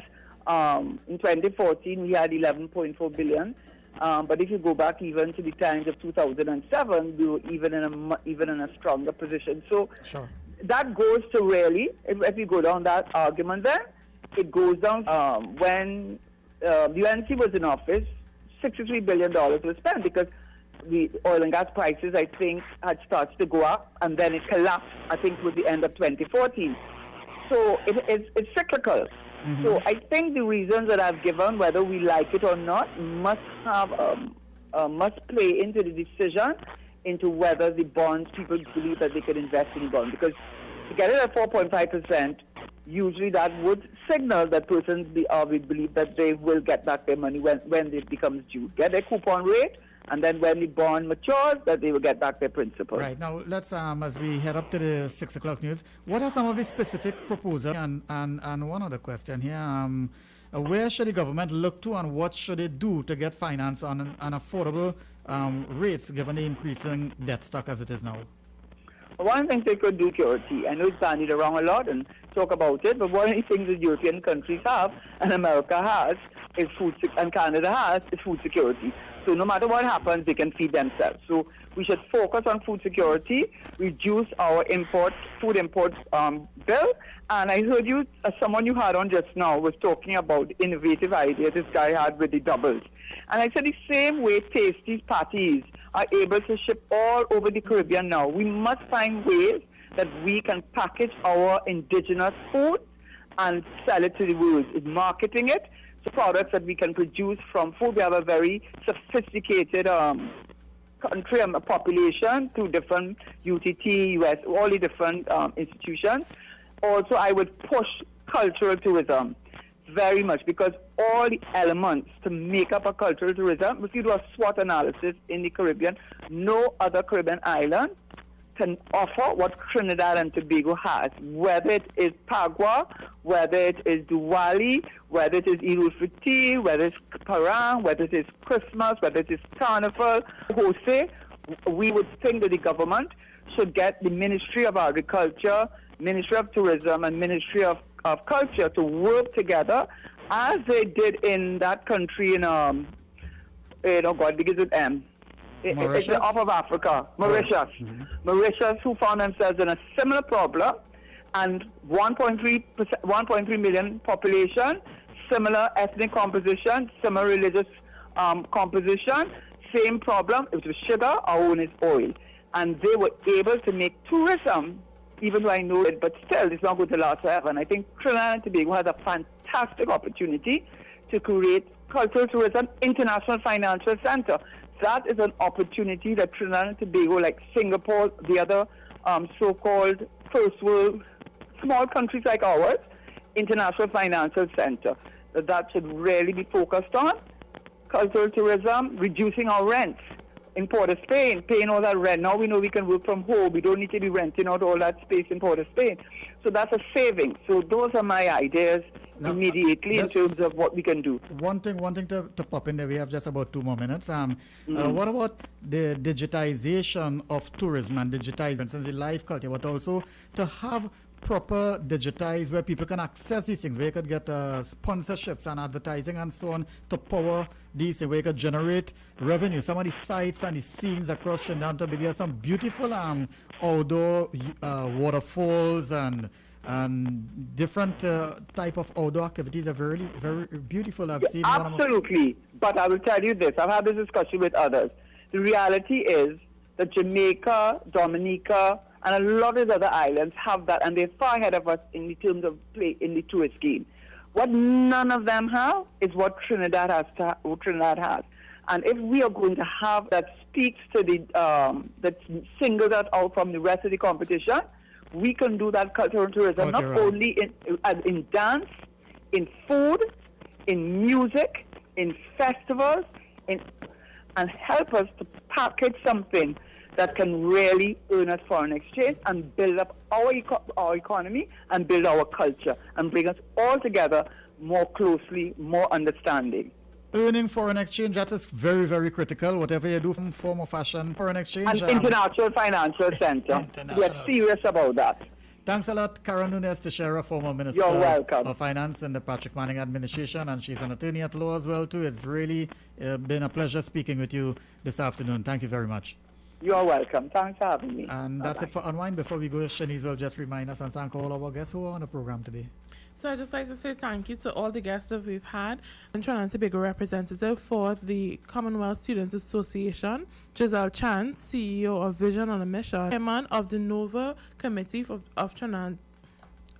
In 2014, we had 11.4 billion. But if you go back even to the times of 2007, we were even in a stronger position. So sure. That goes to really, if you go down that argument, then it goes down when the UNC was in office, $63 billion was spent because the oil and gas prices, I think, had started to go up, and then it collapsed, I think, with the end of 2014. So it's cyclical. Mm-hmm. So I think the reasons that I've given, whether we like it or not, must play into the decision into whether the bonds, people believe that they can invest in the bond. Because to get it at 4.5%, usually that would signal that persons would believe that they will get back their money when it becomes due. Get their coupon rate, and then when the bond matures, that they will get back their principal. Right. Now, let's, as we head up to the 6 o'clock news, what are some of the specific proposals? And one other question here. Where should the government look to, and what should it do to get finance on an affordable rates, given the increasing debt stock as it is now? One thing they could do, security. I know it's bandied around a lot and talk about it, but one of the things that European countries have, and America has, is and Canada has, is food security. So no matter what happens, they can feed themselves. So we should focus on food security, reduce our food import bill. And I heard you, someone you had on just now was talking about the innovative idea this guy had with the doubles. And I said the same way Tasty's patties are able to ship all over the Caribbean now. We must find ways that we can package our indigenous food and sell it to the world. It's marketing it. Products that we can produce from food. We have a very sophisticated country and population through different UTT, US, all the different institutions. Also, I would push cultural tourism very much because all the elements to make up a cultural tourism, if you do a SWOT analysis in the Caribbean, no other Caribbean island can offer what Trinidad and Tobago has, whether it is Pagua, whether it is Diwali, whether it is Eid al-Fitr, whether it's Parang, whether it is Christmas, whether it is Carnival, Jose. We would think that the government should get the Ministry of Agriculture, Ministry of Tourism, and Ministry of Culture to work together as they did in that country in, God begins with M. It's off of Africa, Mauritius. Mm-hmm. Mauritius, who found themselves in a similar problem, and 1.3 million population, similar ethnic composition, similar religious composition, same problem. It was sugar, our own is oil. And they were able to make tourism, even though I know it, but still it's not going to last forever. And I think Trinidad and Tobago has a fantastic opportunity to create cultural tourism, international financial center. That is an opportunity that Trinidad and Tobago, like Singapore, the other so-called first world small countries like ours, international financial center. That should really be focused on cultural tourism, reducing our rents in Port of Spain, paying all that rent. Now we know we can work from home. We don't need to be renting out all that space in Port of Spain. So that's a saving. So those are my ideas now, immediately in terms of what we can do. One thing to pop in there, we have just about 2 more minutes. What about the digitization of tourism and digitizing since the live culture, but also to have proper digitized where people can access these things, where you could get sponsorships and advertising and so on to power these, where you could generate revenue. Some of the sites and the scenes across Trinidad and Tobago, some beautiful outdoor waterfalls and different type of outdoor activities are very, very beautiful. I've seen absolutely. But I will tell you this, I've had this discussion with others. The reality is that Jamaica, Dominica, and a lot of other islands have that, and they're far ahead of us in terms of play in the tourist game. What none of them have is what Trinidad has. And if we are going to have that speaks to the that singles that out from the rest of the competition, we can do that cultural tourism not only in dance, in food, in music, in festivals, and help us to package something that can really earn us foreign exchange and build up our economy and build our culture and bring us all together more closely, more understanding. Earning foreign exchange, that is very, very critical. Whatever you do from form or fashion, foreign exchange. An international financial center. We're serious about that. Thanks a lot, Karen Nunes Teixeira, former Minister You're welcome. of Finance in the Patrick Manning administration, and she's an attorney at law as well, too. It's really been a pleasure speaking with you this afternoon. Thank you very much. You're welcome. Thanks for having me. And that's it for Unwind. Before we go, Shanice will just remind us and thank all our guests who are on the program today. So I'd just like to say thank you to all the guests that we've had. And Trinidad and Tobago representative for the Commonwealth Students Association, Giselle Chan, CEO of Vision on a Mission, chairman of the NOVA Committee of Trinidad,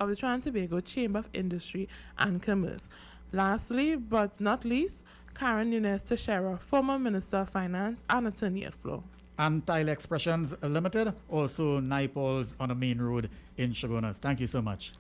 of the Trinidad and Tobago Chamber of Industry and Commerce. Lastly, but not least, Karen Nunes Teixeira, former Minister of Finance and attorney at law. And Tile Expressions Limited, also Naipols on the main road in Shogunas. Thank you so much.